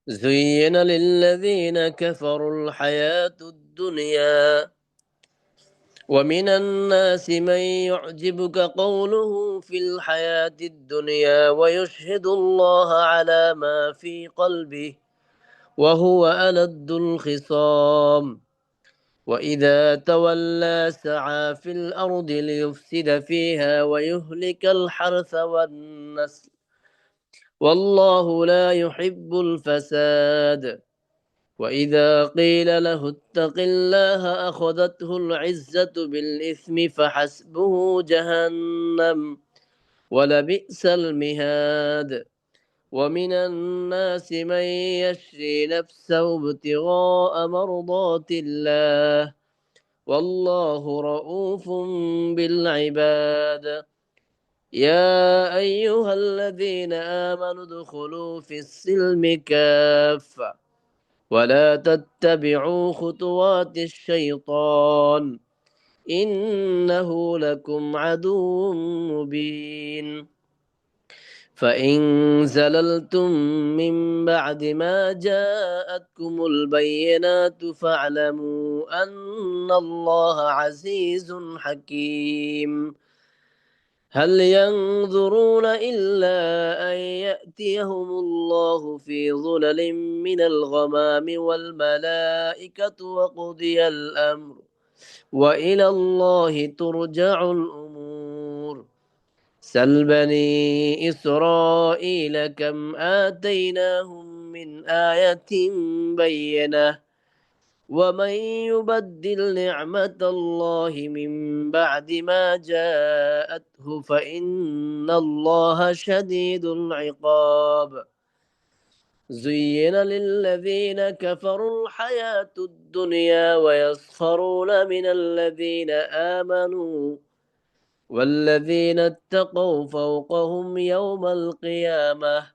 زين للذين كفروا الحياة الدنيا ومن الناس من يعجبك قوله في الحياة الدنيا ويشهد الله على ما في قلبه وهو ألد الخصام وإذا تولى سعى في الأرض ليفسد فيها ويهلك الحرث والنسل والله لا يحب الفساد وإذا قيل له اتق الله أخذته العزة بالإثم فحسبه جهنم ولبئس المهاد ومن الناس من يشري نفسه ابتغاء مرضات الله والله رؤوف بالعباد يا أيها الذين آمنوا ادخلوا في السلم كافة ولا تتبعوا خطوات الشيطان إنه لكم عدو مبين فإن زللتم من بعد ما جاءتكم البينات فاعلموا أن الله عزيز حكيم هل ينظرون إلا أن يأتيهم الله في ظلل من الغمام والملائكة وقضي الأمر وإلى الله ترجع الأمور سل بني إسرائيل كم آتيناهم من آية بينة ومن يبدل نعمة الله من بعد ما جاءته فإن الله شديد العقاب زين للذين كفروا الحياة الدنيا ويسخرون من الذين آمنوا والذين اتقوا فوقهم يوم القيامة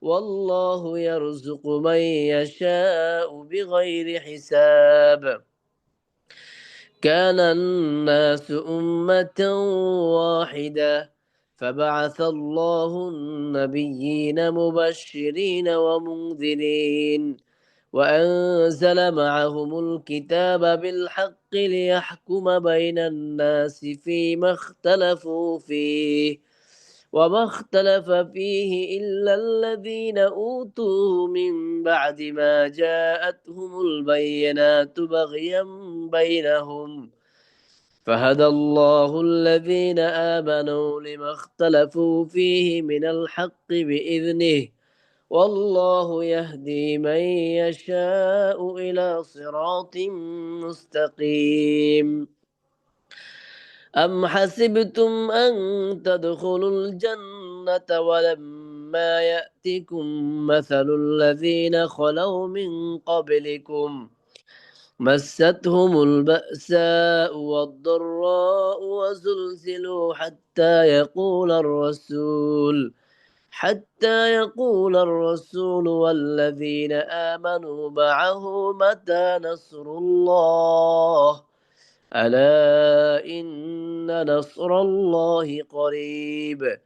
والله يرزق من يشاء بغير حساب كان الناس أمة واحدة فبعث الله النبيين مبشرين ومنذرين وأنزل معهم الكتاب بالحق ليحكم بين الناس فيما اختلفوا فيه وما اختلف فيه إلا الذين أوتوه من بعد ما جاءتهم البينات بغيا بينهم فهدى الله الذين آمنوا لما اختلفوا فيه من الحق بإذنه والله يهدي من يشاء إلى صراط مستقيم أم حسبتم أن تدخلوا الجنة ولما يأتكم مثل الذين خلوا من قبلكم مستهم البأساء والضراء وزلزلوا حتى يقول الرسول والذين آمنوا معه متى نصر الله ألا إن نصر الله قريب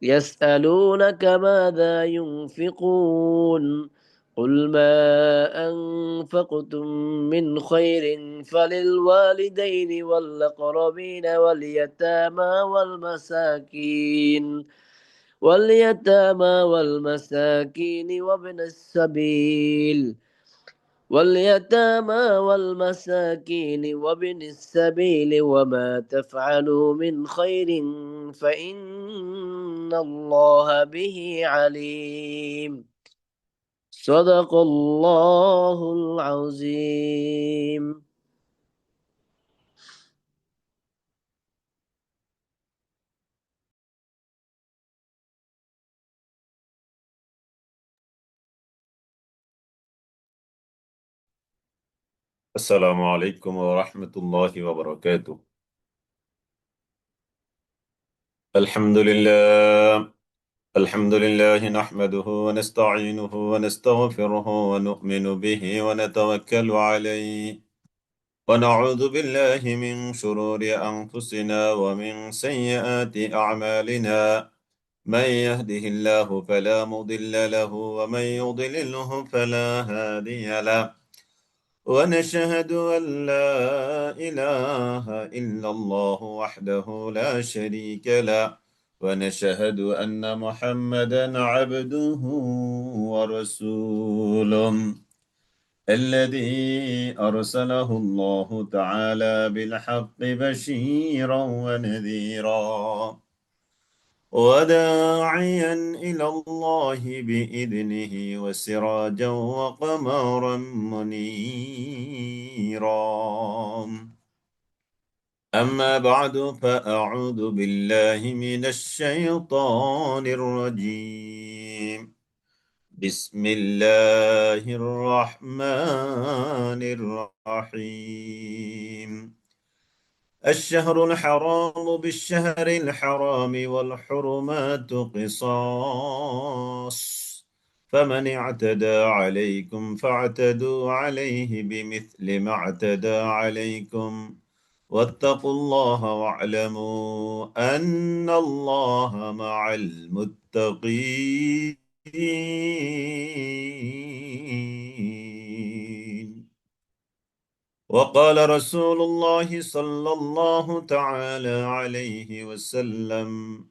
يسألونك ماذا ينفقون قل ما أنفقتم من خير فللوالدين والأقربين واليتامى والمساكين وابن السبيل وما تفعلوا من خير فإن الله به عليم صدق الله العظيم. السلام عليكم ورحمة الله وبركاته. الحمد لله الحمد لله نحمده ونستعينه ونستغفره ونؤمن به ونتوكل عليه ونعوذ بالله من شرور أنفسنا ومن سيئات أعمالنا من يهده الله فلا مضل له ومن يضلله فلا هادي له ونشهد أن لا إله إلا الله وحده لا شريك له ونشهد أن محمدا عبده ورسوله الذي أرسله الله تعالى بالحق بشيرا ونذيرا وداعيا إلى الله بإذنه وسراجا وقمرا منيرا أما بعد فأعوذ بالله من الشيطان الرجيم بسم الله الرحمن الرحيم الشهر الحرام بالشهر الحرام والحرمات قصاص فمن اعتدى عليكم فاعتدوا عليه بمثل ما اعتدى عليكم واتقوا الله واعلموا أن الله مع المتقين وقال رسول الله صلى الله تعالى عليه وسلم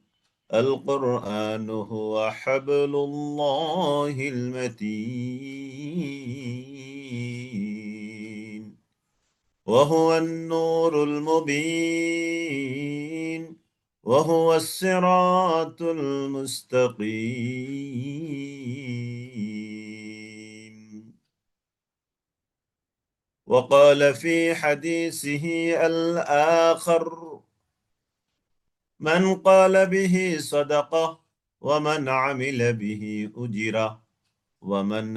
القرآن هو حبل الله المتين وهو النور المبين وهو الصراط المستقيم وقال في حديثه الآخر من قال به صدقة ومن عمل به أجرة ومن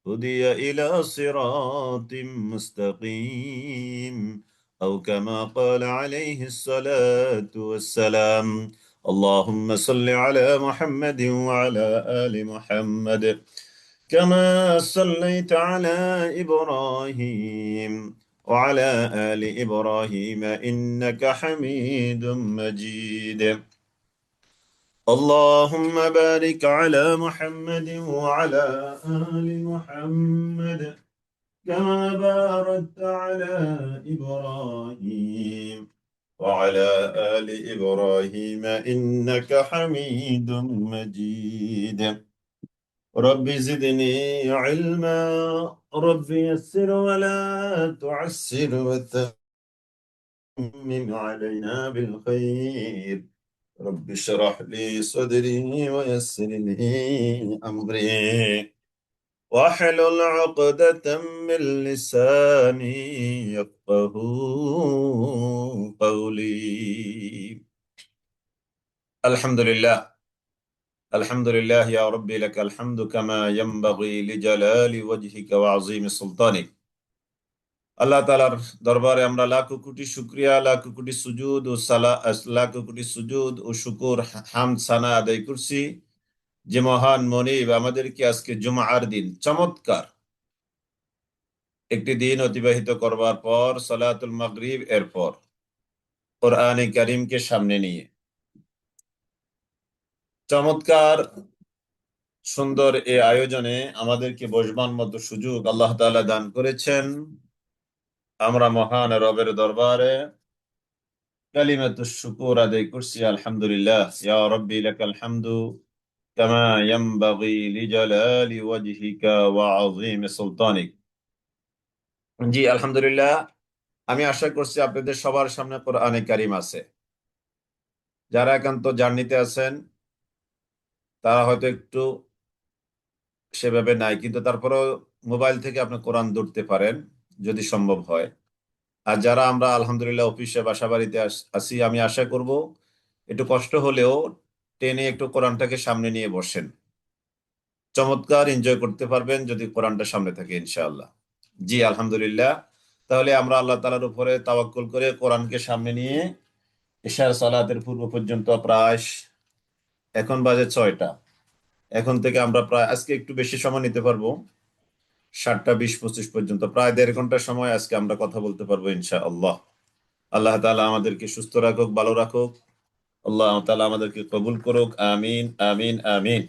هدي إلى صراط مستقيم أو كما قال عليه الصلاة والسلام اللهم صل على محمد وعلى آل محمد كما صليت على إبراهيم وعلى آل إبراهيم إنك حميد مجيد اللهم بارك على محمد وعلى آل محمد كما باركت على إبراهيم وعلى آل إبراهيم إنك حميد مجيد رب زدني علما رب يسر ولا تعسر وتمم علينا بالخير رب اشرح لي صدري ويسر لي أمري واحلل عقدة من لساني يفقه قولي الحمد لله الحمد لله يا ربي لك الحمد كما ينبغي لجلال وجهك وعظيم سلطانك আল্লাহ তাআলার দরবারে আমরা লাখো কোটি শুকরিয়া লাখো কোটি সুজুদ ও লাখো কোটি সুজুদ ও শুকর হামদ সানা আদায় করছি যে মহান মনিব আমাদেরকে আজকে জুমার দিন চমৎকার একটি দিন অতিবাহিত করবার পর সালাতুল মাগরিব এরপর কোরআনে কারীমকে সামনে নিয়ে চমৎকার সুন্দর এই আয়োজনে আমাদেরকে বসবার মতো সুযোগ আল্লাহ তাআলা দান করেছেন আমরা মহান রবের দরবারে কালিমাতুশ শুকুর আদায় করছি আলহামদুলিল্লাহ ইয়া রাব্বি লাকাল হামদু কামা ইয়ানবাগি লিজালালি ওয়াজহিকা ওয়া আযীমি সুলতানিক জি আলহামদুলিল্লাহ আমি আশা করছি আপনাদের সবার সামনে কোরআনে কারীম আছে যারা একান্ত জার্নিতে আছেন তারা হয়তো একটু সেভাবে নাই কিন্তু তারপরেও মোবাইল থেকে আপনি কোরআন ধরতে পারেন যদি সম্ভব হয় আর যারা আমরা আলহামদুলিল্লাহ অফিসে বাসা বাড়িতে আসি আমি আশা করব একটু কষ্ট হলেও টেনে একটু কোরআনটাকে সামনে নিয়ে বসেন চমৎকার এনজয় করতে পারবেন যদি কোরআনটা সামনে থাকে ইনশাআল্লাহ জি আলহামদুলিল্লাহ তাহলে আমরা আল্লাহ তাআলার উপরে তাওয়াক্কুল করে কোরআনকে সামনে নিয়ে ইশার সালাতের পূর্ব পর্যন্ত প্রায় এখন বাজে 6টা এখন থেকে আমরা প্রায় আজকে একটু বেশি সময় নিতে পারবো 7:20-25 পর্যন্ত প্রায় 1.5 ঘন্টা সময় আজকে আমরা কথা বলতে পারবো ইনশাআল্লাহ আল্লাহ তাআলা আমাদেরকে সুস্থ রাখুক ভালো রাখুক আল্লাহ তাআলা আমাদেরকে কবুল করুক, আমিন আমিন আমিন।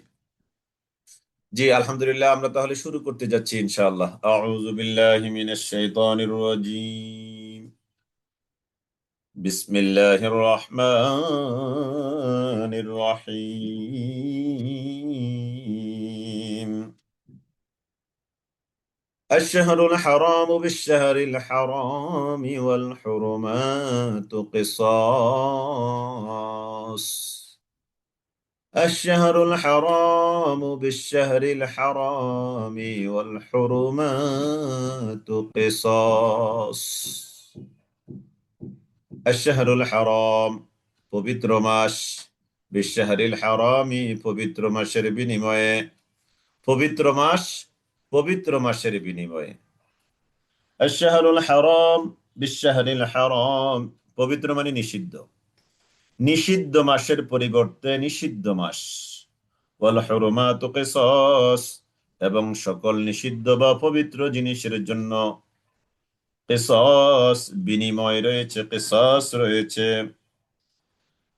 জি, আলহামদুলিল্লাহ, আমরা তাহলে শুরু করতে যাচ্ছি ইনশাআল্লাহ। আউযু বিল্লাহি মিনাশ শাইতানির রাজীম। বিসমিল্লাহির রহমানির রহিম। الشهر الحرام بالشهر الحرام والحرمات قصاص. الشهر الحرام بالشهر الحرام والحرمات قصاص. الشهر الحرام পবিত্র মাস, বিশাহরিল হারামি পবিত্র মাসের বিনিময়ে, পবিত্র মাস পবিত্র মাসের বিনিময়ে। আশ-শাহরুল হারাম বিশ-শাহরিল হারাম, পবিত্র মানে নিষিদ্ধ, নিষিদ্ধ মাসের পরিবর্তে নিষিদ্ধ মাস। ওয়াল হুরুমাতু কিসাস, এবং সকল নিষিদ্ধ বা পবিত্র জিনিসের জন্য কিসাস বিনিময় রয়েছে, কিসাস রয়েছে।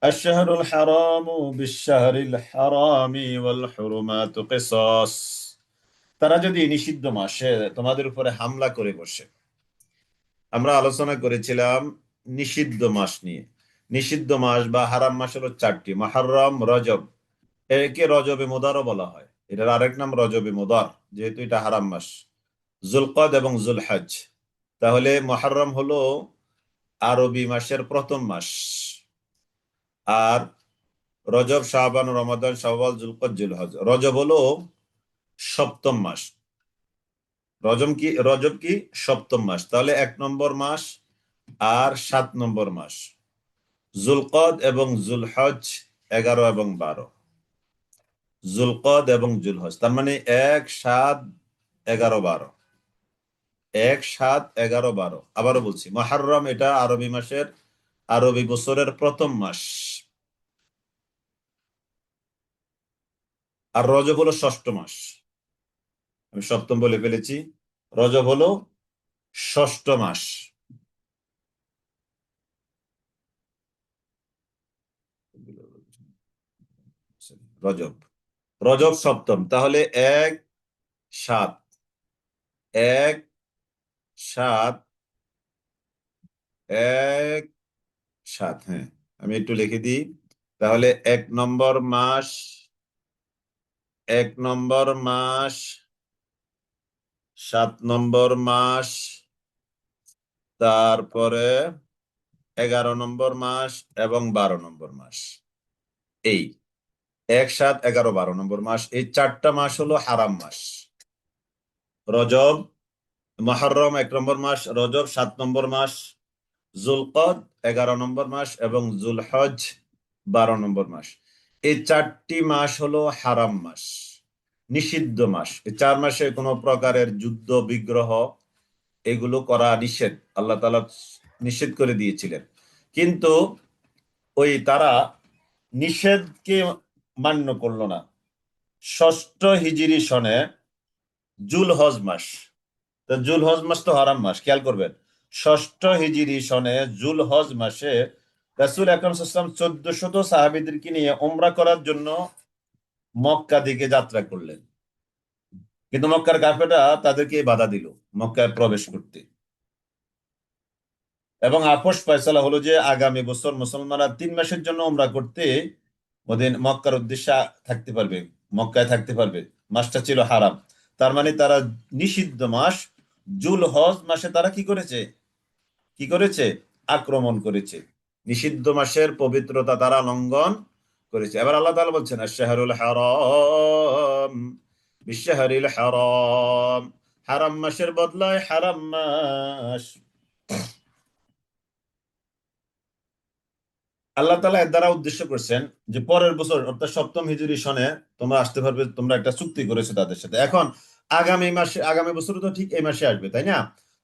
আশ-শাহরুল হারামু বিশ-শাহরিল হারামি ওয়াল হুরুমাতু কিসাস। তারা যদি নিষিদ্ধ মাসে তোমাদের উপরে হামলা করে বসে, আমরা আলোচনা করেছিলাম নিষিদ্ধ মাস নিয়ে। নিষিদ্ধ মাস বা হারাম মাস হলো চারটি: মুহররম, রজব, একে রজবে মুদারও বলা হয়, এটার আরেক নাম রজবে মুদার, যেহেতু এটা হারাম মাস। জুলকদ এবং জুলহজ। তাহলে মুহররম হলো আরবি মাসের প্রথম মাস, আর রজব, শাবান, রমাদান, শাওয়াল, জুলকদ, জুলহজ। রজব হলো সপ্তম মাস। রজব কি সপ্তম মাস, তাহলে 1 নম্বর মাস আর 7 নম্বর মাস। জুলকদ এবং জুলহজ 11 এবং 12। জুলকদ এবং জুলহজ, তার মানে 1, 7, 11, 12। 1, 7, 11, 12। আবারও বলছি, মুহররম এটা আরবি মাসের, আরবি বছরের প্রথম মাস। আর রজব হলো ষষ্ঠ মাস। আমি সপ্তম বলে ফেলেছি, রজব হলো ষষ্ঠ মাস। রজব, রজব সপ্তম, তাহলে 1, 7, 1, 7, 1, 7, হ্যাঁ, আমি একটু লিখে দিই। তাহলে 1 নম্বর মাস, 1 নম্বর মাস, 7 নম্বর মাস, তারপরে 11 নম্বর মাস এবং 12 নম্বর মাস। এই 1, 7, 11, 12 নম্বর মাস, এই 4টা মাস হলো হারাম মাস। রজব, মুহররম 1 নম্বর মাস, রজব 7 নম্বর মাস, জুলকদ 11 নম্বর মাস এবং জুলহজ 12 নম্বর মাস। এই 4টি মাস হলো হারাম মাস, নিষিদ্ধ মাস। এই 4 মাসে কোনো প্রকারের যুদ্ধ বিগ্রহ এগুলো করা নিষেধ, আল্লাহ তাআলা নিষেধ করে দিয়েছিলেন। কিন্তু ওই তারা নিষেধকে মান্য করলো না। ষষ্ঠ হিজরি সনে জুলহজ মাস, তো জুলহজ মাস তো হারাম মাস, খেয়াল করবেন। ষষ্ঠ হিজরি সনে জুলহজ মাসে রাসূল আকরাম সাল্লাল্লাহু আলাইহি ওয়াসাল্লাম 1400 সাহাবীদেরকে নিয়ে উমরা করার জন্য মক্কা দিকে যাত্রা করলেন। কিন্তু মক্কার কাফেররা তাদেরকে বাধা দিল মক্কায় প্রবেশ করতে, এবং আপোষ ফয়সালা হলো যে আগামী বছর মুসলমানরা 3 মাসের জন্য উমরা করতে মক্কার উদ্দেশ্যে থাকতে পারবে, মক্কায় থাকতে পারবে। মাসটা ছিল হারাম, তার মানে তারা নিষিদ্ধ মাস জুলহজ মাসে তারা কি করেছে আক্রমণ করেছে, নিষিদ্ধ মাসের পবিত্রতা তারা লঙ্ঘন করেছে। এবার আল্লাহ তাআলা বলছেন আশ-শাহরুল হারাম বিশ-শাহরিল হারাম, হারাম মাসের বদলায় হারাম মাস। আল্লাহ তাআলা এর দ্বারা উদ্দেশ্য করছেন যে পরের বছর অর্থাৎ সপ্তম হিজরি সনে তোমরা আসতে পারবে, তোমরা একটা চুক্তি করেছো তাদের সাথে। এখন আগামী মাসে, আগামী বছর তো ঠিক এই মাসে আসবে, তাই না?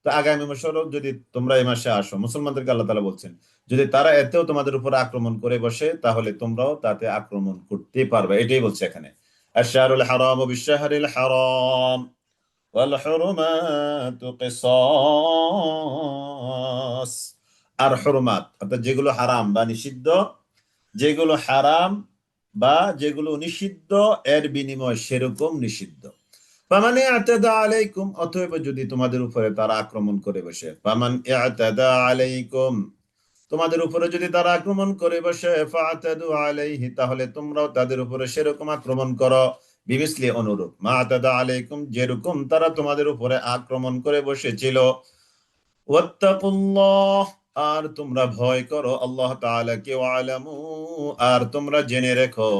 তো আগামী বছরও যদি তোমরা এই মাসে আসো, মুসলমানদেরকে আল্লাহ তাআলা বলছেন যদি তারা এতেও তোমাদের উপর আক্রমণ করে বসে তাহলে তোমরাও তাতে আক্রমণ করতে পারবে, এটাই বলছে এখানে। আশ-শাহরুল হারাম বিশ-শাহরিল হারাম ওয়াল হুরুমাতু কিসাস। আর হুরমাত অর্থাৎ যেগুলো হারাম বা নিষিদ্ধ, যেগুলো হারাম বা যেগুলো নিষিদ্ধ এর বিনিময় সেরকম নিষিদ্ধ। ফামান ইয়াতাদা আলাইকুম, অতএব যদি তোমাদের উপরে তারা আক্রমণ করে বসে, ফামান ইয়াতাদা আলাইকুম, তোমাদের উপরে যদি তারা আক্রমণ করে বসে, ফাতাদু আলাইহি, তাহলে তোমরাও তাদের উপরে সেরকম আক্রমণ করো, বিমিসলি, অনুরূপ, মা আতাদা আলাইকুম, যেরকম তারা তোমাদের উপরে আক্রমণ করে বসেছিল। ওয়াত্তাকুল্লাহ, আর তোমরা ভয় করো আল্লাহ তাআলাকে, ওয়ালামু, আর তোমরা জেনে রেখো,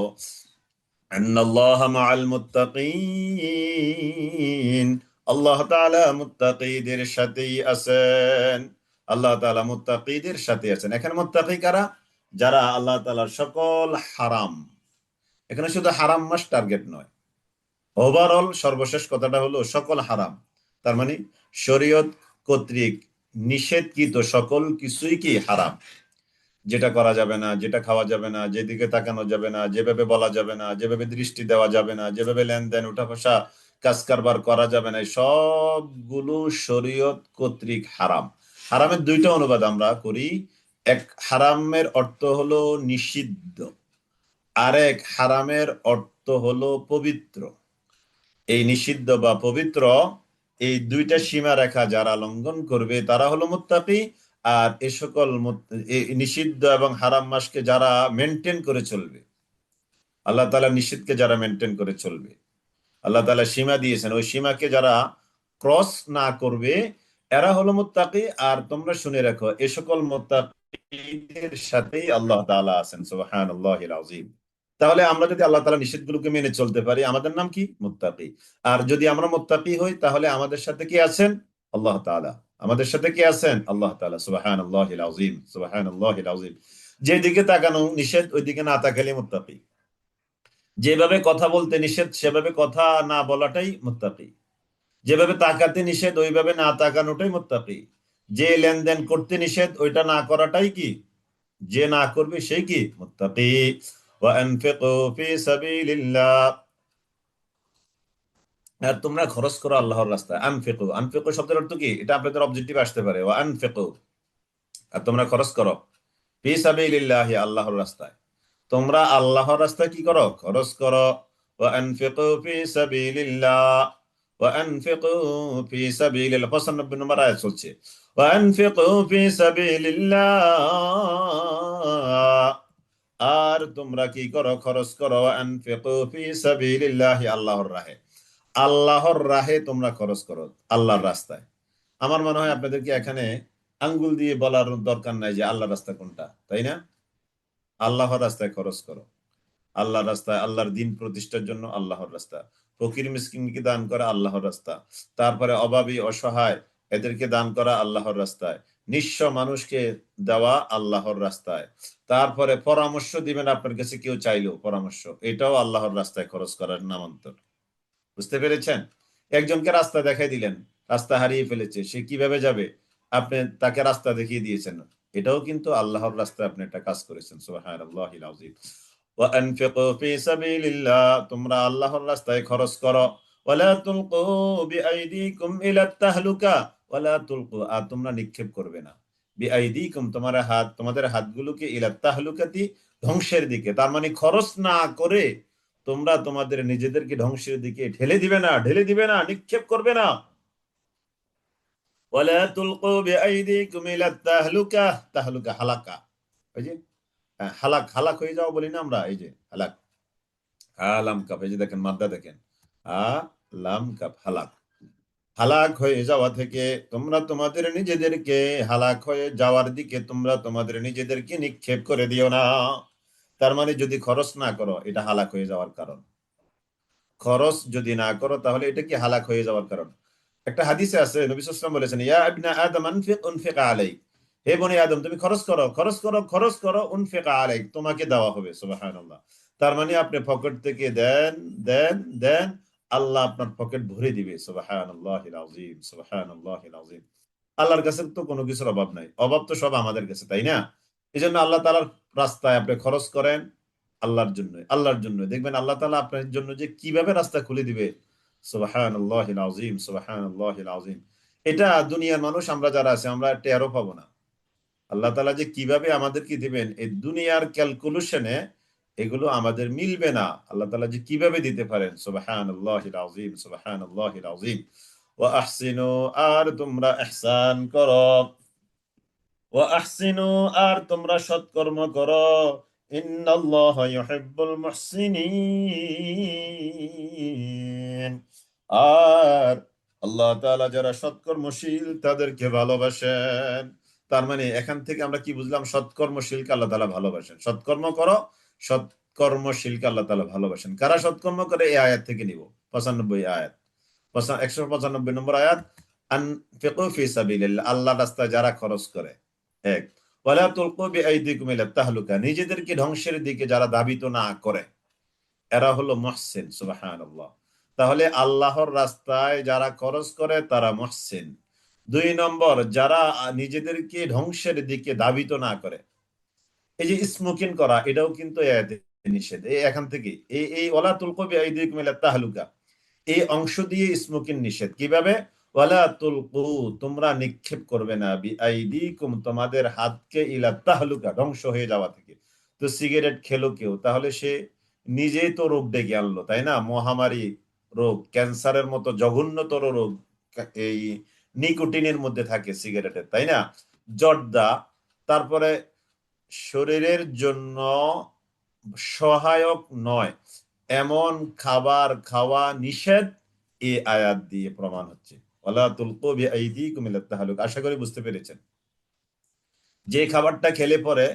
আন্নাল্লাহা মাআল মুত্তাকিন, আল্লাহ তাআলা মুত্তাকিদের সাথেই আছেন। আল্লাহ তাআলা মুত্তাকিদের সাথে আছেন। এখানে মুত্তাকি কারা? যারা আল্লাহ তাআলার সকল হারাম, এখানে শুধু হারাম মাস টার্গেট নয়, ওভারঅল সর্বশেষ কথাটা হলো সকল হারাম। তার মানে শরীয়ত কর্তৃক নিষেধকৃত সকল কিছুই কি হারাম, যেটা করা যাবে না, যেটা খাওয়া যাবে না, যেদিকে তাকানো যাবে না, যেভাবে বলা যাবে না, যেভাবে দৃষ্টি দেওয়া যাবে না, যেভাবে লেনদেন উঠা বসা কাজ কারবার করা যাবে না, এই সবগুলো শরীয়ত কর্তৃক হারাম। হারামের দুইটা অনুবাদ আমরা করি। এক হারামের অর্থ হলো নিষিদ্ধ, আরেক হারামের অর্থ হলো পবিত্র। এই নিষিদ্ধ বা পবিত্র, এই দুইটা সীমা রেখা যারা লঙ্ঘন করবে তারা হলো মুত্তাকি। আর এ সকল এই নিষিদ্ধ এবং হারাম মাসকে যারা মেনটেন করে চলবে, আল্লাহ তাআলা নিষিদ্ধকে যারা মেনটেন করে চলবে, আল্লাহ তাআলা সীমা দিয়েছেন, ওই সীমাকে যারা ক্রস না করবে, এরা হলো মুত্তাকি। আর তোমরা শুনে রাখো, এ সকল মুত্তাকিদের সাথেই আল্লাহ তাআলা আছেন। সুবহানাল্লাহিল আযীম। তাহলে আমরা যদি আল্লাহ তাআলা নিষেধগুলোকে মেনে চলতে পারি, আমাদের নাম কি? মুত্তাকি। আর যদি আমরা মুত্তাকি হই, তাহলে আমাদের সাথে কি আছেন? আল্লাহ তাআলা। আমাদের সাথে কি আছেন? আল্লাহ তাআলা। সুবহানাল্লাহিল আযীম, সুবহানাল্লাহিল আযীম। যেদিকে তাকানো নিষেধ, ওইদিকে না তাকালে মুত্তাকি। যেভাবে কথা বলতে নিষেধ, সেভাবে কথা না বলাটাই মুত্তাকি। যেভাবে তাকাতে নিষেধ, ওইভাবে না তাকানোটাই মুত্তাকি। যে লেনদেন করতে নিষেধ, ওইটা না করাটাই কি? যে না করবে সেই কি? মুত্তাকি। ওয়া আনফিকু ফি সাবিলিল্লাহ, আর তোমরা খরচ করো আল্লাহর রাস্তায়। আনফিকু, আনফিকু শব্দের অর্থ কি? এটা আপনাদের অবজেক্টিভ আসতে পারে। ওয়া আনফিকু, আর তোমরা খরচ করো, ফি সাবিলিল্লাহ, আল্লাহর রাস্তায়। তোমরা আল্লাহর রাস্তায় কি করো? খরচ করো। ওয়া আনফিকু ফি সাবিলিল্লাহ, ওয়া আনফিকু ফি সাবিলিল 95 নম্বর আয়াত চলছে। ওয়া আনফিকু ফি সাবিলিল্লাহ, আর তোমরা কি করো? খরচ করো। ওয়া আনফিকু ফি সাবিলিল্লাহ, আল্লাহর রাহে। আল্লাহর রাহে তোমরা খরচ করো, আল্লাহর রাস্তায়। আমার মনে হয় আপনাদেরকে এখানে আঙ্গুল দিয়ে বলার দরকার নাই যে আল্লাহর রাস্তা কোনটা, তাই না? আল্লাহর রাস্তায় খরচ করো, আল্লাহর রাস্তায়, আল্লাহর দিন প্রতিষ্ঠার জন্য আল্লাহর রাস্তা। ফকির মিসকিনকে দান করা আল্লাহর রাস্তা। তারপরে অভাবী অসহায় এদেরকে দান করা আল্লাহর রাস্তায়। নিঃস্ব মানুষকে দেওয়া আল্লাহর রাস্তায়। তারপরে পরামর্শ দিবেন, আপনার কাছে কেউ চাইলো পরামর্শ, এটাও আল্লাহর রাস্তায় খরচ করার নামান্তর। বুঝতে পেরেছেন? একজনকে রাস্তা দেখাই দিলেন, রাস্তা হারিয়ে ফেলেছে, সে কিভাবে যাবে, আপনি তাকে রাস্তা দেখিয়ে দিয়েছেন, এটাও কিন্তু আল্লাহর রাস্তায় আপনি একটা কাজ করেছেন। সুবহানাল্লাহিল আযীম। ওয়া আনফিকু ফি সাবিলিল্লাহ, তোমরা আল্লাহর রাস্তায় খরচ করো। ওয়ালা তুলকু বিআইদিকুম ইলা তাহলুকা, ওয়ালা তুলকু, আর তোমরা নিক্ষেপ করবে না, বিআইদিকুম, তোমাদের হাতগুলোকে, ইলা তাহলুকাতি, ধ্বংসের দিকে। তার মানে খরচ না করে তোমরা তোমাদের নিজেদেরকে ধ্বংসের দিকে ঠেলে দিবে না, ঢেলে দিবে না, নিক্ষেপ করবে না। ওয়ালা তুলকু বিআইদিকুম ইলা তাহলুকা, তাহলুকা হালাকা, ওই যে হালাক, হালাক হয়ে যাও বলি না আমরা, এই যে হালাক, আলাম কাপ, এই যে দেখেন মাদ্দা দেখেন, আলাম কাপ, হালাক। হালাক হয়ে যাওয়া থেকে তোমরা তোমাদের নিজেদেরকে, হালাক হয়ে যাওয়ার দিকে তোমরা তোমাদের নিজেদেরকে নিক্ষেপ করে দিও না। তার মানে যদি খরচ না করো, এটা হালাক হয়ে যাওয়ার কারণ। খরচ যদি না করো, তাহলে এটা কি? হালাক হয়ে যাওয়ার কারণ। একটা হাদিসে আছে, নবী সাল্লাল্লাহু আলাইহি ওয়াসাল্লাম বলেছেন, ইয়া ইবনা আদম আনফিক উনফিক আলাইক, হে বনি আদম, তুমি খরচ করো, খরচ করো, খরচ করো, উনফিক আলাইক, তোমাকে দেওয়া হবে। সুবহানাল্লাহ। তার মানে আপনি পকেট থেকে দেন, দেন, দেন, আল্লাহ আপনার পকেট ভরে দিবে। সুবহানাল্লাহিল আযীম, সুবহানাল্লাহিল আযীম। আল্লাহর কাছে তো কোনো কিছুর অভাব নাই, অভাব তো সব আমাদের কাছে, তাই না? এই জন্য আল্লাহ তাআলার রাস্তায় আপনি খরচ করেন, আল্লাহর জন্য, আল্লাহর জন্য, দেখবেন আল্লাহ তাআলা আপনার জন্য যে কিভাবে রাস্তা খুলে দিবে। সুবহানাল্লাহিল আযীম, সুবহানাল্লাহিল আযীম। এটা দুনিয়ার মানুষ আমরা যারা আছে, আমরা টেরও পাবো না। আল্লাহ তাআলা যে কিভাবে আমাদেরকে দিবেন এই দুনিয়ার ক্যালকুলেশনে এগুলো আমাদের মিলবে না। আল্লাহ তাআলা যে কিভাবে দিতে পারেন, সুবহানাল্লাহিল আযীম, সুবহানাল্লাহিল আযীম। ওয়া আহসিনু, আর তোমরা ইহসান করো, ওয়া আহসিনু, আর তোমরা সৎকর্ম করো, ইন্নাল্লাহা ইউহিব্বুল মুহসিনিন, আর আল্লাহ তাআলা যারা সৎকর্মশীল তাদেরকে ভালোবাসেন। তার মানে এখান থেকে আমরা কি বুঝলাম? সৎকর্মশীলকে আল্লাহ তাআলা ভালোবাসেন। সৎকর্ম করো, সৎকর্মশীলকে আল্লাহ তাআলা ভালোবাসেন। কারা সৎকর্ম করে? এই আয়াত থেকে নিব, 95 আয়াত, 195 নম্বর আয়াত। আনফিকু ফি সাবিলিল্লাহ, আল্লাহর রাস্তায় যারা খরচ করে। এক, ওয়ালা তুলকু বিআইদিকুম ইলা তাহলুকা, নিজেদেরকে ধ্বংসের দিকে যারা ধাবিত না করে, এরা হলো মুহসিন। সুবহানাল্লাহ। তাহলে আল্লাহর রাস্তায় যারা খরচ করে তারা মুহসিন। 2 নম্বর, যারা নিজেদেরকে ধ্বংসের দিকে ধাবিত না করে। এই যে স্মোকিং করা, এটাও কিন্তু আয়াতে নিষেধ। এই এখান থেকে এই এই ওয়ালা তুলকু বিআইদিকুম ইলা তাহলুকা, এই অংশ দিয়ে স্মোকিং নিষেধ। কিভাবে? ওয়ালা তুলকু, তোমরা নিক্ষেপ করবে না, বিআইদিকুম, তোমাদের হাতকে, ইলা তাহলুকা, ধ্বংস হয়ে যাওয়া থেকে। তো সিগারেট খেলো কেউ, তাহলে সে নিজেই তো রোগ ডেকে আনলো, তাই না? মহামারী রোগ, ক্যান্সারের মতো জঘন্যতর রোগ এই নিকোটিনের মধ্যে থাকে সিগারেটের, তাই না? জর্দা, তারপরে শরীরের জন্য সহায়ক নয় এমন খাবার খাওয়া নিষেধ, এই আয়াত দিয়ে প্রমাণ হচ্ছে। ওয়ালা তুলকু বিআইদিকুম ইলা তাহলুক, আশা করি বুঝতে পেরেছেন। যে খাবারটা খেলে পরে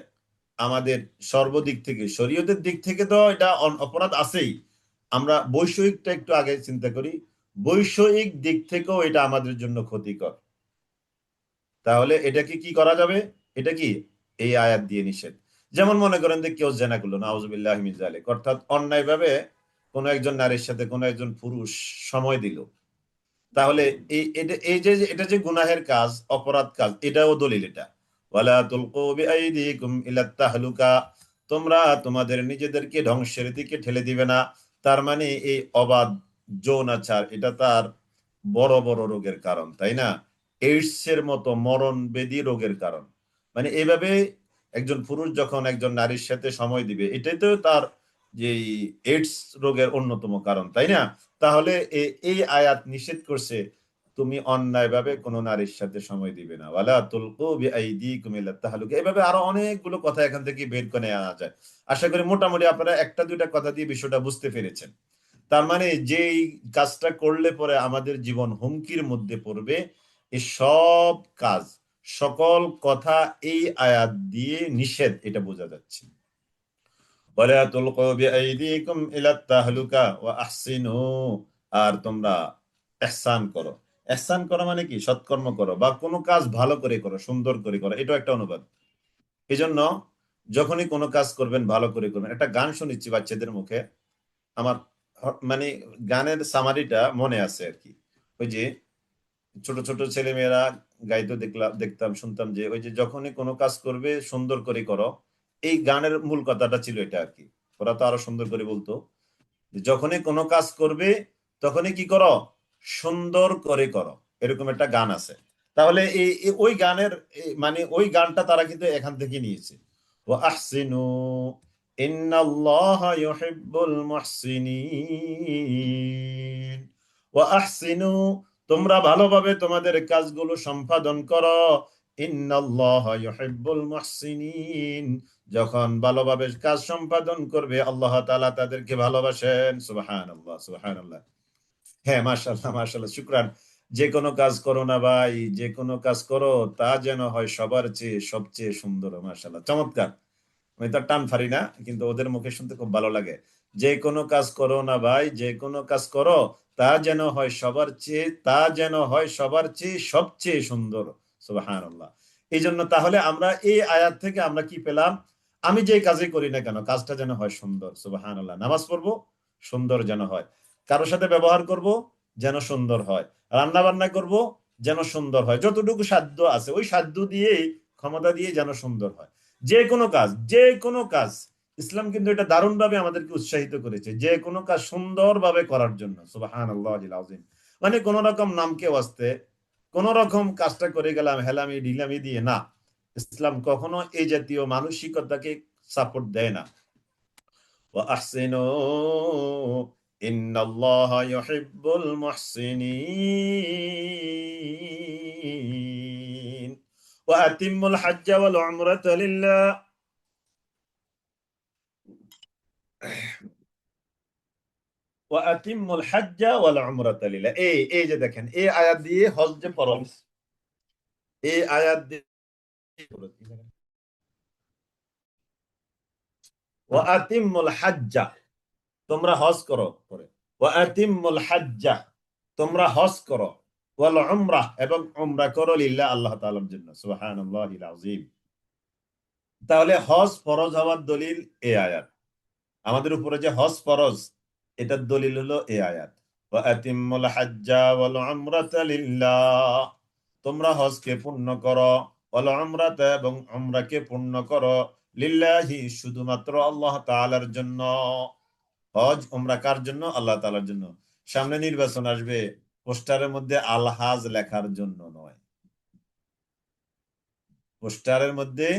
আমাদের সর্বদিক থেকে, শরীয়তের দিক থেকে তো এটা অপরাধ আছেই, আমরা বৈষয়িকটা একটু আগে চিন্তা করি, বৈষয়িক দিক থেকেও এটা আমাদের জন্য ক্ষতিকর। তাহলে এটাকে কি করা যাবে? এটা কি এই আয়াত দিয়ে নিষেধ। যেমন মনে করেন যে কেউ জেনা করলো, নাউযুবিল্লাহি মিন যালিক, অর্থাৎ অন্যায়ভাবে কোনো একজন নারীর সাথে কোনো একজন পুরুষ সময় দিল, তাহলে এই যে এটা যে গুনাহের কাজ, অপরাধ কাজ, এটাও দলিল এটা। ওয়ালা তুলকু বিআইদিকুম ইলা তাহলুকা, তোমরা তোমাদের নিজেদেরকে ধ্বংসের দিকে ঠেলে দিবে না। তার মানে এই অবাধ যৌনাচার, এটা তার বড় বড় রোগের কারণ, তাই না? এইডস এর মতো মরণ ব্যাধি রোগের কারণ। মানে এইভাবে একজন পুরুষ যখন একজন নারীর সাথে সময় দিবে, এটাই তো তার যে এইডস রোগের অন্যতম কারণ, তাই না? তাহলে এই আয়াত নিষেধ করছে তুমি অন্যায়ভাবে কোনো নারীর সাথে সময় দিবে না। ওয়ালা তুলকু বিআইদিকুম ইলা তাহলুকা, এভাবে আরো অনেকগুলো কথা এখান থেকে বের করে আনা যায়। আশা করি মোটামুটি আপনারা একটা দুইটা কথা দিয়ে বিষয়টা বুঝতে পেরেছেন। তার মানে যেই কাজটা করলে পরে আমাদের জীবন হুমকির মধ্যে পড়বে, এই সব কাজ, সকল কথা এই আয়াত দিয়ে নিষেধ, এটা বোঝা যাচ্ছে। ওয়ালা তুলকু বিআইদিকুম ইলা তাহলুকা ওয়া আহসিনু, আর তোমরা ইহসান করো। ইহসান করা মানে কি? সৎকর্ম করো, বা কোনো কাজ ভালো করে করো, সুন্দর করে করো, এটাও একটা অনুবাদ। এই জন্য যখনই কোনো কাজ করবেন ভালো করে করবেন। একটা গান শুনেছি বাচ্চাদের মুখে, আমার মানে গানের সামারিটা মনে আছে আর কি। ওই যে ছোট ছোট ছেলে মেয়েরা গাইতো, দেখতাম, শুনতাম যে ওই যে যখনই কোনো কাজ করবে সুন্দর করে করো। এই গানের মূল কথাটা ছিল এটা আর কি। ওরা তো আরো সুন্দর করে বলতো, যখনই কোনো কাজ করবে তখনই কি করো? সুন্দর করে করো। এরকম একটা গান আছে। তাহলে ওই গানের মানে ওই গানটা তারা কিন্তু এখান থেকে নিয়েছে। ও আহসিনু ইন্নাল্লাহা ইউহিব্বুল মুহসিনিন, ও আহসিনু, তোমরা ভালোভাবে তোমাদের কাজগুলো সম্পাদন করো, ইন্নাল্লাহা ইউহিব্বুল মুহসিনিন, যখন ভালোভাবে কাজ সম্পাদন করবে আল্লাহ তাআলা তাদেরকে ভালোবাসেন। সুবহানাল্লাহ, সুবহানাল্লাহ। হ্যাঁ, মাশাআল্লাহ, মাশাআল্লাহ, শুকরান। যে কোনো কাজ করো না ভাই, যে কোনো কাজ করো তা যেন হয় সবার চেয়ে সবচেয়ে সুন্দর। মাশাআল্লাহ, চমৎকার। আমি তো টান ফারি না, কিন্তু ওদের মুখে শুনতে খুব ভালো লাগে। যে কোনো কাজ করো না ভাই, যে কোনো কাজ করো তা যেন হয় সবার চেয়ে, তা যেন হয় সবার চেয়ে সবচেয়ে সুন্দর। সুবহানাল্লাহ। এই জন্য তাহলে আমরা এই আয়াত থেকে আমরা কি পেলাম? আমি যে কাজই করি না কেন, কাজটা যেন হয় সুন্দর। সুবহানাল্লাহ। নামাজ পড়বো, সুন্দর যেন হয়। কারোর সাথে ব্যবহার করব, যেন সুন্দর হয়। রান্না বান্না করব, যেন সুন্দর হয়। যতটুকু সাধ্য আছে ওই সাধ্য দিয়েই, ক্ষমতা দিয়ে যেন সুন্দর হয়। যে কোনো কাজ, যে কোনো কাজ, ইসলাম কিন্তু এটা দারুণভাবে আমাদেরকে উৎসাহিত করেছে, যে কোনো কাজ সুন্দরভাবে করার জন্য। সুবহানাল্লাহিল আযীম। মানে কোন রকম নামকে ওয়াস্তে কোন রকম কাজটা করে গেলাম হেলামি ঢিলামি দিয়ে না, ইসলাম কখনো এই জাতীয় মানসিকতাকে সাপোর্ট দেয় না। وأحسنوا إن الله يحب المحسنين وأتموا الحج والعمرة لله وأتموا الحج والعمرة لله এই যে দেখেন এই আয়াত দিয়ে হজ যে ফরজ, এই আয়াত দিয়ে ওয়াতিমুল হাজ্জা, তোমরা হজ করো করে, ওয়াতিমুল হাজ্জা, তোমরা হজ করো, ওয়াল উমরাহ, এবং উমরা করো, লিল্লাহ, আল্লাহ তাআলার জন্য। সুবহানাল্লাহিল আযীম। তাহলে হজ ফরজ হওয়ার দলিল এই আয়াত। আমাদের উপরে যে হজ ফরজ, এটার দলিল হলো এই আয়াত। ওয়াতিমুল হাজ্জা ওয়াল উমরাতা লিল্লাহ, তোমরা হজকে পূর্ণ করো, ওয়াল উমরাতা, এবং উমরাকে পূর্ণ করো, লিল্লাহি, শুধুমাত্র আল্লাহ তাআলার জন্য। হজ উমরা কার জন্য? আল্লাহ তাআলার জন্য। সামনে নির্বাচন আসবে, পোস্টারের মধ্যে আলহাজ লেখার জন্য নয়, পোস্টারের মধ্যে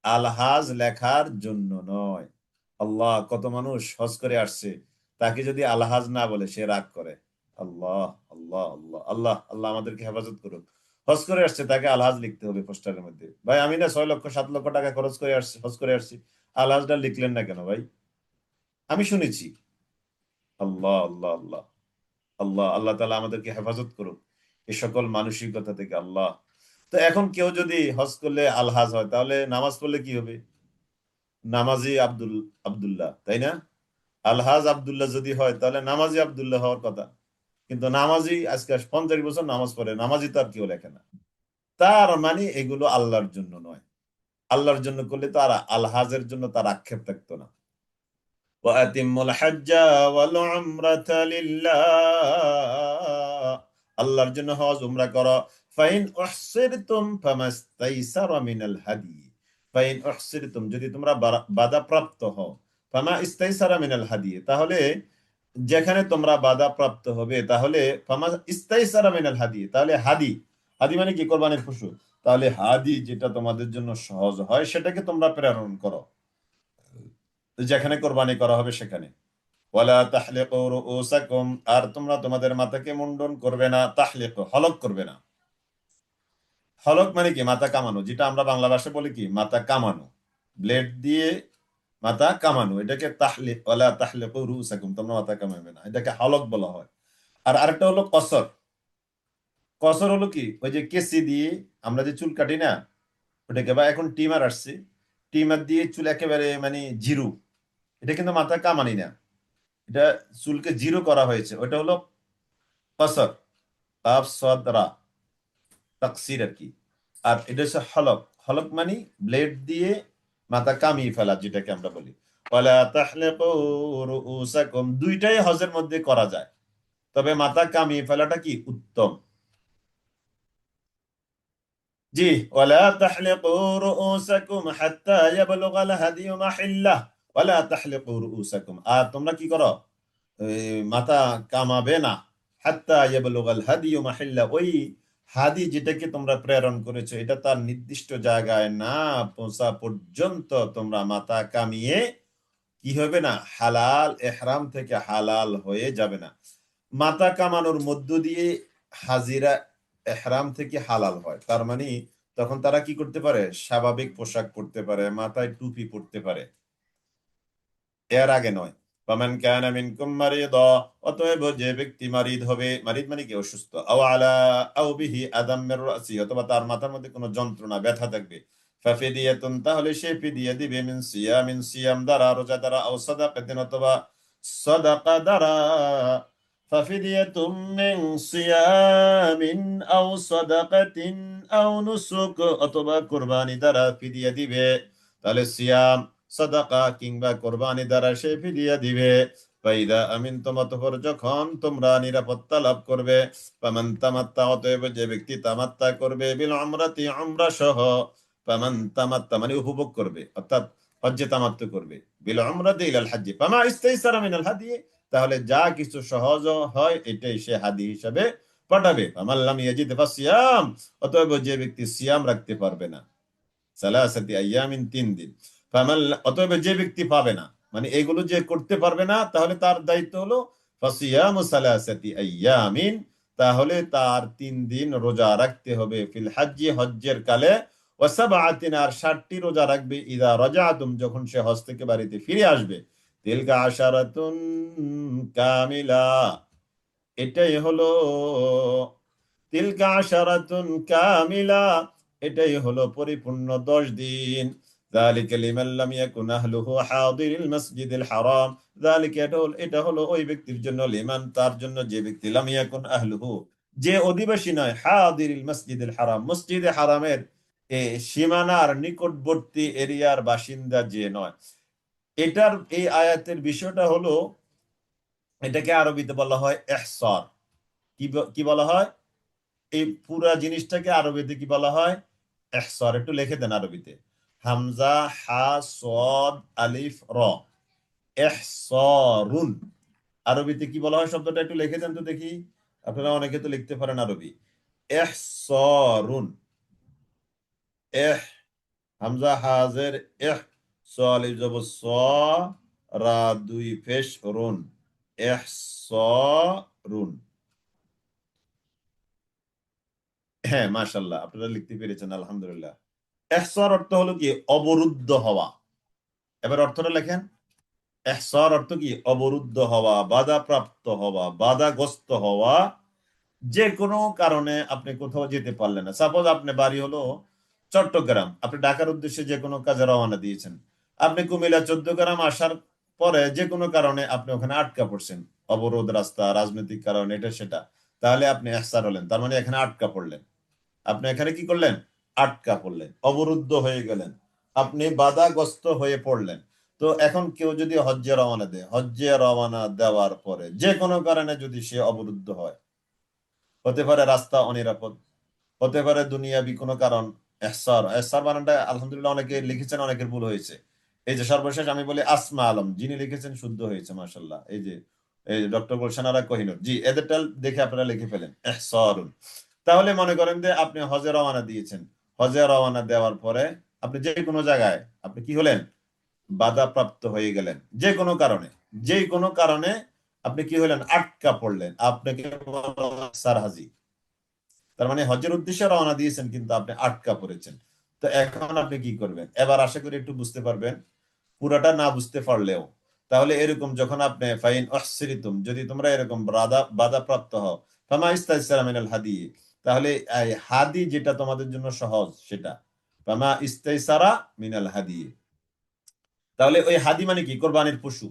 আলহাজ লেখার জন্য নয়। আল্লাহ, কত মানুষ হজ করে আসছে, তাকে যদি আলহাজ না বলে সে রাগ করে। আল্লাহ আল্লাহ আল্লাহ আল্লাহ আল্লাহ আমাদেরকে হেফাজত করুক। হজ করে আসছে, তাকে আলহাজ লিখতে হবে পোস্টারের মধ্যে। ভাই আমি না 6 লক্ষ 7 লক্ষ টাকা খরচ করে আসছি, হজ করে আসছি, আলহাজটা লিখলেন না কেন ভাই? আমি শুনেছি। আল্লাহ আল্লাহ আল্লাহ আল্লাহ আল্লাহ তাআলা আমাদেরকে হেফাজত করুক এই সকল মানসিকতা থেকে। আল্লাহ, তো এখন কেউ যদি হজ করলে আলহাজ হয়, তাহলে নামাজ পড়লে কি হবে? নামাজি আব্দুল্লাহ, তাই না? আলহাজ আব্দুল্লাহ যদি হয়, তাহলে নামাজি আব্দুল্লাহ হওয়ার কথা। কিন্তু নামাজি আজকে 50 বছর নামাজ পড়ে, নামাজি তার কেউ লেখে না। তার মানে এগুলো আল্লাহর জন্য নয়। আল্লাহর জন্য করলে তো আর আলহাজের জন্য তার আক্ষেপ থাকতো না। ওয়াতিমুল হাজ্জা ওয়াল উমরাতা লিল্লাহ, আল্লাহর জন্য হজ উমরা করো। ফাইন উহসিরতুম ফামাস্তাইসারা মিনাল হাদি, ফাইন উহসিরতুম, যদি তোমরা বাধাপ্রাপ্ত হও, ফামা ইস্তাইসারা মিনাল হাদি, তাহলে যেখানে তোমরা বাধাপ্রাপ্ত হবে, তাহলে ফামা ইস্তাইসারা মিনাল হাদি, তাহলে হাদি, হাদি মানে কি? কোরবানির পশু। তাহলে হাদি যেটা তোমাদের জন্য সহজ হয় সেটাকে তোমরা প্রেরণ করো, যেখানে কোরবানি করা হবে সেখানে। ওয়ালা তাহলিকু রুউসাকুম, আর তোমরা তোমাদের মাথাকে মুন্ডন করবে না, তাহলিক হলক করবে না। হলক মানে কি? মাথা কামানো, যেটা আমরা বাংলা ভাষায় বলি কি? মাথা কামানো, ব্লেড দিয়ে মাথা কামানো, এটাকে তাহলিক। ওয়ালা তাহলিকু রুউসাকুম, তোমরা মাথা কামাবে না, এটাকে হলক বলা হয়। আর আরেকটা হলো কসর। কসর হলো কি? ওই যে কেসি দিয়ে আমরা যে চুল কাটি না, ওটাকে, বা এখন টিমার আসছে, টিমার দিয়ে চুল একেবারে মানে জিরো, এটা কিন্তু মাথা কামানি না, এটা চুলকে জিরো করা হয়েছে, ওটা হলো কসর। কাফ সদ রা, তাকসির আর কি। আর এটা হচ্ছে হলক। হলক মানে ব্লেড দিয়ে মাথা কামিয়ে ফেলা, যেটাকে আমরা বলি। ওয়ালা তাহলিকু রুউসাকুম, দুইটাই হজের মধ্যে করা যায়, তবে মাথা কামিয়ে ফেলাটা কি? উত্তম। জি, ওয়ালা তাহলিকু রুউসাকুম হাত্তা ইয়াবলুগাল হাদিয়ু মাহিল্লাহ, ওয়ালা তাহলিকু রুউসাকুম, আর তোমরা কি করো? মাথা কামাবে না, হাত্তা ইয়াবলুগাল হাদিয়ু মাহিল্লাহ, ওই হাদি যেটাকে তোমরা প্রেরণ করেছো এটা তার নির্দিষ্ট জায়গায় না পৌঁছা পর্যন্ত তোমরা মাথা কামিয়ে কি হবে না? হালাল, এহরাম থেকে হালাল হয়ে যাবে না। মাথা কামানোর মধ্য দিয়ে হাজিরা এহরাম থেকে হালাল হয়, তার মানে তখন তারা কি করতে পারে? স্বাভাবিক পোশাক পরতে পারে, মাথায় টুপি পরতে পারে, এর আগে নয়। ফামান কানা মিনকুম মারিদা, অতএব যে ব্যক্তি মারিদ হবে, মারিদ মানে কি? অসুস্থ। আও আলা আও বিহি আদাম মির রাসি, অথবা তার মাথার মধ্যে কোনো যন্ত্রণা, ব্যথা থাকবে। ফাফিদিয়াতুন, তাহলে সে ফিদিয়া দিবে, মিন সিয়াম দ্বারা, রোজা দ্বারা, আও সাদাকাতিন, অথবা সাদাকা দ্বারা। ফাফিদিয়াতুম মিন সিয়ামিন আও সাদাকাতিন আও নুসুক, অথবা কুরবানি দ্বারা ফিদিয়া দিবে। তাহলে সিয়াম, সাদাকা কিংবা কোরবানি দ্বারা সে ফিদিয়া দিবে। ফাইদা আমিনতুম, অতঃপর যখন তোমরা নিরাপত্তা লাভ করবে। ফামান তামাত্তা, অতএব যে ব্যক্তি তামাত্তা করবে, বিল উমরাতি, উমরা সহ। ফামান তামাত্তা মানে উপভোগ করবে, অর্থাৎ হজ্জে তামাত্তু করবে, বিল উমরাতি ইলাল হজ্জি ফামা ইস্তাইসারা মিনাল হাদি, তাহলে যা কিছু সহজ হয় এটাই সে হাদি হিসাবে পাঠাবে। ফামান লাম ইয়াজিদ ফাসিয়াম, অতএব যে ব্যক্তি সিয়াম রাখতে পারবে না, সালাসাতি আইয়ামিন, 3 দিন। অতএব যে ব্যক্তি পাবে না, মানে এগুলো যে করতে পারবে না, তাহলে তার দায়িত্ব হলো ফাসিয়ামু সালাসাতি আইয়ামিন, তাহলে তার 3 দিন রোজা রাখতে হবে, ফিল হাজ্জি, হজ্জের কালে, ওয়া সাবআতিন, আর 7টি রোজা রাখবে ইদা রাজাতুম, যখন সে হজ থেকে বাড়িতে ফিরে আসবে। তিলকা আশারাতুন কামিলা, এটাই হলো তিলকা আশারাতুন কামিলা, এটাই হলো পরিপূর্ণ 10 দিন। যালিকা লিমান লাম ইয়াকুন আহলুহু হাদিরিল মাসজিদিল হারাম, যালিকা, এটা হলো ওই ব্যক্তির জন্য, লিমান, তার জন্য, যে ব্যক্তি, লাম ইয়াকুন আহলুহু, যে অধিবাসী নয়, হাদিরিল মাসজিদিল হারাম, মসজিদে হারামের সীমানার নিকটবর্তী এরিয়ার বাসিন্দা যে নয়। এটার এই আয়াতের বিষয়টা হলো, এটাকে আরবিতে বলা হয় ইহসার। কি বলা হয়? এই পুরা জিনিসটাকে আরবিতে কি বলা হয়? ইহসার। একটু লিখে দেন আরবিতে, হামজা, হা, সদ, আলিফ, র, ইহসারুন। আরবিতে কি বলা হয় শব্দটা একটু লিখে দেন তো দেখি। আপনারা অনেকে তো লিখতে পারেন আরবি। ইহসারুন, ইহ, হামজা হাজের ইহ, স আলিফ জবর স, রা দুই পেশ রুন, ইহসারুন। হ্যাঁ, মাশাআল্লাহ, আপনারা লিখতে পেরেছেন, আলহামদুলিল্লাহ। ইহসার অর্থ হলো কি? অবরুদ্ধ হওয়া। এবার অর্থটা লেখেন। ইহসার অর্থ কি? অবরুদ্ধ হওয়া, বাধাপ্রাপ্ত হওয়া, বাধাগ্রস্ত হওয়া। যে কোনো কারণে আপনি কোথাও যেতে পারলেন না। সাপোজ আপনি বাড়ি হলো চট্টগ্রাম, আপনি ঢাকার উদ্দেশ্যে যে কোনো কাজে রওনা দিয়েছেন। আপনি কুমিল্লা 14 গ্রাম আসার পরে যে কোনো কারণে আপনি ওখানে আটকা পড়ছেন, অবরোধ রাস্তা, রাজনৈতিক কারণে, এটা সেটা, তাহলে আপনি ইহসার হলেন, তার মানে এখানে আটকা পড়লেন। আপনি এখানে কি করলেন? আটকা পড়লেন, অবরুদ্ধ হয়ে গেলেন, আপনি বাধাগ্রস্ত হয়ে পড়লেন। তো এখন কেউ যদি হজ্জে রওনা দেয়, হজ্জে রওনা দেওয়ার পরে যে কোনো কারণে যদি সে অবরুদ্ধ হয়, হতে পারে রাস্তা অনিরাপদ, হতে পারে দুনিয়াবি কোনো কারণ। এহসার, এহসার বানানটা আলহামদুলিল্লাহ অনেকে লিখেছেন, অনেকের ভুল হয়েছে। এই যে সর্বশেষ আমি বলি আসমা আলম, যিনি লিখেছেন শুদ্ধ হয়েছে, মাশাআল্লাহ। এই যে ডক্টর গুলশান আরা কোহিনুর জি, এদেরটা দেখে আপনারা লিখে ফেলেন এহসারুন। তাহলে মনে করেন যে আপনি হজে রওনা দিয়েছেন, হজে রওনা দেওয়ার পরে আপনি যে কোনো জায়গায় আপনি কি হলেন? বাধাপ্রাপ্ত হয়ে গেলেন যে কোনো কারণে। যে কোনো কারণে আপনি কি হলেন? আটকা পড়লেন, আপনাকে বলা হয় সারহাজি। তার মানে হজের উদ্দেশ্যে রওনা দিয়েছেন কিন্তু আপনি আটকা পড়েছেন। তো এখন আপনি কি করবেন? এবার আশা করি একটু বুঝতে পারবেন, পুরাটা না বুঝতে পারলেও। তাহলে এরকম যখন আপনি ফাইন অসরিতুম, যদি তোমরা এরকম বাধাপ্রাপ্ত হও, ফামা ইস্তাইসারা মিনাল হাদি, তাহলে এই হাদি যেটা তোমাদের জন্য সহজ সেটা, ফামা ইস্তাইসারা মিনাল হাদি। তাহলে ওই হাদি মানে কি? কোরবানির পশু।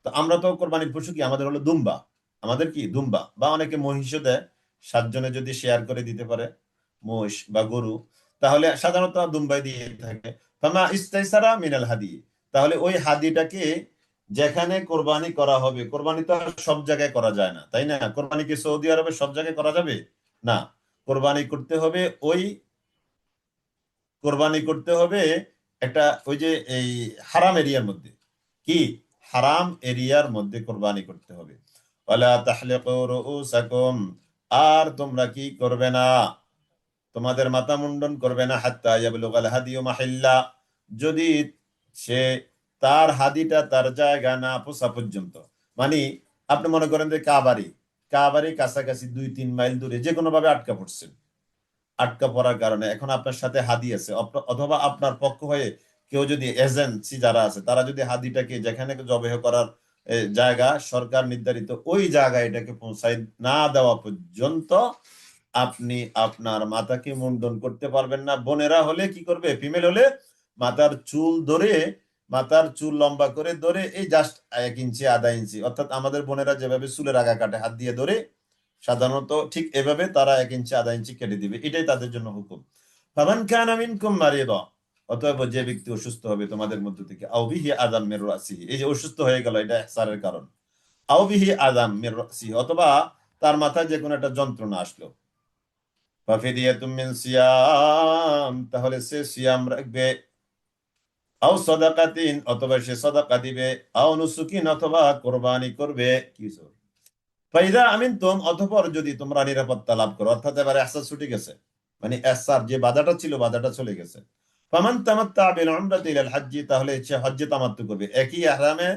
তো আমরা তো কোরবানির পশু কি? আমাদের হলো দুম্বা। আমাদের কি? দুম্বা, বা অনেকে মহিষও দেয়। 7 জনে যদি শেয়ার করে দিতে পারে মহিষ বা গরু, তাহলে সাধারণত দুম্বাই দিয়ে থাকে। ফামা ইস্তাইসারা মিনাল হাদি, তাহলে ওই হাদিটাকে যেখানে কোরবানি করা হবে, কোরবানি তো আর সব জায়গায় করা যায় না, তাই না? কোরবানি কি সৌদি আরবে সব জায়গায় করা যাবে? না। কোরবানি করতে হবে ওই, কোরবানি করতে হবে একটা, ওই যে এই হারাম এরিয়ার মধ্যে। কি? হারাম এরিয়ার মধ্যে কোরবানি করতে হবে। ওয়ালা তাহলিকু রুউসাকুম, আর তোমরা কি করবে না? তোমাদের মাথা মুন্ডন করবে না, হাত্তা ইয়াবলুগাল হাদিয়ু মাহিল্লা, যদি সে তার হাদিটা তার জায়গা না পৌঁছা পর্যন্ত। মানে আপনি মনে করেন যে কাবারি, কাবারি কাছাকাছি 2-3 মাইল দূরে যে কোনো ভাবে আটকা পড়ছেন। আটকা পড়ার কারণে এখন আপনার সাথে হাদি আছে, অথবা আপনার পক্ষ হয়ে কেউ যদি, এজেন্সি যারা আছে তারা যদি হাদিটাকে যেখানে জবেহ করার জায়গা সরকার নির্ধারিত ওই জায়গায় এটাকে পৌঁছায় না দেওয়া পর্যন্ত আপনি আপনার মাথাকে মুন্ডন করতে পারবেন না। বোনেরা হলে কি করবে? ফিমেল হলে মাথার চুল ধরে, মাথার চুল লম্বা করে ধরে, এই জাস্ট 1 ইঞ্চি আধা ইঞ্চি, অর্থাৎ আমাদের বোনেরা যেভাবে চুলের আগা কাটে হাত দিয়ে ধরে, সাধারণত ঠিক এভাবে তারা 1 ইঞ্চি আধা ইঞ্চি কেটে দিবে, এটাই তাদের জন্য হুকুম। ফামান কানা মিনকুম মারিদা, অতএব যে ব্যক্তি অসুস্থ হবে তোমাদের মধ্য থেকে, আও বিহি আযাম মির রাসিহি, এই যে অসুস্থ হয়ে গেল, এটা ইহসারের কারণ। আও বিহি আযাম মির রাসিহি, অথবা তার মাথায় যে কোনো একটা যন্ত্রণা আসলো, ফাফিদিয়াতুম মিন সিয়াম, তাহলে সে সিয়াম রাখবে, আও সাদাকাতিন, অথবা সে সাদাকা দিবে, আও নুসুকিন, অথবা কুরবানি করবে। কি ফাইদা আমিনতুম, অতঃপর যদি তোমরা নিরাপত্তা লাভ করো, অর্থাৎ এবার এহসাস ছুটে গেছে, মানে এহসার যে বাধাটা ছিল বাধাটা চলে গেছে। ফামান তামাত্তা বিল উমরাতি ইলাল হজ্জি, তাহলে সে হজ্জে তামাত্তু করবে, একই ইহরামে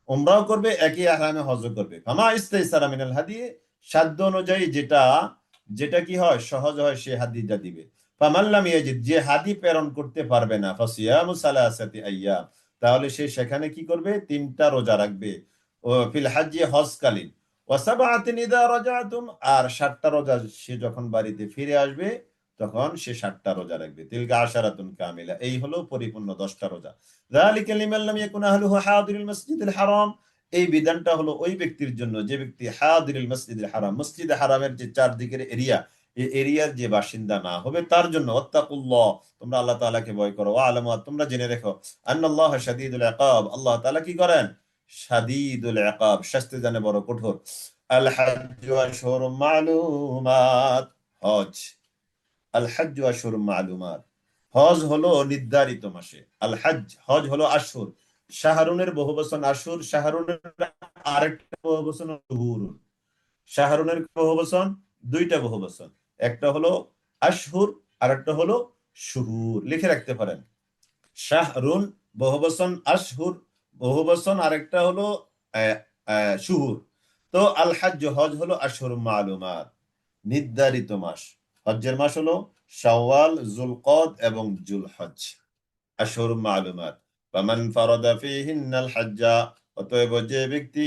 উমরাও করবে, একই ইহরামে হজও করবে। ফামা ইস্তাইসারা মিনাল হাদি, সাধ্য অনুযায়ী যেটা যেটা কি হয়, সহজ হয়, সে হাদিটা দিবে। ফামান লাম ইয়াজিদ, যে হাদি প্রেরণ করতে পারবে না, ফাসিয়ামু সালাসাতি আইয়াম, তাহলে সে সেখানে কি করবে, 3টা রোজা রাখবে। ও ফিল হজ্জি, হজকালীন। ওয়া সাবআতিন ইযা রাজাতুম, আর 7টা রোজা সে যখন বাড়িতে ফিরে আসবে তখন সে 7টা রোজা রাখবে। তিলকা আশারাতুন কামিলা, এই হলো পরিপূর্ণ 10টা রোজা। যালিকা লিমান লাম ইয়াকুন আহলুহু হাদিরুল মাসজিদিল হারাম, এই বিধানটা হলো ওই ব্যক্তির জন্য যে ব্যক্তি হাদিরুল মাসজিদিল হারাম, মসজিদে হারামের যে চারদিকের এরিয়া, এই এরিয়ার যে বাসিন্দা না হবে তার জন্য। ওয়াত্তাকুল্লাহ, তোমরা আল্লাহ তাআলাকে ভয় করো। ওয়া আলামু, তোমরা জেনে রেখো, আন্নাল্লাহ শাদীদুল ইকাব, আল্লাহ তাআলা কি করেন, শাদীদুল ইকাব, শাস্তি জানে বড় কঠোর। আল হাজ্জু আশহুরুম মা'লুমাত, হজ, আল হজ্জ আশহুর মালুমাত, হজ হলো নির্ধারিত মাসে। আল হজ, হজ হলো আশহুর, শাহরুনের বহুবচন আশহুর, শাহরুনের আরেকটা বহুবচন শুহুর। শাহরুনের বহুবচন দুইটা বহুবচন, একটা হলো আশহুর আর একটা হলো শুহুর, লিখে রাখতে পারেন। শাহরুন বহুবচন, আশহুর বহুবচন, আরেকটা হলো আহ, শুহুর। তো আল হজ্জ, হজ হলো আশহুর মালুমাত, নির্ধারিত মাস। হজ্জের মাস হলো শাওয়াল, যুলকদ এবং যুলহজ, আশহুর মালুমাত। ফামান ফারাদা ফীহিন্নাল হজ্জা, অতএব যে ব্যক্তি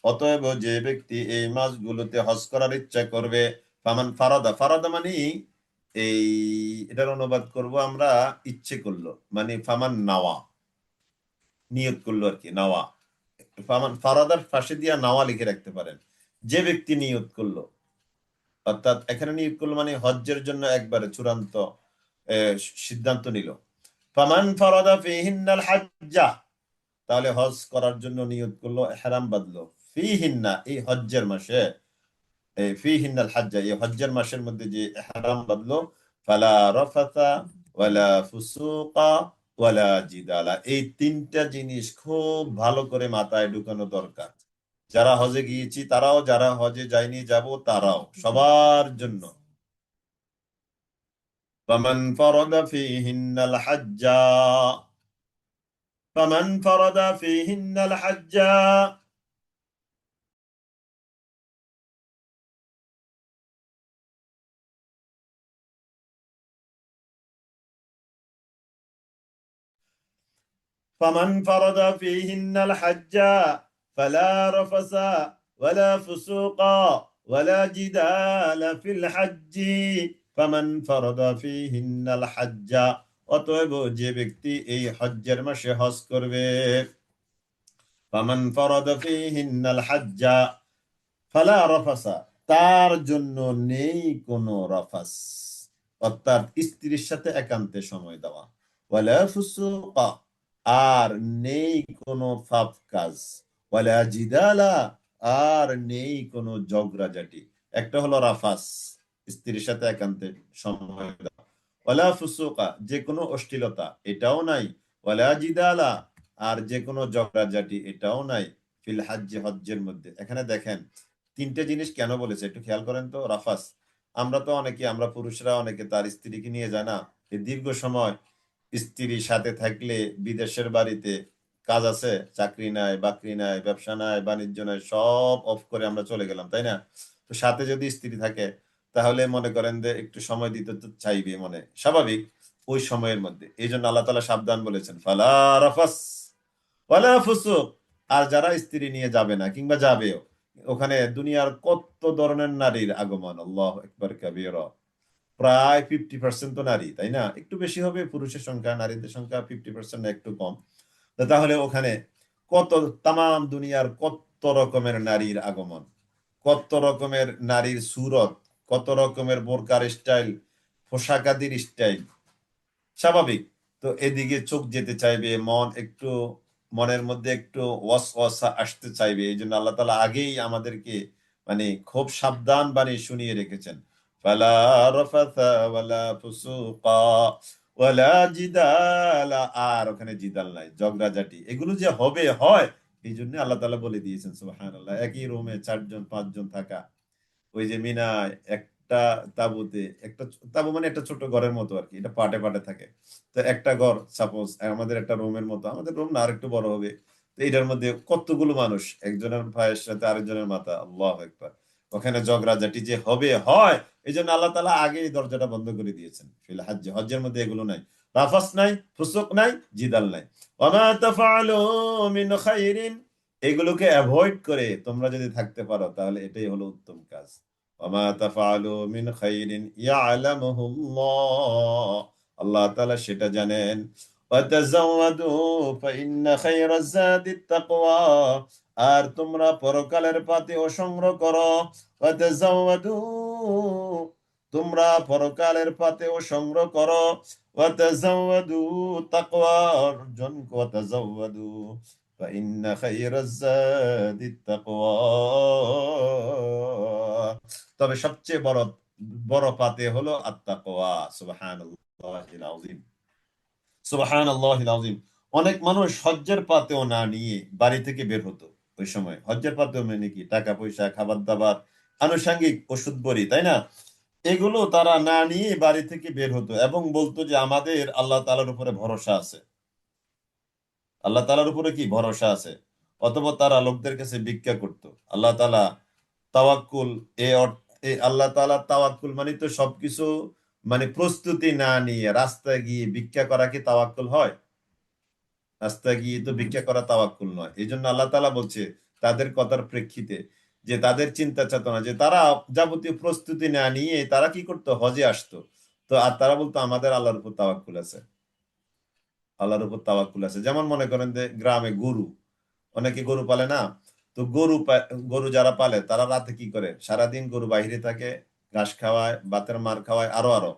অতএব যে ব্যক্তি এই মাসগুলোতে হজ করার ইচ্ছা করবে। ফামান ফারাদা, ফারাদা মানে এই, এটার অনুবাদ করব আমরা ইচ্ছে করলো, মানে ফামান নাওয়া, নিয়ত করলো আর কি, নাওয়া। ফামান ফারাদার পাশে দিয়া নাওয়া লিখে রাখতে পারেন, যে ব্যক্তি নিয়ত করলো। অর্থাৎ এখানে নিয়োগ করলো মানে হজ্জের জন্য একবারে চূড়ান্ত সিদ্ধান্ত নিল। ফামান ফারাদা ফীহিন্নাল হজ্জা, তাহলে হজ করার জন্য নিয়ত করলো, ইহরাম বাঁধলো। ফীহিন্না, এই হজ্জের মাসে, এই ফীহিন্নাল হজ্জা, এই হজ্জের মাসের মধ্যে যে ইহরাম বাঁধলো, ফালা রাফাসা ওয়ালা ফুসুকা ওয়ালা জিদালা, এই 3টা জিনিস খুব ভালো করে মাথায় ঢুকানো দরকার। যারা হজে গিয়েছি তারাও, যারা হজে যায়নি যাব তারাও, সবার জন্য। فمن فرض فيهن الحج فمن فرض فيهن الحج فمن فرض فيهن الحج فلا رفث ولا فسوق ولا جدال في الحج فمن فرض فيهن الحج, অতএব যে ব্যক্তি এই হজ্জের মাসে হজ করবে, ফামান ফারাদা ফীহিন্নাল হজ্জা ফালা রাফাসা, তার জন্য নেই কোনো রাফাস, অর্থাৎ স্ত্রীর সাথে একান্তে সময় দেওয়া। ওয়ালা ফুসুকা, আর নেই কোনো পাপ কাজ। ওয়ালা জিদালা, আর নেই কোনো ঝগড়াঝাটি। একটা হলো রাফাস, স্ত্রীর সাথে একান্তে সময় দেওয়া। ওয়ালা ফুসুকা, যে কোনো অশ্লীলতা, এটাও নাই। ওয়ালা জিদালা, আর যে কোনো ঝগড়াঝাটি, এটাও নাই। ফিল হাজ্জে, হজ্জের মধ্যে। এখানে দেখেন 3টে জিনিস কেন বলেছে একটু খেয়াল করেন তো। রাফাস, আমরা তো অনেকে, আমরা পুরুষরা অনেকে তার স্ত্রীকে নিয়ে যায় না, এই দীর্ঘ সময় স্ত্রীর সাথে থাকলে, বিদেশের বাড়িতে কাজ আছে, চাকরি নাই, বাকরি নাই, ব্যবসা নাই, বাণিজ্য নাই, সব অফ করে আমরা চলে গেলাম, তাই না? তো সাথে যদি স্ত্রী থাকে তাহলে মনে করেন যে একটু সময় দিতে তো চাইবে, মনে স্বাভাবিক। ওই সময়ের মধ্যে এই জন্য আল্লাহ তাআলা সাবধান বলেছেন, ফালা রাফাস ওয়ালা ফুসুক, আর যারা স্ত্রী নিয়ে যাবে না কিংবা যাবেও, ওখানে দুনিয়ার কত ধরনের নারীর আগমন, আল্লাহু আকবার কাবীরা। প্রায় 50% তো নারী, তাই না? একটু বেশি হবে পুরুষের সংখ্যা, নারীদের সংখ্যা 50% একটু কম। তো তাহলে ওখানে কত, তামাম দুনিয়ার কত রকমের নারীর আগমন, কত রকমের নারীর সুরত, কত রকমের বোরকার স্টাইল, পোশাকাদির স্টাইল, স্বাভাবিক। তো এদিকে চোখ যেতে চাইবে, মন একটু, মনের মধ্যে একটু ওয়াসওয়াসা আসতে চাইবে। এই জন্য আল্লাহ তাআলা আগেই আমাদেরকে মানে খুব সাবধান বাণী শুনিয়ে রেখেছেন, ফালা রাফাথা ওয়ালা ফুসুকা ওয়ালা জিদালা, আর ওখানে জিদাল নাই, ঝগড়াঝাটি, এগুলো যে হবে হয়, এই জন্য আল্লাহ তাআলা বলে দিয়েছেন। সুবহানাল্লাহ, একই রুমে 4 জন 5 জন থাকা, ওই যে মিনায় একটা একটা তাঁবুতে, একটা তাঁবু মানে একটা ছোট ঘরের মতো আর কি, এটা পাটে পাটে থাকে। তো একটা ঘর সাপোজ আমাদের একটা রুমের মতো, আমাদের রুম না আর একটু বড় হবে, তো এটার মধ্যে কতগুলো মানুষ, একজনের পায়ের সাথে আরেকজনের মাথা, আল্লাহু আকবার। ওখানে ঝগড়াঝাটি যে হবে হয়, এই জন্য আল্লাহ তাআলা আগে এই দরজাটা বন্ধ করে দিয়েছেন। ফিল হজ্জে, হজ্জের মধ্যে এগুলো নাই, রাফাস নাই, ফুসুক নাই, জিদাল নাই। ওয়ামা তাফআলু মিন খাইরিন, এগুলোকে অ্যাভয়েড করে তোমরা যদি থাকতে পারো তাহলে এটাই হলো উত্তম কাজ। ওয়ামা তাফআলু মিন খাইরিন ইয়ালামুহুল্লাহ, আল্লাহ তাআলা সেটা জানেন। ওয়াতাযাওয়াদু ফাইন্না খায়রাজ যাদিত তাকওয়া, আর তোমরা পরকালের পাথেয় সংগ্রহ করো। ওয়াতাযাওয়াদু, তোমরা পরকালের পাথেয় সংগ্রহ করো। ওয়াতাযাওয়াদু, তাকওয়া অর্জন করো। ওয়াতাযাওয়াদু ফাইন্না খায়রাজ যাদিত তাকওয়া, তবে সবচেয়ে বড় বড় পাতে হলো আত-তাকওয়া। সুবহানাল্লাহিল আযীম, সুবহানাল্লাহিল আযীম। অনেক মানুষ হজ্জের পাতেও না নিয়ে বাড়ি থেকে বের হতো। ওই সময় হজ্জের পাতেও মানে কি, টাকা পয়সা, খাবার দাবার, আনুষঙ্গিক ওষুধ বড়ি, তাই না, এগুলো তারা না নিয়ে বাড়ি থেকে বের হতো এবং বলতো যে আমাদের আল্লাহ তাআলার উপরে ভরসা আছে, আল্লাহ তাআলার উপরে কি ভরসা আছে। অথবা তারা লোকদের কাছে ভিক্ষা করত। আল্লাহ তাআলা তাওয়াক্কুল, আল্লাহ তাআলা তাওয়াক্কুল মানে তো সবকিছু, মানে প্রস্তুতি না নিয়ে রাস্তায় গিয়ে ভিক্ষা করা কি তাওয়াক্কুল হয়? রাস্তায় গিয়ে তো ভিক্ষা করা তাওয়াক্কুল নয়। এই জন্য আল্লাহ তাআলা বলছে তাদের কথার প্রেক্ষিতে, যে তাদের চিন্তা চেতনা, যে তারা যাবতীয় প্রস্তুতি না নিয়ে তারা কি করতো, হজে আসতো। তো আর তারা বলতো আমাদের আল্লাহর উপর তাওয়াক্কুল আছে, আল্লাহর উপর তাওয়াক্কুল আছে। যেমন মনে করেন যে গ্রামে গরু, অনেকে গরু পালে না, তো গরু যারা পালে তারা রাতে কি করে, সারাদিন গরু বাইরে থাকে, ঘাস খাওয়ায়, বাতের মার খাওয়ায়, আরো আরো।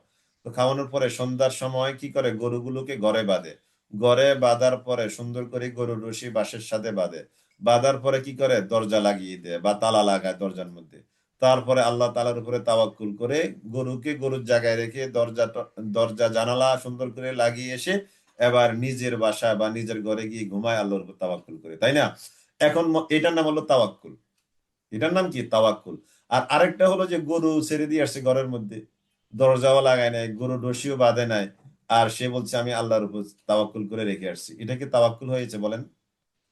তো খাওয়ানোর পরে সন্ধ্যার সময় কি করে, গরুগুলোকে ঘরে বাঁধে। ঘরে বাঁধার পরে সুন্দর করে গরুর রশি বাঁশের সাথে বাঁধে। বাঁধার পরে কি করে, দরজা লাগিয়ে দেয় বা তালা লাগায় দরজার মধ্যে। তারপরে আল্লাহ তাআলার উপরে তাওয়াক্কুল করে গরুকে গরুর জায়গায় রেখে দরজা জানালা সুন্দর করে লাগিয়ে এসে এবার নিজের বাসায় বা নিজের ঘরে গিয়ে ঘুমায়, আল্লাহর উপর তাওয়াক্কুল করে, তাই না? এখন এটার নাম হলো তাওয়াক্কুল, এটার নাম কি, তাওয়াক্কুল। আর আরেকটা হলো যে গরু ছেড়ে দিয়ে আসছে ঘরের মধ্যে, দরজাও লাগায় নাই, গরু রশিও বাঁধে নাই, আর সে বলছে আমি আল্লাহর উপর তাওয়াক্কুল করে রেখে আসছি, এটা কি তাওয়াক্কুল হয়েছে বলেন?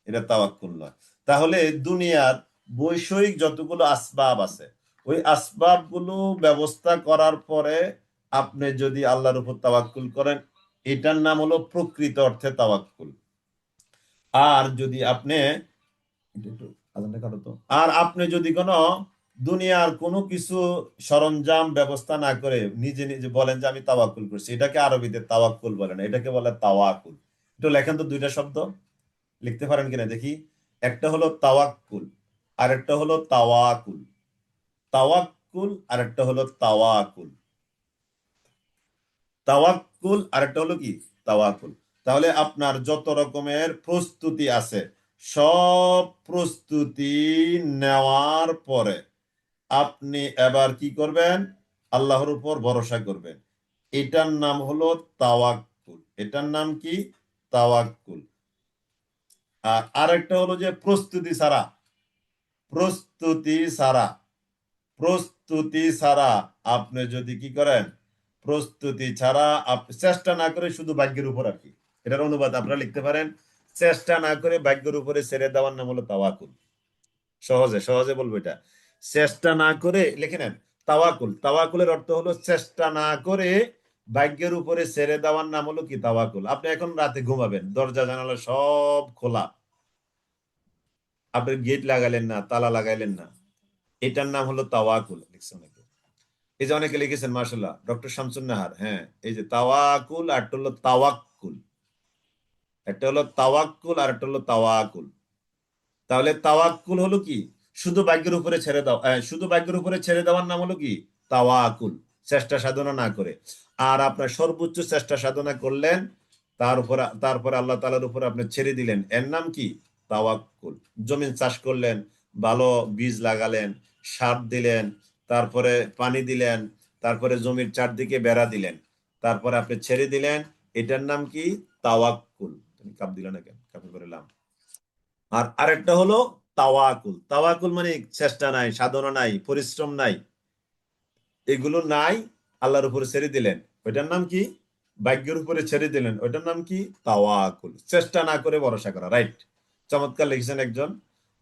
এটা তাওয়াক্কুল নয়। তাহলে দুনিয়ার বৈষয়িক যতগুলো আসবাব আছে, ওই আসবাব গুলো ব্যবস্থা করার পরে আপনি যদি আল্লাহর উপর তাওয়াক্কুল করেন, এটার নাম হলো প্রকৃত অর্থে তাওয়াক্কুল। আর যদি আপনি একটু আজানটা কাটো তো। আর আপনি যদি কোনো দুনিয়ার কোনো কিছু সরঞ্জাম ব্যবস্থা না করে নিজে নিজে বলেন যে আমি তাওয়াক্কুল করছি, এটাকে আরবিতে তাওয়াক্কুল বলে না, এটাকে বলে তাওয়াকুল। একটু লেখেন তো, দুইটা শব্দ লিখতে পারেন কিনা দেখি। একটা হলো তাওয়াক্কুল, আর একটা হলো তাওয়াকুল। তাওয়াক্কুল আর একটা হলো তাওয়াকুল। তাওয়াক্কুল আর একটা হলো কি, তাওয়াকুল। তাহলে আপনার যত রকমের প্রস্তুতি আছে, সব প্রস্তুতি নেওয়ার পরে আপনি এবার কি করবেন, আল্লাহর উপর ভরসা করবেন। এটার নাম হলো তাওয়াক্কুল। এটার নাম কি, তাওয়াক্কুল। আর আরেকটা হলো যে প্রস্তুতি ছাড়া, প্রস্তুতি ছাড়া, প্রস্তুতি ছাড়া আপনি যদি কি করেন, প্রস্তুতি ছাড়া আপনি চেষ্টা না করে শুধু ভাগ্যের উপর আর কি, এটার অনুবাদ আপনারা লিখতে পারেন, চেষ্টা না করে ভাগ্যের উপরে ছেড়ে দেওয়ার নাম হলো তাওয়াকুল। সহজে সহজে বলবো এটা, চেষ্টা না করে লিখে নেন। তাওয়াকুল, তাওয়াকুলের অর্থ হলো চেষ্টা না করে ভাগ্যের উপরে ছেড়ে দেওয়ার নাম হলো কি, তাওয়াকুল। আপনি এখন রাতে ঘুমাবেন, দরজা জানালা সব খোলা, আপনি গেট লাগাইলেন না, তালা লাগাইলেন না, এটার নাম হলো তাওয়াকুল। লিখছেন অনেকে, এই যে অনেকে লিখেছেন মার্শাল্লাহ, ডক্টর শামসুন নাহার, হ্যাঁ, এই যে তাওয়াকুল আর একটা হলো তাওয়াক্কুল, একটা হলো তাওয়াক্কুল আর একটা হলো তাওয়াকুল। তাহলে তাওয়াক্কুল হলো কি, শুধু ভাগ্যের উপরে ছেড়ে দাও, শুধু ভাগ্যের উপরে ছেড়ে দেওয়ার নাম হলো কি, তাওয়াকুল, চেষ্টা সাধনা না করে। আর আপনার সর্বোচ্চ চেষ্টা সাধনা করলেন, তারপরে আল্লাহ তাআলার উপর আপনি ছেড়ে দিলেন, এর নাম কি, তাওয়াক্কুল। জমিন চাষ করলেন, ভালো বীজ লাগালেন, সার দিলেন, তারপরে পানি দিলেন, তারপরে জমির চারদিকে বেড়া দিলেন, তারপরে আপনি ছেড়ে দিলেন, এটার নাম কি, তাওয়াক্কুল। তুমি কাপ দিলে না কেন, কাপে করে লাম। আর আরেকটা হলো তাওয়াকুল। তাওয়াকুল মানে চেষ্টা নাই, সাধনা নাই, পরিশ্রম নাই, এগুলো নাই, আল্লাহর উপরে ছেড়ে দিলেন, ওইটার নাম কি? ভাগ্যের উপরে ছেড়ে দিলেন, ওইটার নাম কি? তাওয়াক্কুল। চেষ্টা না করে ভরসা করা। রাইট, চমৎকার লিখেছেন একজন,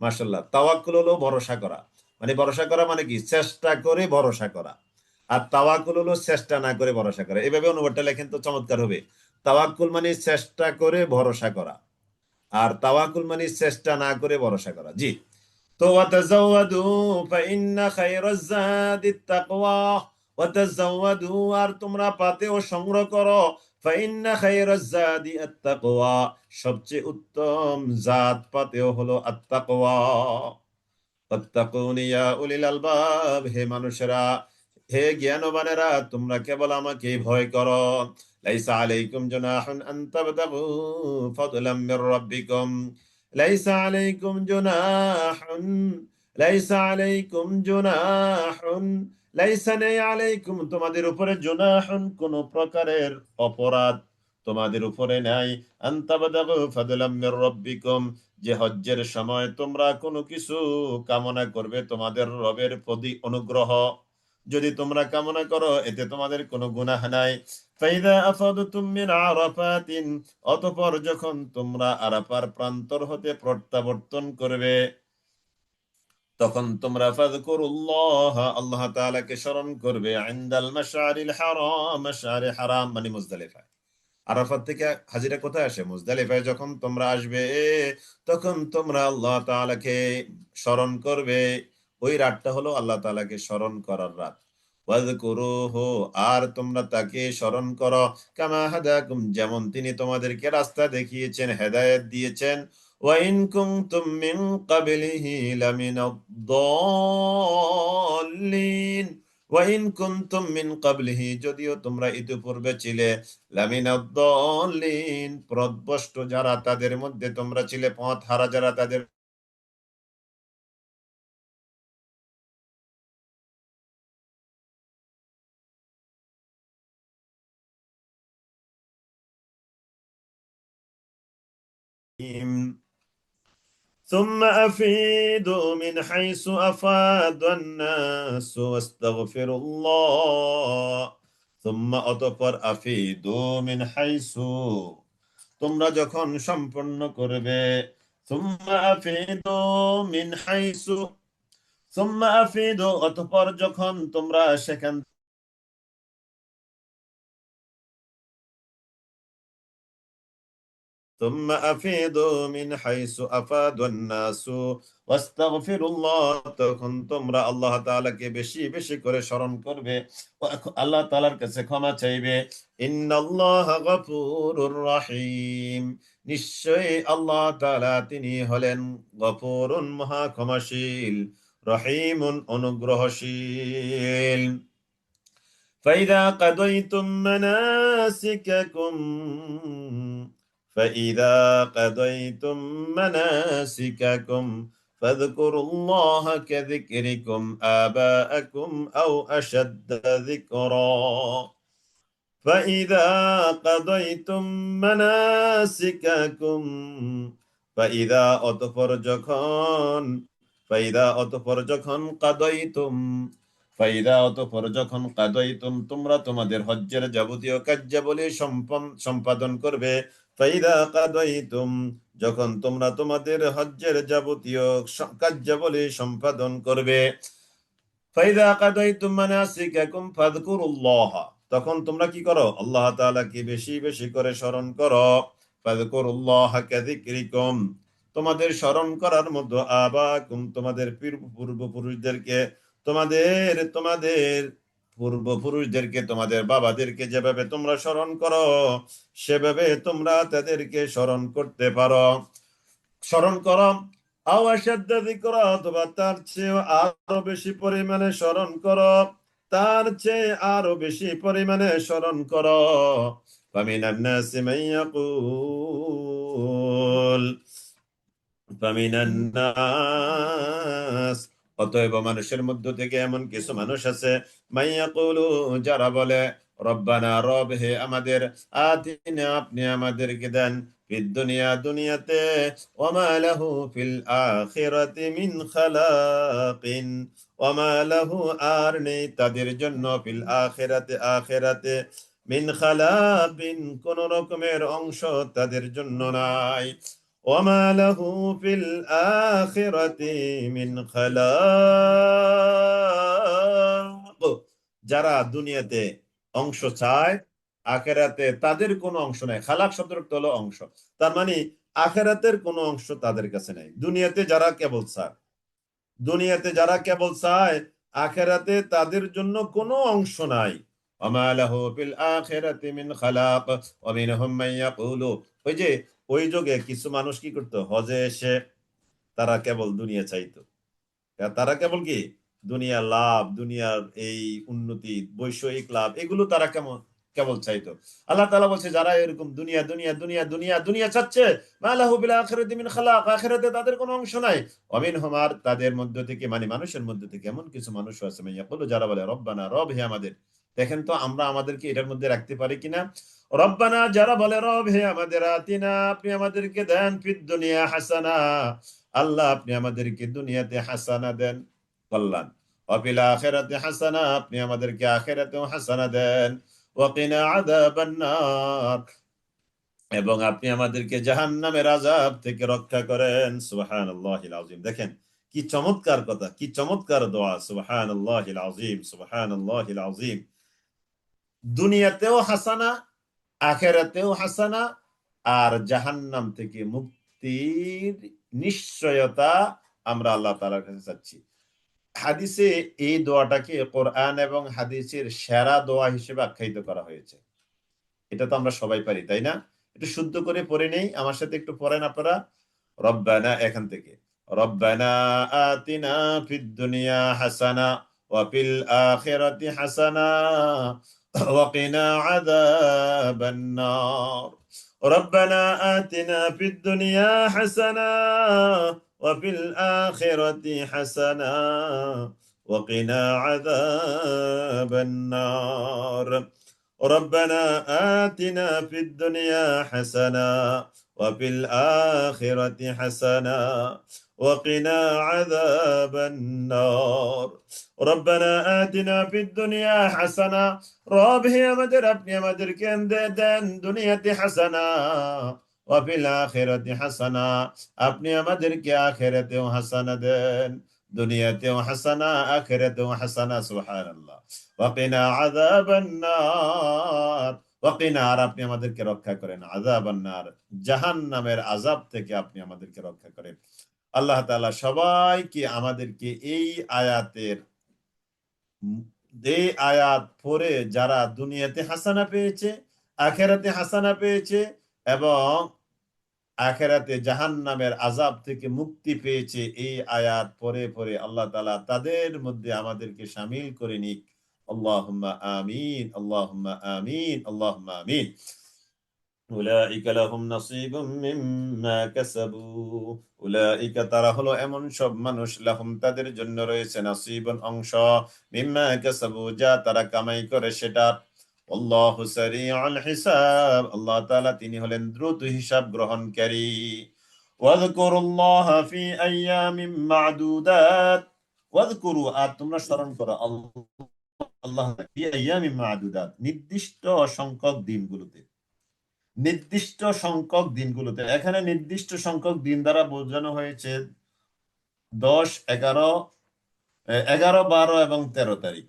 মাশাআল্লাহ। তাওয়াক্কুল হলো ভরসা করা। মানে ভরসা করা মানে কি? চেষ্টা করে ভরসা করা। আর তাওয়াক্কুল হলো চেষ্টা না করে ভরসা করা। এভাবে অনুবাদটা লেখেন তো চমৎকার হবে। তাওয়াক্কুল মানে চেষ্টা করে ভরসা করা, আর তাওয়াক্কুল মানে চেষ্টা না করে ভরসা করা। জি। তো ওয়াতাজাওয়াদু ফাইন্না খায়রাজ যাদিত তাকওয়া। ওয়াতাজাওয়াদু, আর তোমরা পাতেও সংগ্রহ করো। ফাইন্না খায়রাজ যাদি আত-তাকওয়া, সবচেয়ে উত্তম জাত পাতেও হলো আত-তাকওয়া। ফাত্তাকুনি ইয়া উলিল আলবাব, হে মানুষেরা, হে জ্ঞানবানেরা, তোমরা কেবল আমাকে ভয় করো। লাইসা আলাইকুম জুনাহুন আন তাবতাগু ফাদলাম মির রাব্বিকুম। লাইসা আলাইকুম জুনাহুন, লাইসা আলাইকুম জুনাহুন, লাইসা নেই আলাইকুম তোমাদের উপরে, জুনাহুন কোন প্রকারের অপরাধ তোমাদের উপরে নাই। আন তাবতাগু ফাদলাম মির রাব্বিকুম, যে হজ্জের সময় তোমরা কোনো কিছু কামনা করবে তোমাদের রবের প্রতি অনুগ্রহ, যদি তোমরা কামনা করো, এতে তোমাদের কোনো গুনাহ নাই। ফাইদা আফাদতুম মিন আরাফাতিন, অতঃপর যখন তোমরা আরাফার প্রান্তর হতে প্রত্যাবর্তন করবে, তখন তোমরা ফাযকুরুল্লাহ, আল্লাহ তাআলাকে স্মরণ করবে, ইনদাল মাশআরিল হারাম, মাশআরে হারাম মানে মুজদালিফা। আরাফাত থেকে হাজিরা কোথায় আসে? মুজদালিফায় যখন তোমরা আসবে, তখন তোমরা আল্লাহ তাআলাকে স্মরণ করবে। ওই রাতটা হলো আল্লাহ তাআলাকে স্মরণ করার রাত। ওয়াজকুরুহু, আর তোমরা তাকে স্মরণ করো, কামা হাদাকুম, যেমন তিনি তোমাদেরকে রাস্তা দেখিয়েছেন, হেদায়েত দিয়েছেন। ওয়া ইন কুনতুম মিন ক্বাবলিহি লামিনাদ দাল্লিন। ওয়া ইন কুনতুম মিন ক্বাবলিহি, যদিও তোমরা ইতিপূর্বে ছিলে, লামিনাদ-দাল্লিন, পথভ্রষ্ট যারা, তাদের মধ্যে তোমরা ছিলে, পথ হারা যারা, তাদের ثم أفيدوا من حيث أفاد الناس واستغفروا الله। ثم অতঃপর আফিদু মিন হাইসু, তোমরা যখন সম্পন্ন করবে, ثم أفيدوا من حيث، ثم أفيدوا অতঃপর যখন তোমরা সেখান ثم أفيدوا من حيث أفاد الناس واستغفروا الله, তখন তোমরা আল্লাহ তাআলাকে বেশি বেশি করে স্মরণ করবে, আল্লাহ তাআলার কাছে ক্ষমা চাইবে। ইন্নাল্লাহা গফুরুর রহিম, নিশ্চয়ই আল্লাহ তাআলা তিনি হলেন গফুরুন, মহা ক্ষমাশীল, রহিমুন, অনুগ্রহশীল। فإذا قضيتم مناسككم، فإذا قضيتم مناسككم فاذكروا الله كذكركم آباءكم أو أشد ذكرا। فإذا قضيتم مناسككم، فإذا অতঃপর যখন, ফাইদা অতঃপর যখন, কাদাইতুম, ফাইদা অতঃপর যখন, কাদাইতুম তোমরা তোমাদের হজ্জের যাবতীয় কার্যাবলী সম্পাদন করবে। ফাইদা কাদাইতুম, যখন তোমরা তোমাদের হজ্জের যাবতীয় কার্যাবলী সম্পাদন করবে। ফাইদা কাদাইতুম মানাসিকাকুম ফাযকুরুল্লাহ, তখন তোমরা কি করো? আল্লাহ তাআলাকে বেশি বেশি করে স্মরণ করো। ফাযকুরুল্লাহ কাযিকরিকুম, তোমাদের স্মরণ করার মতো, আবাকুম, তোমাদের পূর্বপুরুষদেরকে, তোমাদের তোমাদের পূর্বপুরুষদেরকে, তোমাদের বাবাদেরকে যেভাবে তোমরা স্মরণ করো, সেভাবে তোমরা তাদেরকে স্মরণ করতে পারো, স্মরণ করো। অথবা তার চেয়ে আরো বেশি পরিমাণে স্মরণ করো, তার চেয়ে আরো বেশি পরিমাণে স্মরণ করো। ফামিনান নাসি মান ইয়াকুল, ফামিনান নাস, অতএব মানুষের মধ্য থেকে এমন কিছু মানুষ আছে, মাইয়াকুলু, যারা বলে, রব্বানা, রব হে আমাদের, আতিনা, আপনি আমাদেরকে দেন, ফিদ দুনিয়া, দুনিয়াতে, ওয়া মা লাহু ফিল আখিরাতি মিন খালাকিন, ওয়া মা লাহু আর নেই তাদের জন্য ফিল আখিরাতে, আখিরাতে মিন খালাকিন কোন রকমের অংশ তাদের জন্য নাই। ওয়া মা লাহু ফিল আখিরাতি মিন খালাক, যারা দুনিয়াতে অংশ চায় আখেরাতে তাদের কোনো অংশ নাই। খালাক শব্দের অর্থ হলো অংশ, তার মানে আখেরাতের কোনো অংশ তাদের কাছে নাই। দুনিয়াতে যারা কেবল চায়, দুনিয়াতে যারা কেবল চায়, আখেরাতে তাদের জন্য কোনো অংশ নাই। ওয়া লাহু ফিল আখিরাতি মিন খালাক ওয়া মিনহুম মান ইয়াকুলু, ওই যে ওই যুগে কিছু মানুষ কি করতো, হজে এসে তারা কেবল দুনিয়া চাইতো। তারা কেবল কি দুনিয়ার লাভ, দুনিয়ার এই উন্নতি, বৈষয়িক লাভ, এগুলো তারা কেমন কেবল চাইতো। আল্লাহ তাআলা বলছে যারা এরকম দুনিয়া দুনিয়া দুনিয়া দুনিয়া দুনিয়া চাচ্ছে, মা লাহু বিল আখিরাতি মিন খালাক, আখিরাতে তাদের কোনো অংশ নাই। ওয়া মিনহুম, আর তাদের মধ্য থেকে মানে মানুষের মধ্য থেকে এমন কিছু মানুষ আছে ইয়াকুলু, যারা বলে রব্বানা, রব হে আমাদের। দেখেন তো আমরা আমাদেরকে এটার মধ্যে রাখতে পারি কিনা। রব্বানা, যারা বলে রব হে আমাদের, আতিনা, আপনি আমাদেরকে দেন, ফিদ দুনিয়া হাসানা, আল্লাহ আপনি আমাদেরকে দুনিয়াতে হাসানা দেন, কল্যাণ, ওয়াফিল আখিরাতি হাসানা, আপনি আমাদেরকে আখিরাতেও হাসানা দেন, ওয়াকিনা আযাবান নার, এবং আপনি আমাদেরকে জাহান্নামের আযাব থেকে রক্ষা করেন। সুবহানাল্লাহিল আযীম। দেখেন কি চমৎকার কথা, কি চমৎকার দোয়া। সুবহানাল্লাহিল আযীম, সুবহানাল্লাহিল আযীম। দুনিয়াতেও হাসানা, আখিরাতেও হাসানা, আর জাহান্নাম থেকে মুক্তির নিশ্চয়তা আমরা আল্লাহ তাআলার কাছে চাচ্ছি। হাদিসে এই দোয়াটাকে কোরআন এবং হাদিসের সেরা দোয়া হিসেবে আখ্যায়িত করা হয়েছে। এটা তো আমরা সবাই পারি, তাই না? একটু শুদ্ধ করে পড়ে নেই, আমার সাথে একটু পড়েন আপনারা। রব্বানা, এখান থেকে, রব্বানা আতিনা ফিদ দুনিয়া হাসানা ওয়া ফিল আখিরাতি হাসানা ওয়া কিনা আযাবান নার। রব্বানা আতিনা ফিদ দুনিয়া হাসানা ওয়া ফিল আখিরাতি হাসানা ওয়া কিনা আযাবান নার। ربنا آتنا في الدنيا حسنة وفي الآخرة حسنة وقنا عذاب النار। ربنا آتنا في الدنيا حسنة, রব হে আমাদের, আপনি আমাদেরকে দেন দুনিয়াতে হাসানা, ওয়াফিল আখিরাতি হাসানা, আপনি আমাদেরকে আখিরাতেও হাসানা দেন, দুনিয়াতেও হাসানা, আখিরাতেও হাসানা। সুবহানাল্লাহ। ওয়াকিনা আযাবান নার, ওয়াকিনা, আর আপনি আমাদেরকে রক্ষা করেন, আযাবান নার, জাহান্নামের আযাব থেকে আপনি আমাদেরকে রক্ষা করেন। আল্লাহ তাআলা সবাইকে আমাদেরকে এই আয়াতের, এই আয়াত পড়ে যারা দুনিয়াতে হাসানা পেয়েছে, আখিরাতে হাসানা পেয়েছে এবং আখিরাতে জাহান্নামের আযাব থেকে মুক্তি পেয়েছে, এই আয়াত পড়ে পড়ে আল্লাহ তাআলা তাদের মধ্যে আমাদেরকে শামিল করে নিক। আল্লাহুম্মা আমিন, আল্লাহুম্মা আমিন, আল্লাহুম্মা আমিন। উলাইকা লাহুম নাসীবুম মিম্মা কাসাবু, উলাইকা, তারা হলো এমন সব মানুষ, লাহুম তাদের জন্য রয়েছে, নাসীবুন অংশ, মিম্মা কাসাবু যা তারা কামাই করে সেটা। আল্লাহু সারিউল হিসাব, আল্লাহ তাআলা তিনি হলেন দ্রুত হিসাব গ্রহণকারী। ওয়াযকুরুল্লাহা ফি আইয়ামিম মা'দুদাত, ওয়াযকুরু, আর তোমরা স্মরণ করো আল্লাহ ফি আইয়ামিম মা'দুদাত, নির্দিষ্ট সংখ্যক দিনগুলোতে, নির্দিষ্ট সংখ্যক দিনগুলোতে। এখানে নির্দিষ্ট সংখ্যক দিন দ্বারা বোঝানো হয়েছে 10, 11, 11, 12 এবং 13 তারিখ,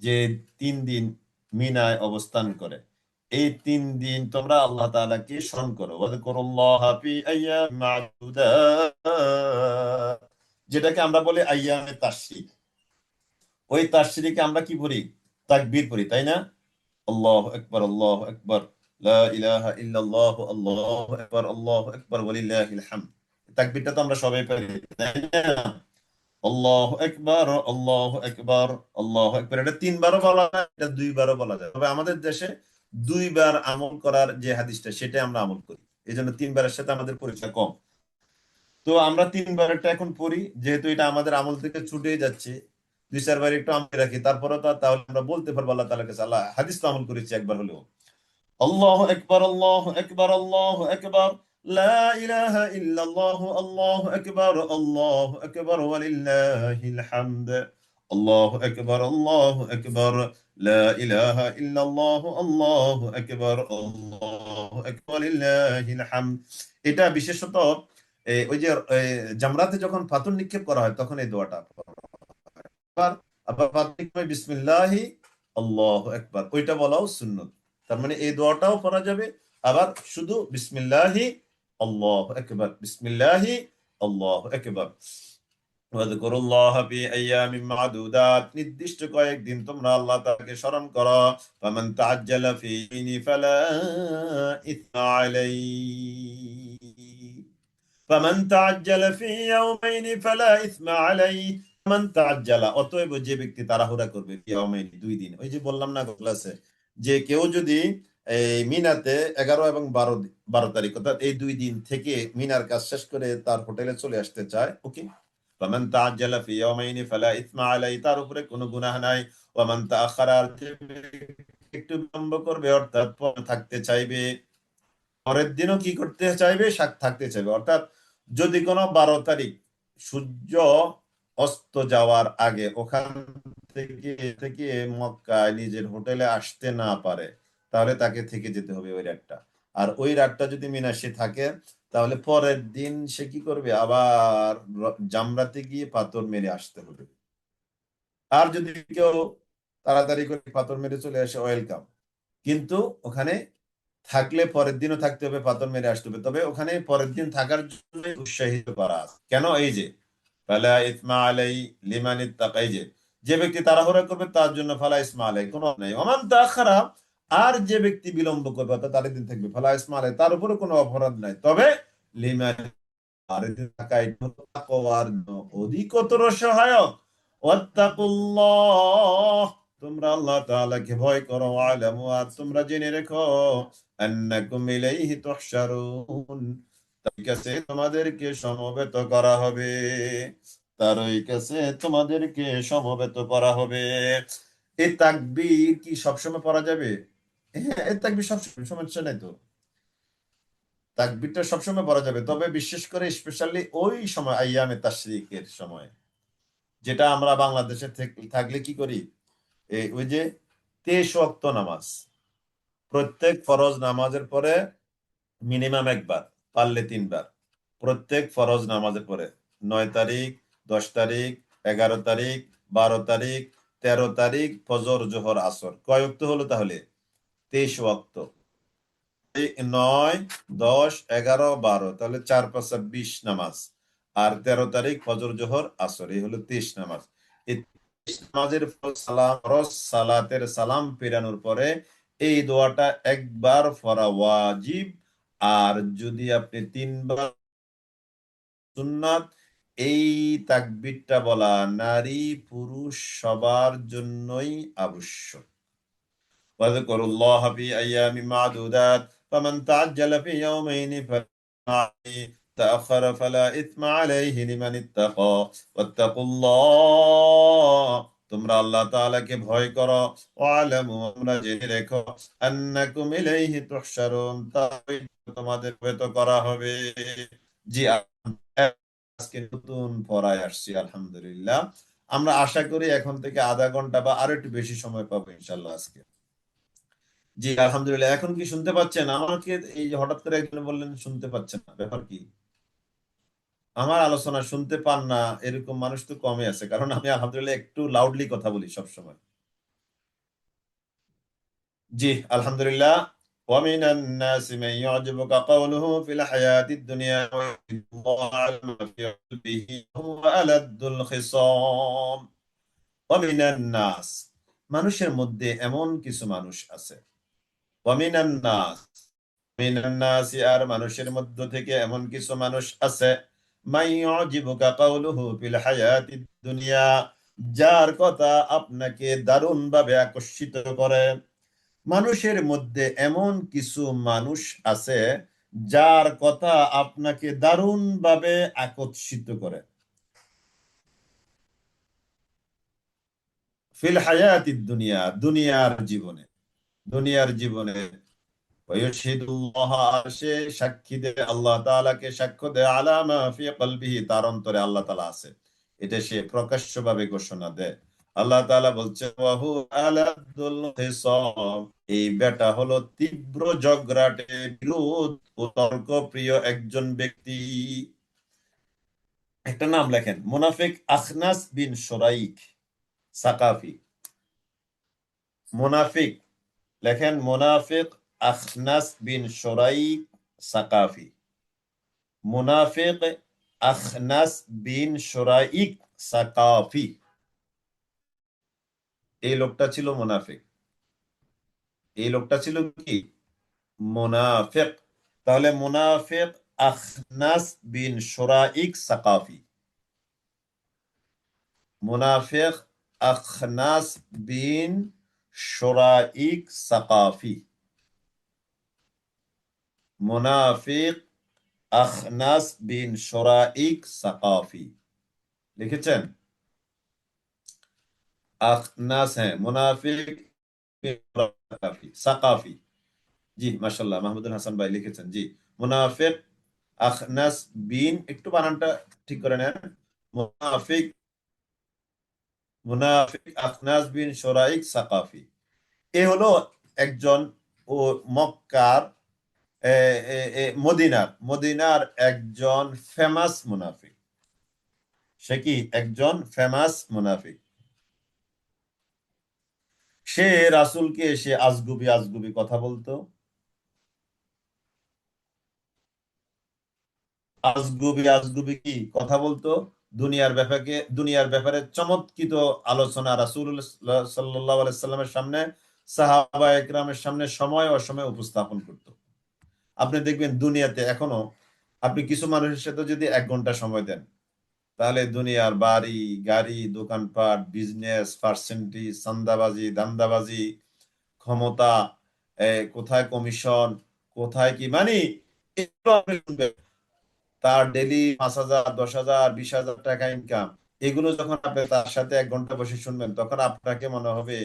যে 3 দিন মিনায় অবস্থান করে। এই 3 দিন তোমরা আল্লাহ তাআলাকে স্মরণ করো। ওয়াযকুরুল্লাহা ফি আইয়ামিন মা'দুদাত, যেটাকে আমরা বলি আইয়ামে তাশরিক। ওই তাশরিকে আমরা কি পড়ি? তাকবীর পড়ি, তাই না? আল্লাহু আকবার, আল্লাহু আকবার, লা ইলাহা ইল্লাল্লাহু, আল্লাহু আকবার, আল্লাহু আকবার, ওয়ালিল্লাহিল হামদ। তাকবীরটা তো আমরা সবাই পারি, তাই না? আল্লাহু আকবার, আল্লাহু আকবার, আল্লাহু আকবার, এটা 3 বারও বলা যায়, এটা 2 বারও বলা যায়। তবে আমাদের দেশে 2 বার আমল করার যে হাদিসটা, সেটা আমরা আমল করি, এই জন্য 3 বারের সাথে আমাদের পরিচয় কম। তো আমরা 3 বারেরটা এখন পড়ি, যেহেতু এটা আমাদের আমল থেকে ছুটে যাচ্ছে। 2-4 বার একটু আমল রাখি, তারপরে তো তাহলে আমরা বলতে পারবো আল্লাহ তাআলার কাছে, আল্লাহ, হাদিস তো আমল করেছি একবার হলেও। আল্লাহু আকবার, আল্লাহু আকবার, আল্লাহু আকবার, লা ইলাহা ইল্লাল্লাহ, আল্লাহু আকবার, আল্লাহু আকবার, ওয়ালিল্লাহিল হামদ। আল্লাহু আকবার, আল্লাহু আকবার, লা ইলাহা ইল্লাল্লাহ, আল্লাহু আকবার, আল্লাহু আকবার, ওয়ালিল্লাহিল হামদ। এটা বিশেষত ওই যে জামরাতে যখন পাথর নিক্ষেপ করা হয় তখন এই দোয়াটা আবার আবার প্রাথমিক বিসমিল্লাহি আল্লাহু আকবার ওইটা বলাও সুন্নত। তার মানে এই দোয়াটাও পড়া যাবে, আবার শুধু বিসমিল্লাহি আল্লাহু আকবার, বিসমিল্লাহি আল্লাহু আকবার। ওয়াযকুরুল্লাহা ফি আইয়ামিন মা'দুদাত, নির্দিষ্ট কয়েকদিন তোমরা আল্লাহ তাআলাকে স্মরণ করো। ফামান তাআজ্জালা ফীহি ফালা ইসমা আলাইহি, ফামান তাআজ্জালা ফি ইয়াওমাইনি ফালা ইসমা আলাইহি। ফামান তাআজ্জালা, অতএব যে ব্যক্তি তাড়াহুড়া করবে, ফি ইয়াওমাইনি, দুই দিন, ওই যে বললাম না ক্লাসে, যে কেউ যদি এই মিনাতে 11 এবং 12 তারিখ অর্থাৎ এই দুই দিন থেকে মিনার কাজ শেষ করে তার হোটেলে চলে আসতে চায়, ওকে, ফামান তাআজ্জালা ফি ইয়াওমাইনি ফালা ইসমা আলাইহি, তার উপরে কোনো গুনাহ নাই। ওয়ামান তাআখারা, একটু বিলম্ব করবে অর্থাৎ পরে থাকতে চাইবে, পরের দিনও কি করতে চাইবে, থাকতে চাইবে, অর্থাৎ যদি কোনো 12 তারিখ সূর্য অস্ত যাওয়ার আগে ওখান থেকে থেকে মক্কায় নিজের হোটেলে আসতে না পারে, তাহলে তাকে থেকে যেতে হবে ওই রাতটা। আর ওই রাতটা যদি মিনাসে থাকে, তাহলে পরের দিন সে কি করবে, আবার জামরাতে গিয়ে পাথর মেরে আসতে হবে। আর যদি কেউ তাড়াতাড়ি করে পাথর মেরে চলে আসে, ওয়েলকাম। কিন্তু ওখানে থাকলে পরের দিনও থাকতে হবে, পাথর মেরে আসতে হবে, তবে ওখানে পরের দিন থাকার জন্য উৎসাহিত করা আছে। কেন, এই যে ফালা ইসমা আলাই লিমান ইত্তাকা, এই যে যে ব্যক্তি তাড়াহুড়া করবে তার জন্য ফালা ইসমা আলাই, কোনো নাই। ওমান তাআখারা, আর যে ব্যক্তি বিলম্ব করবে অর্থাৎ তার দিন থাকবে, ফালা ইসমা আলাই, তার উপরে কোনো অপরাধ নাই, তবে লিমান, আর দিন থাকা এটা হলো তাকওয়ার জন্য অধিকতর সহায়ক। ওয়াত্তাকুল্লাহ, তোমরা আল্লাহ তাআলাকে ভয় করো। আলামু, আর তোমরা জেনে রেখো, আন্নাকুম ইলাইহি তুহশারুন, তার কাছে তোমাদেরকে সমবেত করা হবে, তার ওই কাছে তোমাদেরকে সমবেত করা হবে। এই তাকবীর কি সবসময় পড়া যাবে? হ্যাঁ, এই তাকবীর সবসময়, সমস্যা নাই তো, তাকবীরটা সবসময় পড়া যাবে, তবে বিশেষ করে স্পেশালি ওই সময় আইয়ামে তাশরিকের সময়, যেটা আমরা বাংলাদেশে থাকলে কি করি, ওই যে 23 ওয়াক্ত নামাজ, প্রত্যেক ফরজ নামাজের পরে মিনিমাম একবার, পারলে 3 বার, প্রত্যেক ফরজ নামাজের পরে 9 তারিখ, 10 তারিখ, 11 তারিখ, 12 তারিখ, 13 তারিখ, ফজর জোহর আসর, কয় ওয়াক্ত হলো তাহলে? 23 ওয়াক্ত। 9, 10, 11, 12, তাহলে 4, 5, 20 নামাজ। আর 13 তারিখ ফজর জোহর আসর, এই হলো 23 নামাজ। এই 23 নামাজের ফরজ সালাতের সালাম ফেরানোর পরে এই দোয়াটা একবার পড়া ওয়াজিব। আর যদি আপনি 3 বার সুন্নাত, এই তাকবীরটা বলা নারী পুরুষ সবার জন্যই আবশ্যক। واذكروا الله في أيام معدودات، فمن تعجل في يومين فلا تأخر فلا إثم عليه لمن اتقى واتقوا الله, তোমরা আল্লাহ তাআলাকে ভয় করো। ওয়ালামু, তোমরা জেনে রেখো, আন্নাকুম ইলাইহি তুহশারুন, তাই তোমাদের বেত করা হবে। জি, আজকে নতুন পড়ায় আসছি আলহামদুলিল্লাহ। আমরা আশা করি এখন থেকে আধা ঘন্টা বা আরো একটু বেশি সময় পাবো ইনশাল্লাহ আজকে। জি আলহামদুলিল্লাহ, এখন কি শুনতে পাচ্ছেন আমাকে? এই যে হঠাৎ করে একজন বললেন শুনতে পাচ্ছেন না, ব্যাপার কি? আমার আলোচনা শুনতে পান না এরকম মানুষ তো কমই আছে, কারণ আমি আলহামদুলিল্লাহ একটু লাউডলি কথা বলি সব সময়। জি আলহামদুলিল্লাহ। ومن الناس من يعجبك قوله في الحياة الدنيا ويشهد الله على ما في قلبه وهو ألد الخصام। ومن الناس, মানুষের মধ্যে এমন কিছু মানুষ আছে। ومن الناس, আর মানুষের মধ্য থেকে এমন কিছু মানুষ আছে, মাইয়ুজিবুকা কাউলুহু ফিল হায়াতিদ দুনিয়া, যার কথা আপনাকে দারুণ ভাবে আকর্ষিত করে। মানুষের মধ্যে এমন কিছু মানুষ আছে যার কথা আপনাকে দারুণ ভাবে আকর্ষিত করে। ফিল হায়াতিদ দুনিয়া, দুনিয়ার জীবনে, দুনিয়ার জীবনে ওয়ায়ুশহিদুল্লাহ, আর সে সাক্ষী দেয়, আল্লাহ তাআলাকে সাক্ষ্য দেয়, আলা মা ফি কলবিহি, তার অন্তরে আল্লাহ তাআলা আছে, এটা সে প্রকাশ্যভাবে ঘোষণা দেয়। আল্লাহ তাআলা বলছে ওয়াহু আলাদুল খিসাম, এই বেটা হলো তীব্র ঝগড়াটে, বিরোধ ও তর্ক প্রিয় একজন ব্যক্তি। একটা নাম লেখেন, মুনাফিক আখনাস বিন শুরাইক সাকাফি। মুনাফিক লেখেন, মুনাফিক আখনাস বিন শুরাইক সাকাফি। মুনাফিক আখনাস বিন শুরাইক সাকাফি, এই লোকটা ছিল মুনাফিক। এই লোকটা ছিল কি? মুনাফিক। তাহলে মুনাফিক আখনাস বিন শুরাইক সাকাফি, মুনাফিক আখনাস বিন শুরাইক সাকাফি, মুনাফিক আখনাস বিন শুরাইক সাকাফি। লিখেছেন? আখনাস, হ্যাঁ, মুনাফিক বিন সাকাফি, সাকাফি। জি, মাশাআল্লাহ, মাহমুদুল হাসান ভাই লিখেছেন। জি, মুনাফিক আখনাস বিন, একটু বানানটা ঠিক করে নেন। মুনাফিক, মুনাফিক আখনাস বিন শুরাইক সাকাফি, এ হলো একজন ও মক্কার, মদিনার, মদিনার একজন ফেমাস মুনাফিক। সে কি? একজন ফেমাস মুনাফিক। সে রাসূলকে এসে আজগুবি আজগুবি কথা বলতো। আজগুবি আজগুবি কি কথা বলতো? দুনিয়ার ব্যাপারে, দুনিয়ার ব্যাপারে চমৎকৃত আলোচনা রাসূলুল্লাহ সাল্লাল্লাহু আলাইহি সাল্লামের সামনে, সাহাবা একরামের সামনে সময় অসময়ে উপস্থাপন করত। আপনি দেখবেন দুনিয়াতে এখনো, আপনি কিছু মানুষের সাথে যদি 1 ঘন্টা সময় দেন, তাহলে দুনিয়ার বাড়ি গাড়ি দোকানপাট বিজনেস পার্সেন্টেজ চাঁদাবাজি দান্দাবাজি ক্ষমতা, কোথায় কমিশন, কোথায় কি, মানে এগুলো আপনি শুনবেন। তার ডেলি 5,000 10,000 20,000 টাকা ইনকাম, এগুলো যখন আপনি তার সাথে 1 ঘন্টা বসে শুনবেন, তখন আপনাকে মনে হবে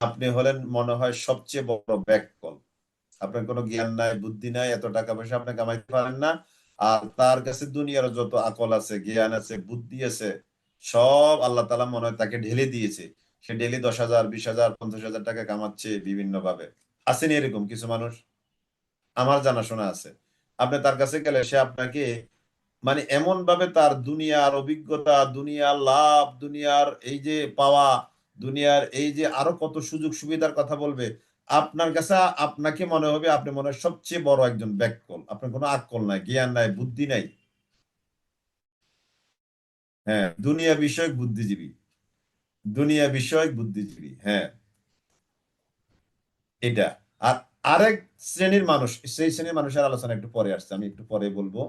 আপনি হলেন মনে হয় সবচেয়ে বড় ব্যাককল। আপনার কোনো জ্ঞান নাই, বুদ্ধি নাই, এত টাকা পয়সা আপনি কামাইতে পারেন না। আর তার কাছে দুনিয়ার যত আকল আছে, জ্ঞান আছে, বুদ্ধি আছে, সব আল্লাহ তাআলা মনে হয় তাকে ঢেলে দিয়েছে। সে ডেলি 10,000 20,000 50,000 টাকা কামাচ্ছে বিভিন্ন ভাবে। আসেনি এরকম কিছু মানুষ? আমার জানাশোনা আছে। আপনি তার কাছে গেলে সে আপনাকে, মানে এমন ভাবে তার দুনিয়ার অভিজ্ঞতা, দুনিয়ার লাভ, দুনিয়ার এই যে পাওয়া, দুনিয়ার এই যে আরো কত সুযোগ সুবিধার কথা বলবে, আপনার কাছে আপনাকে মনে হবে আপনি মনে হয় সবচেয়ে বড় একজন ব্যাককল, আপনার কোনো আকল নাই, জ্ঞান নাই, বুদ্ধি নাই। হ্যাঁ, দুনিয়া বিষয়ক বুদ্ধিজীবী, দুনিয়া বিষয়ক বুদ্ধিজীবী, হ্যাঁ, এটা। আর আরেক শ্রেণীর মানুষ, সেই শ্রেণীর মানুষের আলোচনা একটু পরে আসছে, আমি একটু পরে বলবো।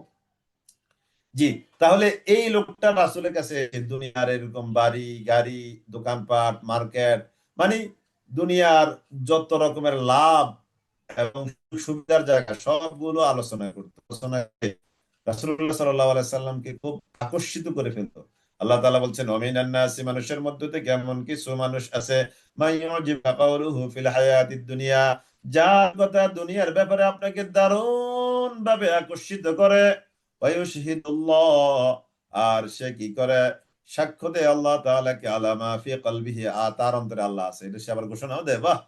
জি, তাহলে এই লোকটা রাসূলের কাছে দুনিয়ার এরকম বাড়ি গাড়ি দোকানপাট মার্কেট, মানে দুনিয়ার যত রকমের লাভ এবং সুবিধার জায়গা সবগুলো আলোচনা করতো। আলোচনা করে রাসূলুল্লাহ সাল্লাল্লাহু আলাইহি সাল্লামকে খুব আকর্ষিত করে ফেলতো। আল্লাহ তাআলা বলছেন, ওমিনান নাসি, মানুষের মধ্য থেকে এমন কিছু মানুষ আছে, মাইয়ুজিবু কাওলুহু ফিল হায়াতিদ দুনিয়া, যার কথা দুনিয়ার ব্যাপারে আপনাকে দারুণ ভাবে আকর্ষিত করে। ওয়ায়ুশহিদুল্লাহ, আর সে কি করে? সাক্ষ্য দেয় আল্লাহ তাআলাকে, আলা মা ফি কলবিহি, তার অন্তরে আল্লাহ আছে, এটা সে আবার ঘোষণাও দেয়। বাহ!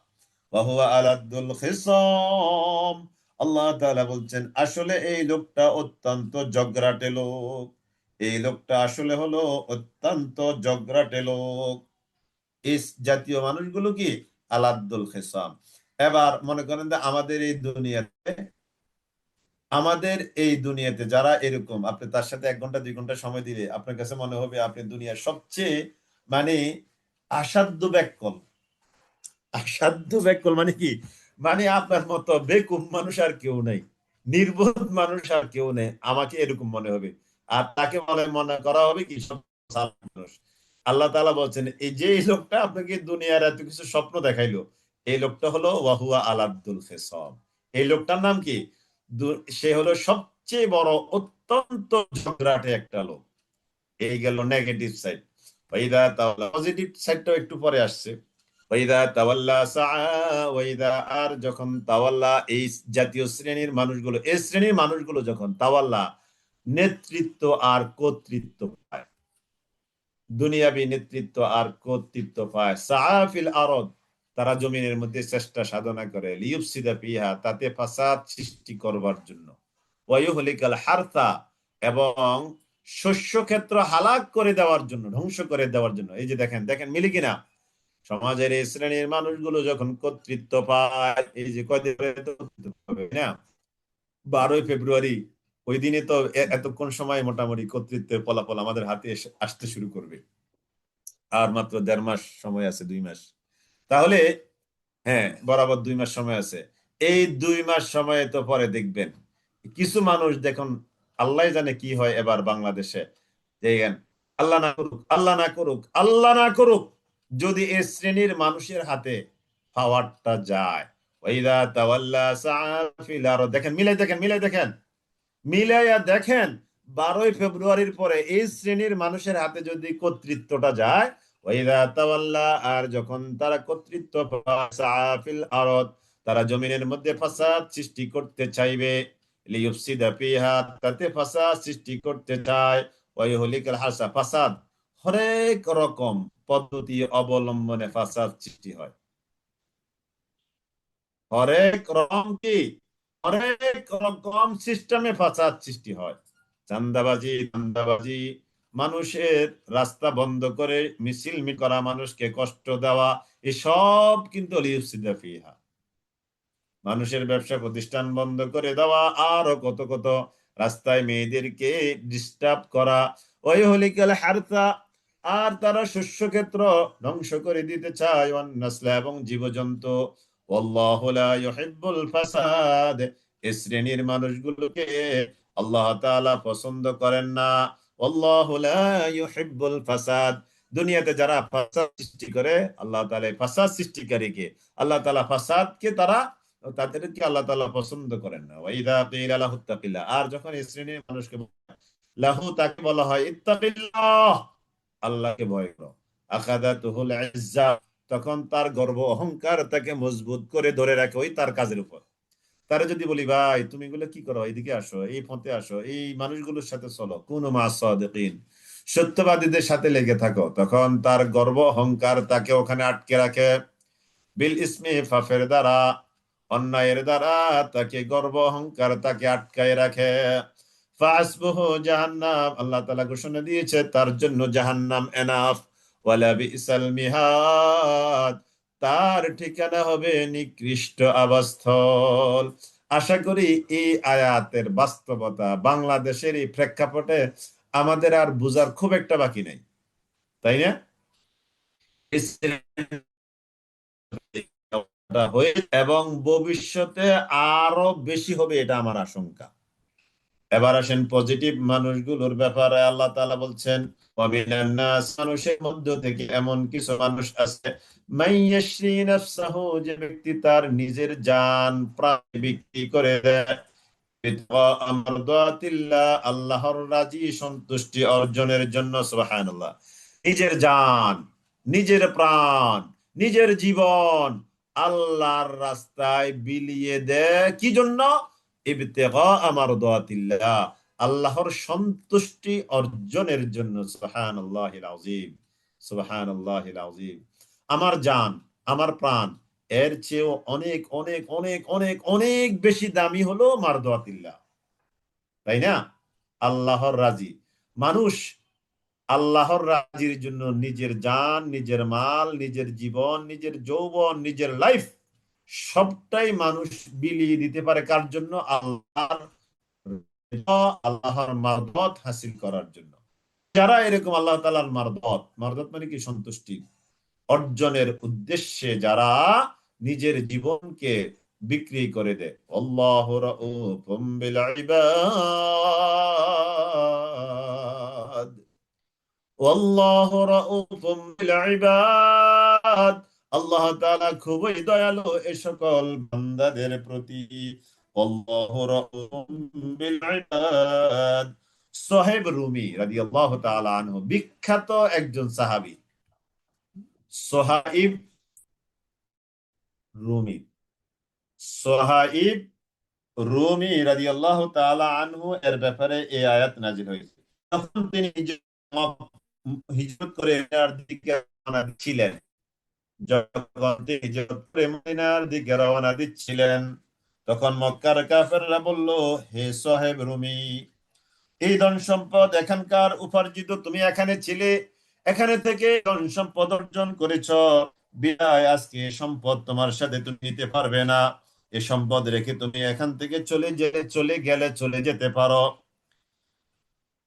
ওয়া হুয়া আলাদুল খিসাম, আল্লাহ তাআলা বলছেন আসলে এই লোকটা অত্যন্ত ঝগড়াটে লোক। এই লোকটা আসলে হলো অত্যন্ত ঝগড়াটে লোক। এই জাতীয় মানুষগুলো কি? আলাদুল খিসাম। এবার মনে করেন যে আমাদের এই দুনিয়াতে যারা এরকম, আপনি তার সাথে 1 ঘন্টা 2 ঘন্টা সময় দিলে আপনার কাছে মনে হবে আপনি দুনিয়ার সবচেয়ে, মানে আসাধ্য ব্যাককল। অসাধ্য ব্যাককল মানে কি? মানে আপনার মতো বেকুব মানুষ আর কেউ নেই, নির্বোধ মানুষ আর কেউ নেই, আমাকে এরকম মনে হবে। আর তাকে মনে মনে করা হবে কি সব সাধারণ মানুষ। আল্লাহ তাআলা বলছেন এই যে এই লোকটা আপনাকে দুনিয়ার এত কিছু স্বপ্ন দেখাইলো, এই লোকটা হলো ওয়াহুয়া আলাদুল খেসব। এই লোকটার নাম কি? সে হলো সবচেয়ে বড় অত্যন্ত ঝগড়াটে একটা লোক। এই গেল নেগেটিভ সাইড। পজিটিভ সাইডটাও একটু পরে আসছে। ওয়াইদা তাওয়াল্লা সাআ, ওয়াইদা আর যখন তাওয়াল্লা, এই জাতীয় শ্রেণীর মানুষগুলো, এই শ্রেণীর মানুষগুলো যখন তাওয়াল্লা নেতৃত্ব আর কর্তৃত্ব পায়, দুনিয়াবি নেতৃত্ব আর কর্তৃত্ব পায়, সাআ ফিল আরদ, তারা জমিনের মধ্যে চেষ্টা সাধনা করে, লিয়ুফসিদা ফিহা, তাতে ফাসাদ সৃষ্টি করবার জন্য, ওয়ায়ুহলিকাল হারথা, এবং শস্য ক্ষেত্র হালাক করে দেওয়ার জন্য, ধ্বংস করে দেওয়ার জন্য। এই যে দেখেন দেখেন মিলি কিনা, সমাজের এই শ্রেণীর মানুষগুলো যখন কর্তৃত্ব পায়, এই যে কয়দিন পরে তো কর্তৃত্ব পাবে না, 12ই ফেব্রুয়ারি, ওই দিনে তো এতক্ষণ সময় মোটামুটি কর্তৃত্বের ফলাফল আমাদের হাতে আসতে শুরু করবে। আর মাত্র 1.5 মাস সময় আছে, 2 মাস। তাহলে হ্যাঁ, বরাবর 2 মাস সময় আছে। এই 2 মাস সময়ে তো পরে দেখবেন কিছু মানুষ, দেখুন আল্লাহ জানে কি হয় এবার বাংলাদেশে। দেখেন, আল্লাহ না করুক, আল্লাহ না করুক, আল্লাহ না করুক, যদি এই শ্রেণীর মানুষের হাতে পাওয়ারটা যায়, ওয়াইদা তাওয়াল্লা সাআ ফিল আরদ, দেখেন মিলাই দেখেন, মিলাই দেখেন, মিলাইয়া দেখেন, 12ই ফেব্রুয়ারির পরে এই শ্রেণীর মানুষের হাতে যদি কর্তৃত্বটা যায়, ওয়াইদা তাওয়াল্লা, আর যখন তারা কর্তৃত্ব পায়, সাআ ফিল আরদ, তারা জমিনের মধ্যে ফাসাদ সৃষ্টি করতে চাইবে, লিয়ুফসিদা ফিহা, তাতে ফাসাদ সৃষ্টি করতে চায়, ওয়ায়ুহলিকাল হারসা, ফাসাদ হরেক রকম পদ্ধতি অবলম্বনে ফাসাদ সৃষ্টি হয়, হরেক রকম কি, অনেক রকম সিস্টেমে ফাসাদ সৃষ্টি হয়। চাঁদাবাজি, ধান্দাবাজি, মানুষের রাস্তা বন্ধ করে মিছিল করা, মানুষকে কষ্ট দেওয়া, এসব কিন্তু লিউফসিদা ফিহা, মানুষের ব্যবসা প্রতিষ্ঠান বন্ধ করে দেওয়া, আরো কত কত, রাস্তায় মেয়েদেরকে ডিস্টার্ব করা, ওই হলিকাল হারতা, আর তারা শস্য ক্ষেত্র ধ্বংস করে দিতে চায়, ওয়ান্নাসলা, এবং জীবজন্তু, ওয়াল্লাহু লা ইউহিব্বুল ফাসাদ, এই শ্রেণীর মানুষগুলোকে আল্লাহ তাআলা পছন্দ করেন না। ওয়াল্লাহু লা ইউহিব্বুল ফাসাদ, দুনিয়াতে যারা ফাসাদ সৃষ্টি করে, আল্লাহ তাআলা ফাসাদ সৃষ্টিকারীকে, আল্লাহ তাআলা ফাসাদকে তারা, তাদেরকে আল্লাহ তাআলা পছন্দ করেন না। ওয়াইদা কিলা লাহু তাকিল্লাহ, আর যখন এই শ্রেণীর মানুষকে লাহু, তাকে বলা হয় ইত্তাকিল্লাহ, আল্লাহকে ভয় করো, আখাদাতুহুল ইজ্জা, তখন তার গর্ব অহংকার তাকে মজবুত করে ধরে রাখে ওই তার কাজের উপর। তারা যদি বলি, ভাই তুমি এগুলো কি করো, এইদিকে আসো, এই পথে আসো, এই মানুষগুলোর সাথে চলো, কুনু মা সাদিকিন, সত্যবাদীদের সাথে লেগে থাকো, তখন তার গর্ব অহংকার তাকে ওখানে আটকে রাখে, বিল ইসমি, ফাফের দ্বারা, অন্যায়ের দ্বারা তাকে গর্ব অহংকার তাকে আটকায় রাখে। ফাসবুহু জাহান্নাম, আল্লাহ তাআলা ঘোষণা দিয়েছে তার জন্য জাহান্নাম এনাফ, ওয়ালা বিসাল মিহাদ, তার ঠিকানা হবে নিকৃষ্ট আবাসস্থল। আশা করি এই আয়াতের বাস্তবতা বাংলাদেশের এই প্রেক্ষাপটে আমাদের আর বুঝার খুব একটা বাকি নাই, তাই না? হয়ে এবং ভবিষ্যতে আরো বেশি হবে, এটা আমার আশঙ্কা। এবার আসেন পজিটিভ মানুষগুলোর ব্যাপারে। আল্লাহ তাআলা বলছেন, ওয়ামিনান নাস, মানুষের মধ্য থেকে এমন কিছু মানুষ আছে, মাইয়াশরি নাফসাহু, যে ব্যক্তি তার নিজের জান প্রাণ বিক্রি করে দেয়, ইবতিগা মারদাতিল্লাহ, আল্লাহর রাজি সন্তুষ্টি অর্জনের জন্য। সুবহানাল্লাহ, নিজের জান, নিজের প্রাণ, নিজের জীবন আল্লাহর রাস্তায় বিলিয়ে দেয়, কি জন্য? ইবতিগা মারদাতিল্লাহ, আল্লাহর সন্তুষ্টি অর্জনের জন্য। সুবহানাল্লাহিল আযীম, সুবহানাল্লাহিল আযীম। আমার জান, আমার প্রাণ, এর চেয়েও অনেক অনেক অনেক অনেক অনেক বেশি দামি হলো মারদাতিল্লাহ, তাই না? আল্লাহর রাজি। মানুষ আল্লাহর রাজির জন্য নিজের জান, নিজের মাল, নিজের জীবন, নিজের যৌবন, নিজের লাইফ সবটাই মানুষ বিলিয়ে দিতে পারে, কার জন্য? আল্লাহর রিদা, আল্লাহর মারদত হাসিল করার জন্য। যারা এরকম আল্লাহ তাআলার মারদত, মারদত মানে কি, সন্তুষ্টি অর্জনের উদ্দেশ্যে যারা নিজের জীবনকে বিক্রি করে দেয়, আল্লাহু রাউফুম বিল ইবাদ, আল্লাহু রাউফুম বিল ইবাদ, আল্লাহ তাআলা খুবই দয়ালু এ সকল বান্দাদের প্রতি। আল্লাহু রাউফুম বিল ইবাদ। সোহেব রুমি রাদিয়াল্লাহু তাআলা আনহু, বিখ্যাত একজন সাহাবী, সোহাইব রুমি। সোহাইব রুমি রাদিয়াল্লাহু তাআলা আনহু এর ব্যাপারে এই আয়াত নাযিল হয়েছে। তখন তিনি হিজরত করে মদিনার দিকে রওনা দিচ্ছিলেন। যখন তিনি হিজরত করে মদিনার দিকে রওনা দিচ্ছিলেন, তখন মক্কার কাফেররা বলল, হে সোহেব রুমি, এই ধন সম্পদ এখানকার উপার্জিত, তুমি এখানে ছিলে, এখানে থেকে ধন সম্পদ অর্জন করেছ, বিদায় আজকে এই সম্পদ তোমার সাথে তুমি নিতে পারবে না। এই সম্পদ রেখে তুমি এখান থেকে চলে যেতে পারো।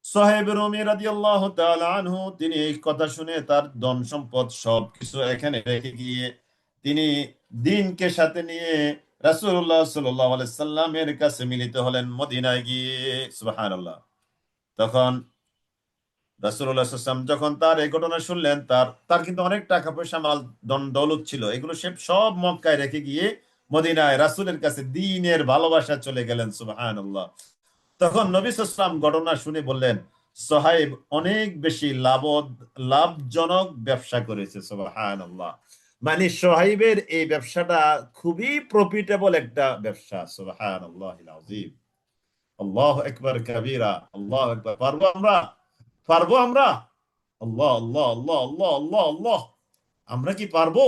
সাহেব রুমি রাদিয়াল্লাহু তাআলা আনহু তিনি এই কথা শুনে তার ধন সম্পদ সবকিছু এখানে রেখে গিয়ে তিনি দিনকে সাথে নিয়ে রাসূলুল্লাহ সাল্লাল্লাহু আলাইহি সাল্লামের কাছে মিলিত হলেন মদিনায় গিয়ে। সুবহানাল্লাহ। তখন রাসূলুল্লাহ সাল্লাল্লাহু আলাইহি ওয়াসাল্লাম যখন তার এই ঘটনা শুনলেন, তার তার কিন্তু অনেক টাকা পয়সা মাল দৌলত ছিল, এগুলো সে সব মক্কায় রেখে গিয়ে মদিনায় রাসূলের কাছে দ্বীনের ভালোবাসা চলে গেলেন। সুবহানাল্লাহ। তখন নবী সাল্লাল্লাহু আলাইহি ওয়াসাল্লাম ঘটনা শুনে বললেন, সোহাইব অনেক বেশি লাভজনক ব্যবসা করেছে। সুবহানাল্লাহ। মানে সোহাইবের এই ব্যবসাটা খুবই প্রফিটেবল একটা ব্যবসা। সুবহানাল্লাহিল আযীম। আল্লাহু আকবার কাবীরা। আল্লাহু আকবার। পারবো আমরা? আল্লাহ আল্লাহ আল্লাহ আল্লাহ আল্লাহ আল্লাহ। আমরা কি পারবো?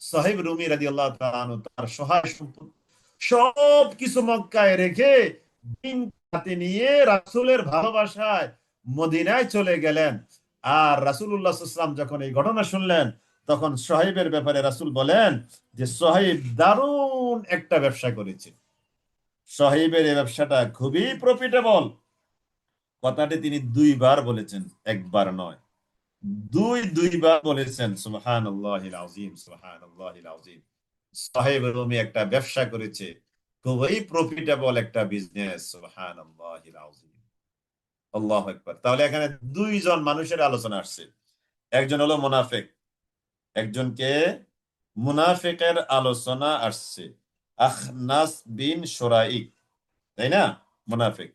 সাহেব রুমি রাদিয়াল্লাহু তাআলা আনহু তার সহায় সম্পদ সব কিছু মক্কায় রেখে দিন হাতে নিয়ে রাসূলের ভালোবাসায় মদিনায় চলে গেলেন। আর রাসূলুল্লাহ সাল্লাল্লাহু আলাইহি ওয়াসাল্লাম যখন এই ঘটনা শুনলেন, তখন সোহাইবের ব্যাপারে রাসূল বলেন যে সোহাইব দারুণ একটা ব্যবসা করেছে। সোহাইবের এই ব্যবসাটা খুবই প্রফিটেবল। কথাটি তিনি দুইবার বলেছেন, একবার নয়, দুইবার বলেছেন। সুবহানাল্লাহিল আযীম, সুবহানাল্লাহিল আযীম। সাহেব রুমি একটা ব্যবসা করেছে, খুবই প্রফিটেবল একটা বিজনেস। সুবহানাল্লাহিল আযীম। আল্লাহু আকবার। তাহলে এখানে দুইজন মানুষের আলোচনা আসছে। একজন হলো মুনাফিক, একজনকে মুনাফিকের আলোচনা আসছে। আখনাস বিন শুরাইক, তাই না? মুনাফিক।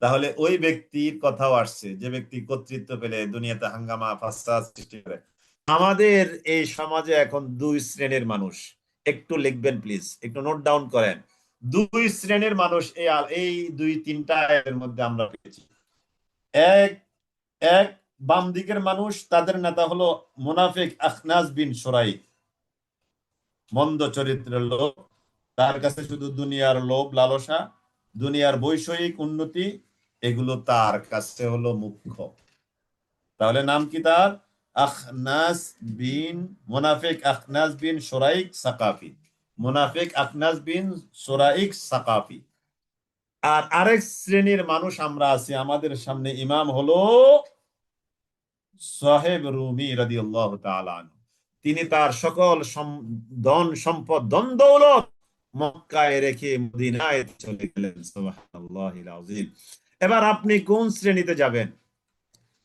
তাহলে ওই ব্যক্তির কথাও আসছে যে ব্যক্তি কর্তৃত্ব পেলে দুনিয়াতে হাঙ্গামা ফাসাদ সৃষ্টি করে। আমাদের এই সমাজে এখন দুই শ্রেণীর মানুষ। একটু লিখবেন প্লিজ, একটু নোট ডাউন করেন। দুই শ্রেণীর মানুষ এই দুই তিনটা এর মধ্যে আমরা পেয়েছি। এক এক বাম দিকের মানুষ, তাদের নেতা হলো মুনাফিক আখনাস বিন শুরাইক, মন্দ চরিত্রের লোক। তার কাছে শুধু দুনিয়ার লোভ লালসা, দুনিয়ার বৈষয়িক উন্নতি, এগুলো তার কাছে হলো মুখ্য। তাহলে নাম কি তার? আখনাস বিন মুনাফিক আখনাস বিন শুরাইক সাকাফি। মুনাফিক আখনাস বিন শুরাইক সাকাফি। আর আরেক শ্রেণীর মানুষ আমরা আছি, আমাদের সামনে ইমাম হলো সাহেব রুমি রাদিয়াল্লাহু তাআলা আনহু। তিনি তার সকল ধন সম্পদ ধন দৌলত মক্কায় রেখে মদিনায় চলে গেলেন। সুবহানাল্লাহিল আযীম। এবার আপনি কোন শ্রেণীতে যাবেন?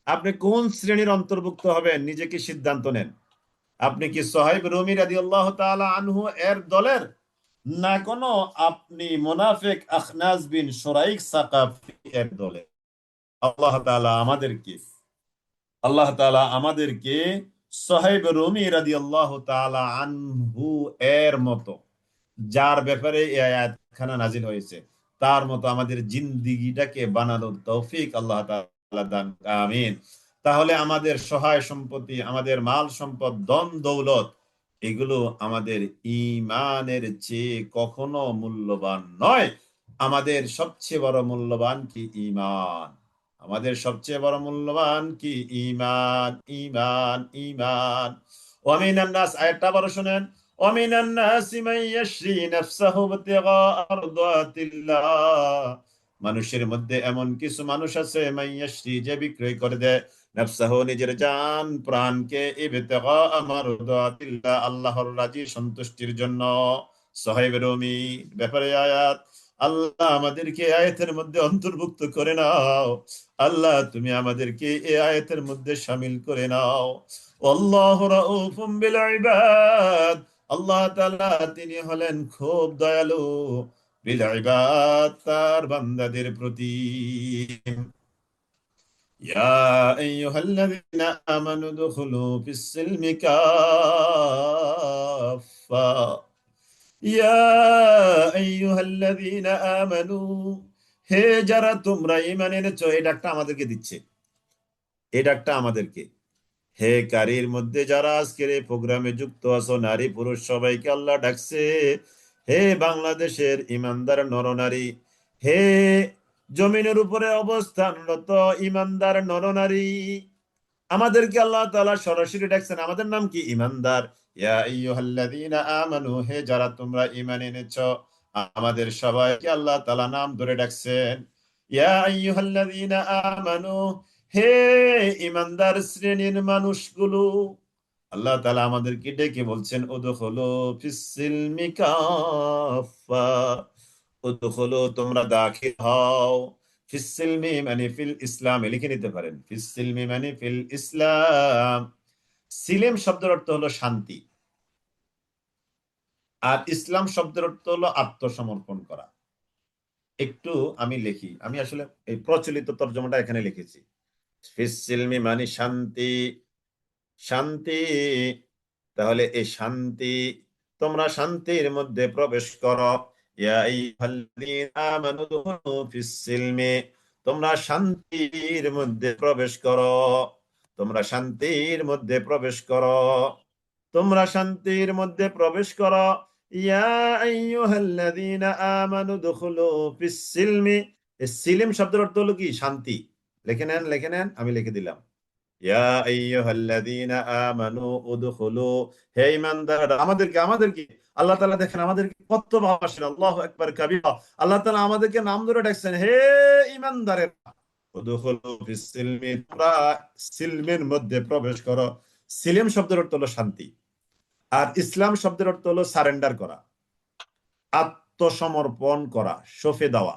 আপনি কোন শ্রেণীর অন্তর্ভুক্ত হবেন? নিজেকে সিদ্ধান্ত নেন। আপনি কি সোহাইব রুমি রাদিয়াল্লাহু তাআলা আনহু এর দলের, না কোনো আপনি মুনাফিক আখনাস বিন শুরাইক সাকাফি এর দলের? আল্লাহ তাআলা আমাদেরকে আল্লাহ তাআলা আমাদেরকে সোহাইব রুমি রাদিয়াল্লাহু তাআলা আনহু এর মতো, যার ব্যাপারে এই আয়াতখানা নাযিল হয়েছে, তার মতো আমাদের জিন্দেগিটাকে বানানোর তৌফিক আল্লাহ তাআলা দান। আমিন। তাহলে আমাদের সহায় সম্পত্তি, আমাদের মাল সম্পদ, ধন দৌলত, এগুলো আমাদের ঈমানের চেয়ে কখনো মূল্যবান নয়। আমাদের সবচেয়ে বড় মূল্যবান কি? ঈমান। আমাদের সবচেয়ে বড় মূল্যবান কি? ঈমান, ঈমান, ঈমান। ওয়া মিনান নাস, আয়াতটা বড় শুনেন। ومن الناس من يشري نفسه ابتغاء مرضات الله। মানুষের মধ্যে এমন কিছু মানুষ আছে, মাইয়াশরি, যে বিক্রয় করে দেয়, নাফসাহু, নিজের জান প্রাণকে, ইবতিগা মারদাতিল্লাহ, আল্লাহর রাজি সন্তুষ্টির জন্য। সোহাইব রুমি ব্যাপারে আয়াত। আল্লাহ আমাদেরকে আয়াতের মধ্যে অন্তর্ভুক্ত করে নাও। আল্লাহ তুমি আমাদেরকে এই আয়াতের মধ্যে শামিল করে নাও। আল্লাহু রাউফুম বিল ইবাদ। আল্লাহ তাআলা তিনি হলেন খুব দয়ালু বিল ইবাদ, তার বান্দাদের প্রতি। ইয়া আইয়ুহাল্লাযীনা আমানু দুখুলু ফিস সিলমি কাফা। কাফা ইয়া আইয়ুহাল্লাযীনা আমানু, হে যারা তোমরা ঈমান এনেছো। এই ডাকটা আমাদেরকে দিচ্ছে, এই ডাকটা আমাদেরকে। হে কারির মধ্যে যারা আজকের এই প্রোগ্রামে যুক্ত আছো, নারী পুরুষ সবাইকে আল্লাহ ডাকছে। হে বাংলাদেশের ইমানদার নরনারী, হে জমিনের উপরে অবস্থানরত ইমানদার নরনারী, আমাদেরকে আল্লাহ তাআলা সরাসরি ডাকছেন। আমাদের নাম কি? ইমানদার। ইয়া আইয়ুহাল্লাযীনা আমানু, হে যারা তোমরা ঈমান এনেছো। আমাদের সবাইকে আল্লাহ তাআলা নাম ধরে ডাকছেন। ইয়া আইয়ুহাল্লাযীনা আমানু, হে ইমানদার শ্রেণীর মানুষগুলো। আল্লাহ তাআলা আমাদেরকে ডেকে বলছেন, উদখুলু ফিস-সিলমি কাফা, উদখুলু, তোমরা দাখিল হও। ফিস-সিলমি মানে ফিল ইসলাম, লিখে নিতে পারেন। ফিস-সিলমি মানে ফিল ইসলাম। সিলেম শব্দের অর্থ হলো শান্তি, আর ইসলাম শব্দের অর্থ হলো আত্মসমর্পণ করা। একটু আমি লিখি, আমি আসলে এই প্রচলিত তর্জমাটা এখানে লিখেছি। ফিস-সিলমি মানে শান্তি, শান্তি। তাহলে এই শান্তি, তোমরা শান্তির মধ্যে প্রবেশ করো। ইয়া আইয়ুহাল্লাযীনা আমানু দুখুলু ফিস-সিলমি, তোমরা শান্তির মধ্যে প্রবেশ করো, তোমরা শান্তির মধ্যে প্রবেশ করো, তোমরা শান্তির মধ্যে প্রবেশ করো। ইয়া আইয়ুহাল্লাযীনা আমানু দুখুলু ফিস-সিলমি, এই সিলম শব্দের অর্থ হলো কি? শান্তি। লিখে নেন, লিখে নেন, আমি লিখে দিলাম। ইয়া আইয়ুহাল্লাযীনা আমানু উদখুলু, হে ঈমানদাররা, আমাদেরকে, আমাদেরকে আল্লাহ তাআলা দেখেন আমাদেরকে কত ভালোবাসেন। আল্লাহু আকবার কাবীরা। আল্লাহ তাআলা আমাদেরকে নাম ধরে ডাকছেন, হে ঈমানদারেরা, উদখুলু ফিস-সিলমি, তোমরা সিলমের মধ্যে প্রবেশ করো। সিলম শব্দের অর্থ হলো শান্তি, আর ইসলাম শব্দের অর্থ হলো সারেন্ডার করা, আত্মসমর্পণ করা, সঁপে দেওয়া।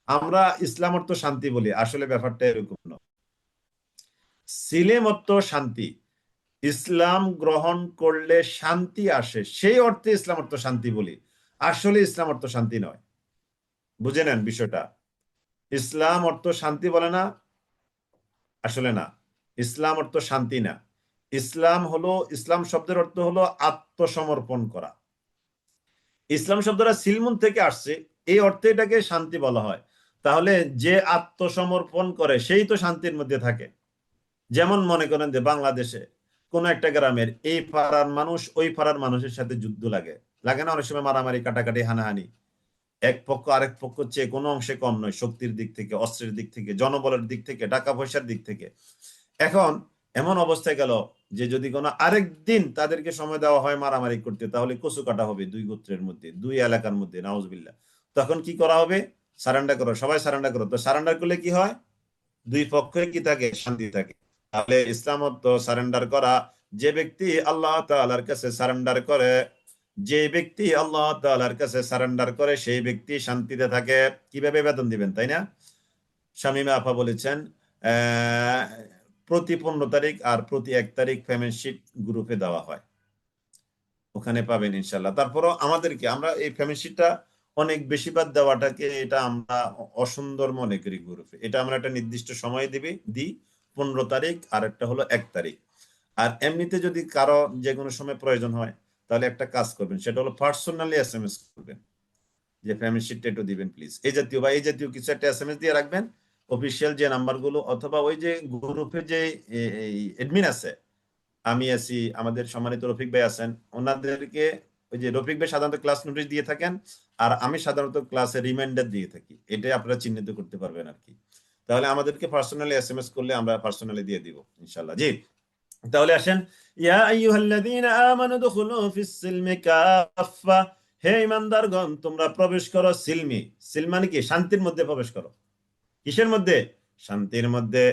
আমরা ইসলাম অর্থ শান্তি বলি, আসলে ব্যাপারটা এরকম নয়। সিলেম অর্থ শান্তি, ইসলাম গ্রহণ করলে শান্তি আসে, সেই অর্থে ইসলাম অর্থ শান্তি বলি। আসলে ইসলাম অর্থ শান্তি নয়, বুঝে নেন বিষয়টা। ইসলাম অর্থ শান্তি বলে না, আসলে না। ইসলাম অর্থ শান্তি না। ইসলাম হলো, ইসলাম শব্দের অর্থ হলো আত্মসমর্পণ করা। ইসলাম শব্দটা সিলমুন থেকে আসছে, এই অর্থে এটাকে শান্তি বলা হয়। তাহলে যে আত্মসমর্পণ করে সেই তো শান্তির মধ্যে থাকে। যেমন মনে করেন যে বাংলাদেশে কোন একটা গ্রামের এই পাড়ার মানুষ ওই পাড়ার মানুষের সাথে যুদ্ধ লাগে, লাগে না অনেক সময়? মারামারি, কাটাকাটি, হানাহানি। এক পক্ষ আরেক পক্ষ চেয়ে কোনো অংশে কম নয়, শক্তির দিক থেকে, অস্ত্রের দিক থেকে, জনবলের দিক থেকে, টাকা পয়সার দিক থেকে। এখন এমন অবস্থায় গেল যে যদি কোনো আরেক দিন তাদেরকে সময় দেওয়া হয় মারামারি করতে, তাহলে কচু কাটা হবে দুই গোত্রের মধ্যে, দুই এলাকার মধ্যে, নাউজুবিল্লাহ। তখন কি করা হবে? সারেন্ডার করো, সবাই সারেন্ডার করো। তো সারেন্ডার করলে কি হয়? দুই পক্ষে কি থাকে? শান্তি থাকে। তাহলে ইসলাম তো সারেন্ডার করা। যে ব্যক্তি আল্লাহ তাআলার কাছে সারেন্ডার করে, যে ব্যক্তি আল্লাহ তাআলার কাছে সারেন্ডার করে, সেই ব্যক্তি শান্তিতে থাকে। কিভাবে? বেতন দিবেন, তাই না? শামীমা আপা বলেছেন প্রতি 15 তারিখ আর প্রতি 1 তারিখ পেমেন্ট শিট গ্রুপে দেওয়া হয়, ওখানে পাবেন ইনশাল্লাহ। তারপরও আমাদেরকে, আমরা এই পেমেন্ট শিটটা অনেক বেশিবার দেওয়াটাকে এটা আমরা অসুন্দর মনে করি গ্রুপে। এটা আমরা একটা নির্দিষ্ট সময় দিই, 15 তারিখ, আর একটা হলো 1 তারিখ। আর এমনিতে যদি কারো যে কোনো সময় প্রয়োজন হয়, তাহলে একটা কাজ করবেন, সেটা হলো পার্সোনালি এসএমএস করবেন যে পেমেন্ট শিটটা একটু দিবেন প্লিজ, এই জাতীয় বা এই জাতীয় কিছু একটা এসএমএস দিয়ে রাখবেন। অফিসিয়াল যে নাম্বারগুলো, অথবা ওই যে গ্রুপে যে এডমিন আছে, আমি আছি, আমাদের সম্মানিত রফিক ভাই আছেন, ওনাদেরকে, ওই যে রফিক ভাই সাধারণত ক্লাস নোটিশ দিয়ে থাকেন, আর আমি সাধারণত ক্লাসে রিমাইন্ডার দিয়ে থাকি, এটাই আপনারা চিহ্নিত করতে পারবেন আর কি। তাহলে আমাদেরকে পার্সোনালি এসএমএস করলে আমরা পার্সোনালি দিয়ে দিব ইনশাল্লাহ। জি, তাহলে আসেন। ইয়া আইয়ুহাল্লাযীনা আমানু দুখুলু ফিস-সিলমি কাফা, হে ঈমানদারগণ, তোমরা প্রবেশ করো সিলমি। সিলম মানে কি? শান্তির মধ্যে প্রবেশ করো। কিসের মধ্যে? শান্তির মধ্যে।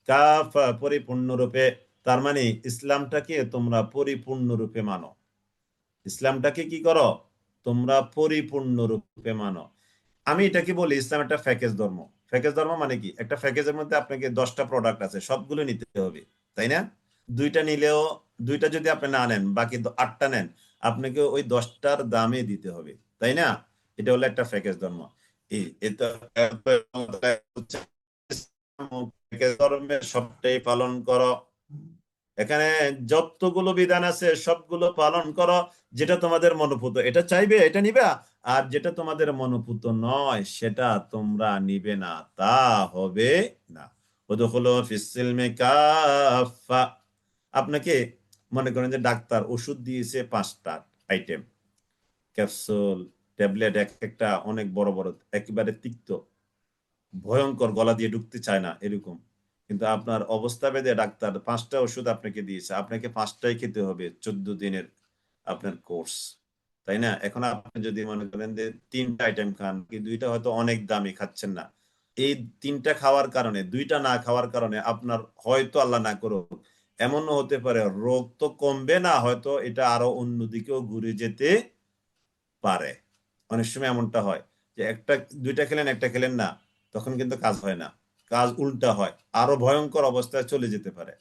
কাফা, পরিপূর্ণরূপে। তার মানে ইসলামটাকে তোমরা পরিপূর্ণরূপে মানো। ইসলামটাকে কি করো? তোমরা পরিপূর্ণরূপে মানো। আমি এটাকে বলি ইসলাম একটা প্যাকেজ ধর্ম। প্যাকেজ ধর্ম মানে কি? একটা প্যাকেজের মধ্যে আপনাকে 10টা প্রোডাক্ট আছে, সবগুলো নিতে হবে, তাই না? দুইটা নিলেও, দুইটা যদি আপনি না নেন, বাকি 8টা নেন, আপনাকে ওই 10টার দামে দিতে হবে, তাই না? এটা হলো একটা প্যাকেজ ধর্ম। এটা প্যাকেজ ধর্মের সবটাই পালন করো। এখানে যতগুলো বিধান আছে সবগুলো পালন করো, যেটা তোমাদের মনোপুত এটা চাইবে এটা নিবা, আর যেটা তোমাদের মনোপুত নয় সেটা তোমরা নিবে না, তা হবে না। উদখুলু ফিস সিলমি কাফা। আপনাকে মনে করেন যে ডাক্তার ওষুধ দিয়েছে 5টা আইটেম, ক্যাপসুল, ট্যাবলেট, এক একটা অনেক বড় বড়, একেবারে তিক্ত, ভয়ঙ্কর, গলা দিয়ে ঢুকতে চায় না এরকম। কিন্তু আপনার অবস্থা ভেদে ডাক্তার 5টা ওষুধ আপনাকে দিয়েছে, আপনাকে 5টাই খেতে হবে 14 দিনের আপনার কোর্স, তাই না? এখন আপনি যদি মনে করেন যে 3টা আইটেম খান, কি 2টা হয়তো অনেক দামি খাচ্ছেন না, এই 3টা খাওয়ার কারণে, 2টা না খাওয়ার কারণে আপনার হয়তো আল্লাহ না করুক এমনও হতে পারে রোগ তো কমবে না, হয়তো এটা আরো অন্যদিকেও ঘুরে যেতে পারে। অনেক সময় এমনটা হয় যে 2টা খেলেন, একটা খেলেন না, তখন কিন্তু কাজ হয় না, কাজ উল্টা হয়, আরো ভয়ঙ্কর অবস্থায় চলে যেতে পারে।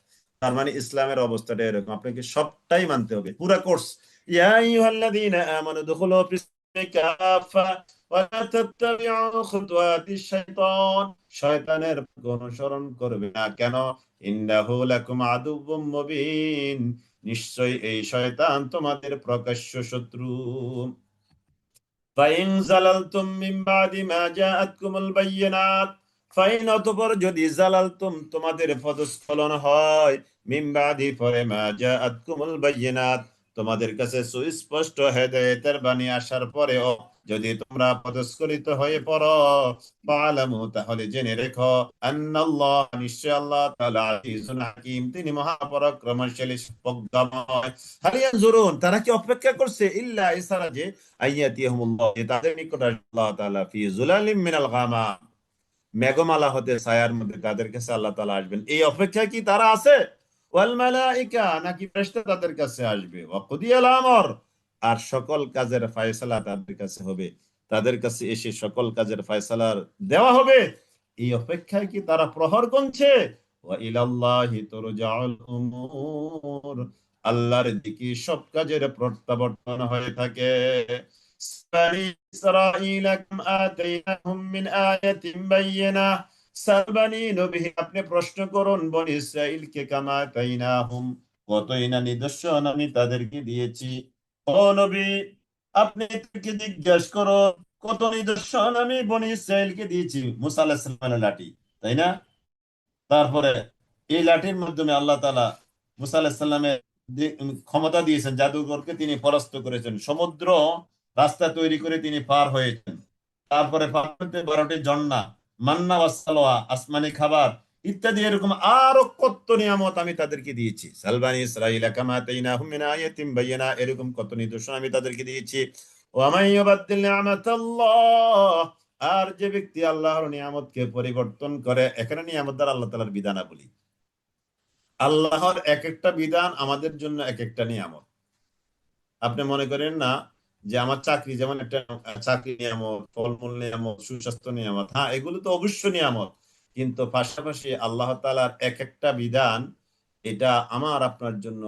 তার মানে ইসলামের অবস্থাটা এরকম, আপনাকে সবটাই মানতে হবে, পুরা কোর্স। ইয়া আইয়ুহাল্লাযীনা আমানু দুখুলু ফিস-সিলমি কাফা ওয়া লা তাত্তাবি'উ খুতুওয়াতিশ শাইতান। শয়তানের অনুসরণ করবে না। কেন? ইন্নাহু লাকুম আদুউম মুবিন। নিশ্চয়ই এই শয়তান তোমাদের প্রকাশ্য শত্রু। ফাইন জালালতুম মিন বাদি মা জাআতকুমুল বায়্যিনাত। ফাইন, অতঃপর যদি জালালতুম তোমাদের পদস্খলন হয়, মিন বাদি পরে, মা জাআতকুমুল বায়্যিনাত তোমাদের কাছে সুস্পষ্ট হেদায়েতের বাণী আসার পরেও যদি তোমরা পদস্খলিত হয়ে পড়ো, ফালামু, তাহলে জেনে রেখো, আন্নাল্লাহ, নিশ্চয় আল্লাহ তাআলা আজিজুন হাকীম, তিনি মহাপরাক্রমশালী, প্রজ্ঞাময়। হাল ইয়ানজুরুন, তারা কি অপেক্ষা করছে, ইল্লা, এছাড়া যে আইয়াতিয়াহুমুল্লাহ, যে তাদের নিকট আসবে আল্লাহ তাআলা, ফি যুলালিম মিনাল গামাম, মেঘমালা হতে, ছায়ার মধ্যে তাদের কাছে আল্লাহ তাআলা আসবেন, এই অপেক্ষায় কি তারা আছে? ওয়াল মালাইকা, নাকি ফেরেশতা তাদের কাছে আসবে? ওয়া কুদিয়াল আমর, আর সকল কাজের ফয়সালা তাদের কাছে হবে, তাদের কাছে এসে সকল কাজের ফয়সালা দেওয়া হবে, এই অপেক্ষায় কি তারা প্রহর গুনছে? ওয়া ইলাল্লাহি তুরজাউল উমুর, আল্লাহর দিকে সব কাজের প্রত্যাবর্তন হয়ে থাকে। بني إسرائيل كم آتيناهم من آية بينة। সালবানি নবী, আপনি প্রশ্ন করুন বনি ইসরাইলকে, কামা তাইনাহুম, কতই না নিদর্শন আমি তাদেরকে দিয়েছি। ও নবী, আপনি তাদেরকে জিজ্ঞাসা করো কত নিদর্শন আমি বনি ইসরাইলকে দিয়েছি। মুসা আলাইহিস সালামের লাঠি, তাই না? তারপরে এই লাঠির মাধ্যমে আল্লাহ তাআলা মুসা আলাইহিস সালামের ক্ষমতা দিয়েছেন, জাদুঘরকে তিনি পরাস্ত করেছেন, সমুদ্র রাস্তা তৈরি করে তিনি পার হয়েছেন। তারপরে পার হতে 12টি ঝর্ণা, মান্না ওয়াস সালওয়া, আসমানি খাবার ইত্যাদি, এরকম আরো কত নিয়ামত আমি তাদেরকে দিয়েছি। সালবানি ইসরাঈলা কামা আতাইনাহুম মিন আয়াতিন বায়িনা, এরকম কত নিদর্শন আমি তাদেরকে দিয়েছি। ওয়া মান ইউবাদদিল নি'মাতাল্লাহ, আর যে ব্যক্তি আল্লাহর নিয়ামতকে পরিবর্তন করে, এখানে নিয়ামত দ্বারা আল্লাহ তাআলার বিধানাবলী, আল্লাহর এক একটা বিধান আমাদের জন্য এক একটা নিয়ামত। আপনি মনে করেন না যে আমার চাকরি যেমন একটা চাকরি নিয়ামত, ফলমূল নিয়ামত, সুস্বাস্থ্য নিয়ামত, হ্যাঁ এগুলো তো অবশ্য নিয়ামত, কিন্তু পাশাপাশি আল্লাহ তাআলার এক একটা বিধান, এটা আমার আপনার জন্য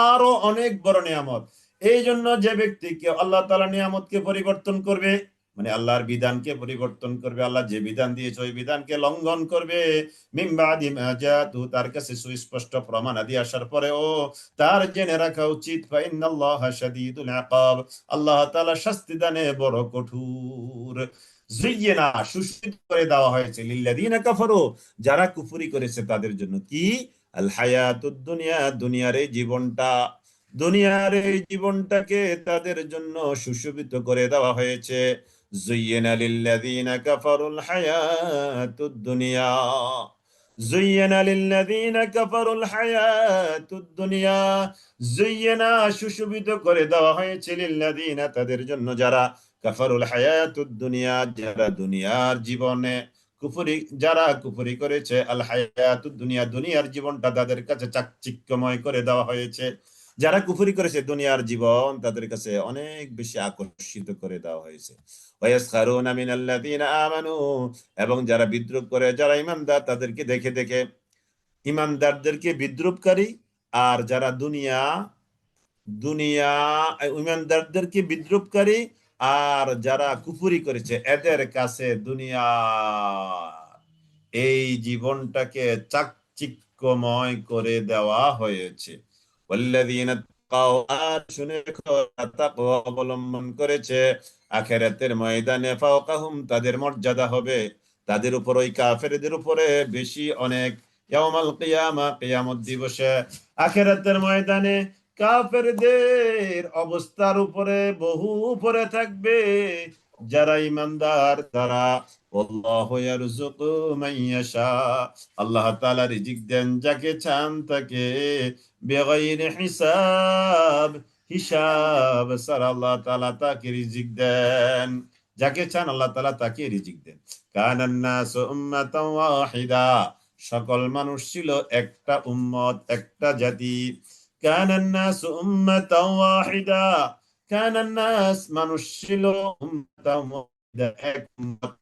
আরো অনেক বড় নিয়ামত। এই জন্য যে ব্যক্তিকে আল্লাহ তাআলা নিয়ামতকে পরিবর্তন করবে, মানে আল্লাহর বিধানকে পরিবর্তন করবে, আল্লাহ যে বিধান দিয়েছে ওই বিধানকে লঙ্ঘন করবে, মিন বাদি মা জাতু, তার কাছে সুস্পষ্ট প্রমাণাদি আসার পরেও তার জেনে রাখা উচিত, ফাইন্নাল্লাহা শাদীদুল ইকাব, আল্লাহ তাআলা শাস্তি দানে বড় কঠোর। যুয়্যিনা, সুশোভিত করে দেওয়া হয়েছে, লিল্লাযীনা কাফারু, যারা কুফরি করেছে তাদের জন্য, কি? আল হায়াতুদ দুনিয়া, দুনিয়ার এই জীবনটা, দুনিয়ার এই জীবনটাকে তাদের জন্য সুশোভিত করে দেওয়া হয়েছে। যুয়্যিনা লিল্লাযীনা কাফারুল হায়াতুদ দুনিয়া, যুয়্যিনা লিল্লাযীনা কাফারুল হায়াতুদ দুনিয়া, যুয়্যিনা, সুশোভিত করে দেওয়া হয়েছে, লিল্লাযীনা, তাদের জন্য, যারা, কাফারুল হায়াতুদ দুনিয়া, যারা দুনিয়ার জীবনে কুফরি, যারা কুফরি করেছে, আল হায়াতুদ দুনিয়া, দুনিয়ার জীবনটা তাদের কাছে চাকচিক্যময় করে দেওয়া হয়েছে। যারা কুফরি করেছে দুনিয়ার জীবন তাদের কাছে অনেক বেশি আকর্ষিত করে দেওয়া হয়েছে। ওয়ায়াসখারুনা মিনাল্লাযীনা আমানু, এবং যারা বিদ্রুপ করে, যারা ইমানদার তাদেরকে দেখে দেখে, ইমানদারদেরকে বিদ্রুপকারী, আর যারা দুনিয়া দুনিয়া ইমানদারদেরকে বিদ্রুপকারী, আর যারা কুফরি করেছে এদের কাছে দুনিয়া এই জীবনটাকে চাকচিক্য ঐক্যময় করে দেওয়া হয়েছে। ওয়াল্লাযীনা তাকাও, আর শুনে রেখো, তাকওয়া অবলম্বন করেছে, আখিরাতের ময়দানে ফাওকাহুম, তাদের মর্যাদা হবে তাদের উপর, ওই কাফেরদের উপরে বেশি অনেক। ইয়াউমাল কিয়ামা, কিয়ামত দিবসে, আখিরাতের ময়দানে কাফেরদের অবস্থার উপরে বহু উপরে থাকবে যারা ইমানদার তারা। আল্লাহু ইয়ারযুকু মান ইয়াশা, আল্লাহ তাআলা রিজিক দেন যাকে চান তাকে, বেগাইরি হিসাব, হিসাব ছাড়া আল্লাহ তাআলা তাকে রিজিক দেন। যাকে চান আল্লাহ তাআলা তাকে রিজিক দেন। কানান নাসু উম্মাতান ওয়াহিদা, সকল মানুষ ছিল একটা উম্মত, একটা জাতি। কানান নাসু উম্মাতান ওয়াহিদা, কানান নাস, মানুষ ছিল উম্মাতান ওয়াহিদা, এক উম্মত।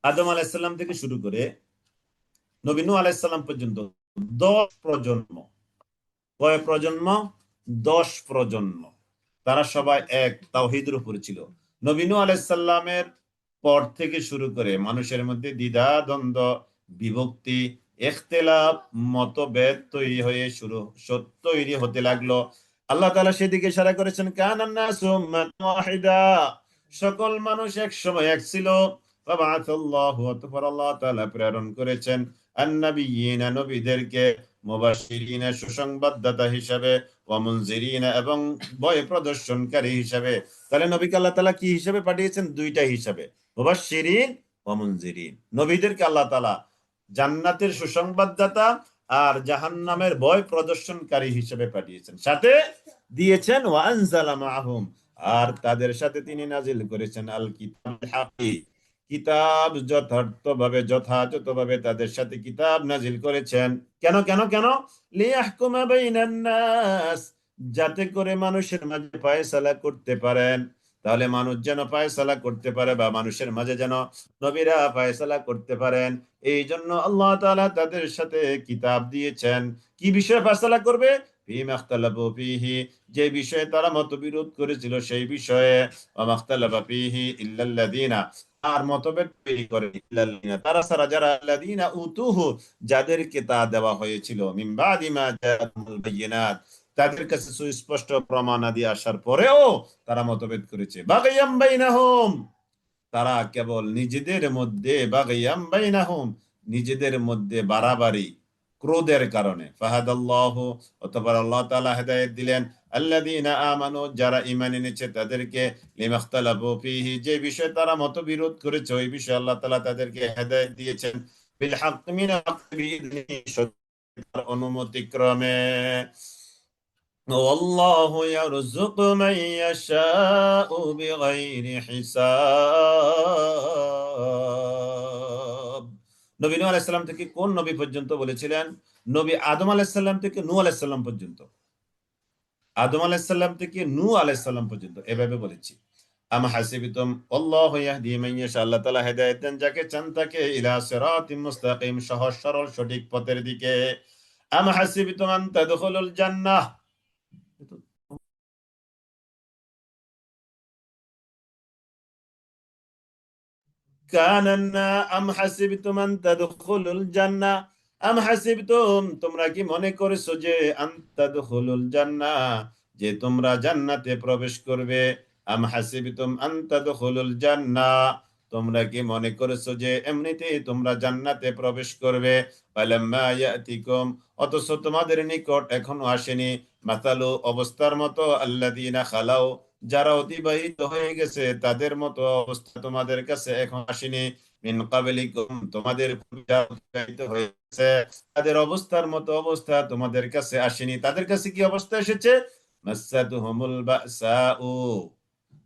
আদম আলাইহিস সালাম থেকে শুরু করে নবী নূহ আলাইহিস সালাম পর্যন্ত 10 প্রজন্ম। কয় প্রজন্ম? 10 প্রজন্ম। তারা সবাই এক তাওহীদের উপরে ছিল। নবী নূহ আলাইহিস সালামের পর থেকে শুরু করে মানুষের মধ্যে দ্বিধা, দ্বন্দ্ব, বিভক্তি, ইখতিলাফ, মতভেদ তৈরি হতে লাগলো। আল্লাহ তাআলা সেদিকে ইশারা করেছেন, কানান নাসু উম্মাতান ওয়াহিদা, সকল মানুষ এক সময় এক ছিল। ফাবাআসাল্লাহু, অতঃপর আল্লাহ তাআলা প্রেরণ করেছেন আন-নাবিয়্যিনা, নবীদেরকে, মুবাশশিরিনা, সুসংবাদদাতা হিসাবে, ওয়া মুনজিরিনা, এবং ভয় প্রদর্শনকারী হিসাবে। তাহলে নবীকে আল্লাহ তাআলা কি হিসাবে পাঠিয়েছেন? দুইটা হিসাবে, মুবাশশিরিন ওয়া মুনজিরিন। নবীদেরকে আল্লাহ তাআলা জান্নাতের সুসংবাদদাতা আর জাহান্নামের ভয় প্রদর্শনকারী হিসেবে পাঠিয়েছেন, সাথে দিয়েছেন ওয়া আনজালা মাআহুম, আর তাদের সাথে তিনি নাজিল করেছেন আল কিতাবুল হাকি, কিতাব যথার্থভাবে, যথাযথভাবে তাদের সাথে কিতাব নাজিল করেছেন। কেন কেন কেন? লিয়াহকুমা বাইনান নাস, যাতে করে মানুষের মাঝে ফয়সালা করতে পারেন। তাহলে মানুষ যেন ফয়সালা করতে পারে, বা মানুষের মাঝে যেন নবীরা ফয়সালা করতে পারেন, এই জন্য আল্লাহ তাআলা তাদের সাথে কিতাব দিয়েছেন। কি বিষয়ে ফয়সালা করবে? ফীমা ইখতালাফু ফীহি, যে বিষয়ে তারা মতবিরোধ করেছিল সেই বিষয়ে। ওয়া মাখতালাফা ফীহি ইল্লাল্লাযীনা, আর মতভেদ তৈরি করে ইল্লাল্লাযীনা, তারা ছাড়া, যারা আল্লাযীনা উতুহু, যাদেরকে তা দেওয়া হয়েছিল, মিন বাদি মা জাআতুল বায়িনাত, তাদের কাছে সুস্পষ্ট প্রমাণাদি আসার পরেও তারা মতভেদ করেছে। বাগিয়াম বাইনাহুম, তারা কেবল নিজেদের মধ্যে, বাগিয়াম বাইনাহুম, নিজেদের মধ্যে বাড়াবাড়ি, ক্রোধের কারণে। ফাহাদাল্লাহু, অতঃপর আল্লাহ তাআলা হেদায়েত দিলেন আল্লাযীনা আমানু, যারা ঈমান এনেছে তাদেরকে, লিমাখতালাফু ফীহি, যে বিষয়ে তারা মতবিরোধ করেছে ওই বিষয়ে আল্লাহ তাআলা তাদেরকে হেদায়েত দিয়েছেন, বিল হক, মিন হক, বিইذনিহি, সত্যের অনুমতিক্রমে। ওয়াল্লাহু ইয়ারযুকু মান ইয়াশাউ বিগাইরি হিসাব। নবী নূহ আলাইহিস সালাম থেকে কোন নবী পর্যন্ত বলেছিলেন? নবী আদম আলাইহিস সালাম থেকে নূহ আলাইহিস সালাম পর্যন্ত। আদম আলাইহিস সালাম থেকে নূহ আলাইহিস সালাম পর্যন্ত এভাবে বলেছি। আম হাসিবতুম, আল্লাহু ইয়াহদি মান ইয়াশা, আল্লাহ তাআলা হেদায়েত দেন যাকে চান তাকে, ইলা সিরাতিম মুস্তাকিম, সহজ সরল সঠিক পথের দিকে। আম হাসিবতুম আন তাদখুলুল জান্নাহ, কানান্না, আম হাসিবতুম আন তাদখুলুল জান্নাহ, আম হাসিবতুম, তোমরা কি মনে করেছো যে, আন তাদখুলুল জান্নাহ, যে তোমরা জান্নাতে প্রবেশ করবে। আম হাসিবতুম আন তাদখুলুল জান্নাহ, তোমরা কি মনে করেছো যে এমনিতেই তোমরা জান্নাতে প্রবেশ করবে। ফালাম্মা ইয়াতিকুম, অথচ তোমাদের নিকট এখনো আসেনি, মাসালু, অবস্থার মতো, আল্লাযীনা খালাউ, যারা অতিবাহিত হয়ে গেছে তাদের মতো অবস্থা তোমাদের কাছে এখন আসেনি। মিন ক্বাবলিকুম, তোমাদের পূর্বে যারা অতিবাহিত হয়েছে তাদের অবস্থার মতো অবস্থা তোমাদের কাছে আসেনি। তাদের কাছে কি অবস্থা এসেছে? মাসাতুহুমুল বাসাউ,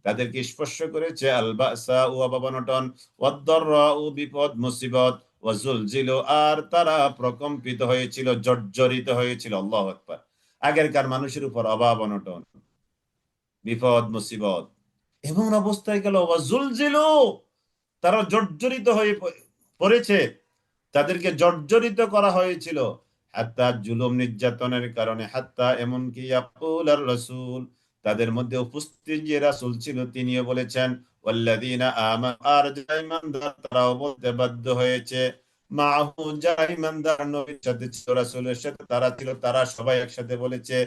তাদেরকে স্পর্শ করেছে আল বাসাউ, অভাব-অনটন, ওয়াদ-দাররাউ, বিপদ মুসিবত, ওয়াজুলজিলু, আর তারা প্রকম্পিত হয়েছিল, জর্জরিত হয়েছিল। আল্লাহু আকবার। আগেরকার মানুষের উপর অভাব অনটন, বিপদ মুসিবত, এমন অবস্থায় গেল, ওয়াজুলজিলু, তারা জর্জরিত হয়ে পড়েছে, তাদেরকে জর্জরিত করা হয়েছিল। হাত্তা, জুলুম নির্যাতনের কারণে, হাত্তা, এমনকি ইয়াকুল আর রাসূল, তাদের মধ্যে উপস্থিত যে রাসূল ছিল তিনিও বলেছেন, ওয়াল্লাযীনা আমানু, আর যারা ঈমানদার তারাও বলতে বাধ্য হয়েছে, মাহু যারা ঈমানদার নবীর সাথে ছিল, রাসূলের সাথে তারা ছিল, তারা সবাই একসাথে বলেছে,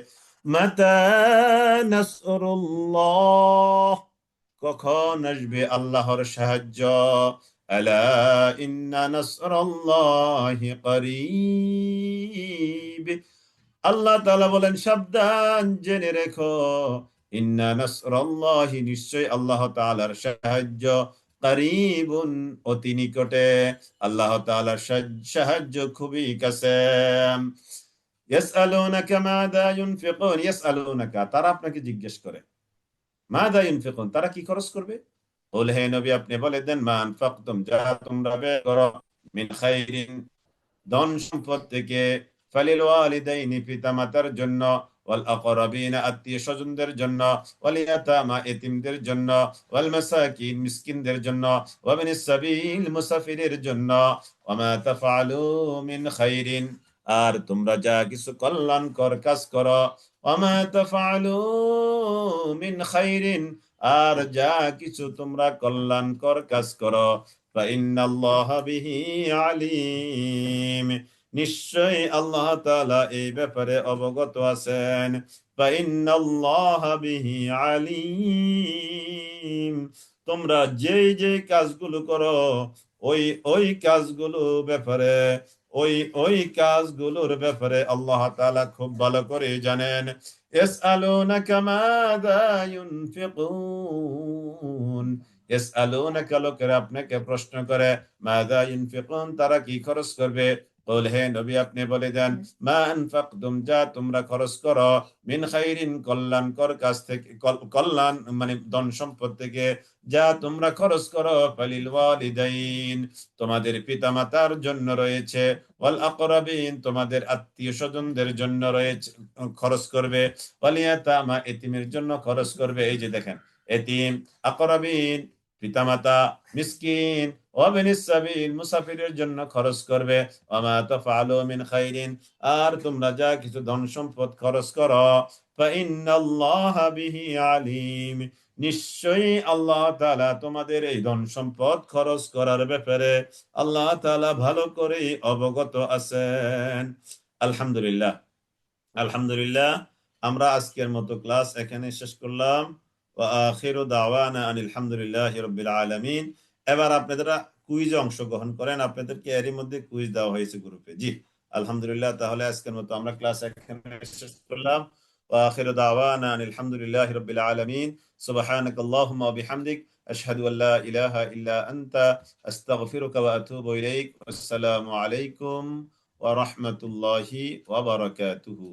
মাতা নাসরুল্লাহ, কখন আসবে আল্লাহর সাহায্য? আলা ইন্না নাসরাল্লাহি করিব। আল্লাহ তাআলা বলেন, সাবধান, জেনে রেখো, ইন্না নাসরাল্লাহি, নিশ্চয় আল্লাহ তাআলার সাহায্য, করিবুন, অতি নিকটে, আল্লাহ তাআলার সাহায্য খুবই কাছে। ইয়াসআলুনাকা মাযা ইউনফিকুন, ইয়াসআলুনাকা, তারা আপনাকে জিজ্ঞেস করে, মাযা ইউনফিকুন, তারা কি খরচ করবে? বলে, হে নবী, আপনি বলে দেন, মা আনফাকতুম, যা তোমরা ব্যয় করো, মিন খাইরিন, ধন সম্পদ থেকে, ফালিল ওয়ালিদাইনি, পিতামাতার জন্য, ওয়াল আকরাবিনা, আত্মীয় স্বজনদের জন্য, ওয়াল ইয়াতামা, এতিমদের জন্য, ওয়াল মাসাকিন, মিসকিনদের জন্য, ওয়া বিনিস সাবিল, মুসাফিরের জন্য, ওয়া মা তাফআলু মিন খাইরিন, আর তোমরা যা কিছু কল্যাণকর কাজ করো, ওয়া মা তাফআলু মিন খাইরিন, আর যা কিছু তোমরা কল্যাণকর কাজ করো, ফাইন্নাল্লাহা বিহি আলিম, নিশ্চয়ই আল্লাহ তাআলা এই ব্যাপারে অবগত আছেন। ফাইন্নাল্লাহা বিহি আলিম, তোমরা যেই যে কাজগুলো করো, ওই ওই কাজগুলো ব্যাপারে, ওই ওই কাজগুলোর ব্যাপারে আল্লাহ তাআলা খুব ভালো করে জানেন। ইয়াসআলুনাকা মাযা ইউনফিকুন, ইয়াসআলুনাকা, লোকেরা আপনাকে প্রশ্ন করে, মাযা ইউনফিকুন, তারা কি খরচ করবে? কুল, হে নবী, আপনি বলে দেন, মা আনফাকতুম, যা তোমরা খরচ করো, মিন খাইরিন, কল্যাণকর কাজ থেকে, কল্যাণ মানে ধন সম্পদ থেকে, যা তোমরা খরচ করো, ফালিল ওয়ালিদাইন, তোমাদের পিতামাতার জন্য রয়েছে, ওয়াল আকরাবিন, তোমাদের আত্মীয় স্বজনদের জন্য রয়েছে, খরচ করবে, ওয়াল ইয়াতামা, এতিমের জন্য খরচ করবে। এই যে দেখেন, এতিম, আকরাবিন, পিতামাতা, মিসকিন, ওয়া বিনিস সাবিল, মুসাফিরের জন্য খরচ করবে, ওয়া মা তাফআলু মিন খাইরিন, আর তোমরা যা কিছু ধন সম্পদ খরচ করো, ফাইন্নাল্লাহা বিহি আলিম, নিশ্চয়ই আল্লাহ তাআলা তোমাদের এই ধন সম্পদ খরচ করার ব্যাপারে আল্লাহ তাআলা ভালো করেই অবগত আছেন। আলহামদুলিল্লাহ, আলহামদুলিল্লাহ, আমরা আজকের মতো ক্লাস এখানে শেষ করলাম। ওয়া আখিরু দাওয়ানা আনিল হামদুলিল্লাহি রাব্বিল আলামিন। এবার আপনারা কুইজে অংশগ্রহণ করেন, আপনাদেরকে এরই মধ্যে কুইজ দেওয়া হয়েছে গ্রুপে। জি, আলহামদুলিল্লাহ, তাহলে আজকের মতো আমরা ক্লাস এখানে শেষ করলাম। ওয়া আখিরু দাওয়ানা আনিল হামদুলিল্লাহি রাব্বিল আলামিন। সুবহানাকাল্লাহুম্মা ওয়া বিহামদিক, আশহাদু আল্লা ইলাহা ইল্লা আনতা, আস্তাগফিরুকা ওয়া আতুবু ইলাইক। আসসালামু আলাইকুম ওয়া রাহমাতুল্লাহি ওয়া বারাকাতুহু।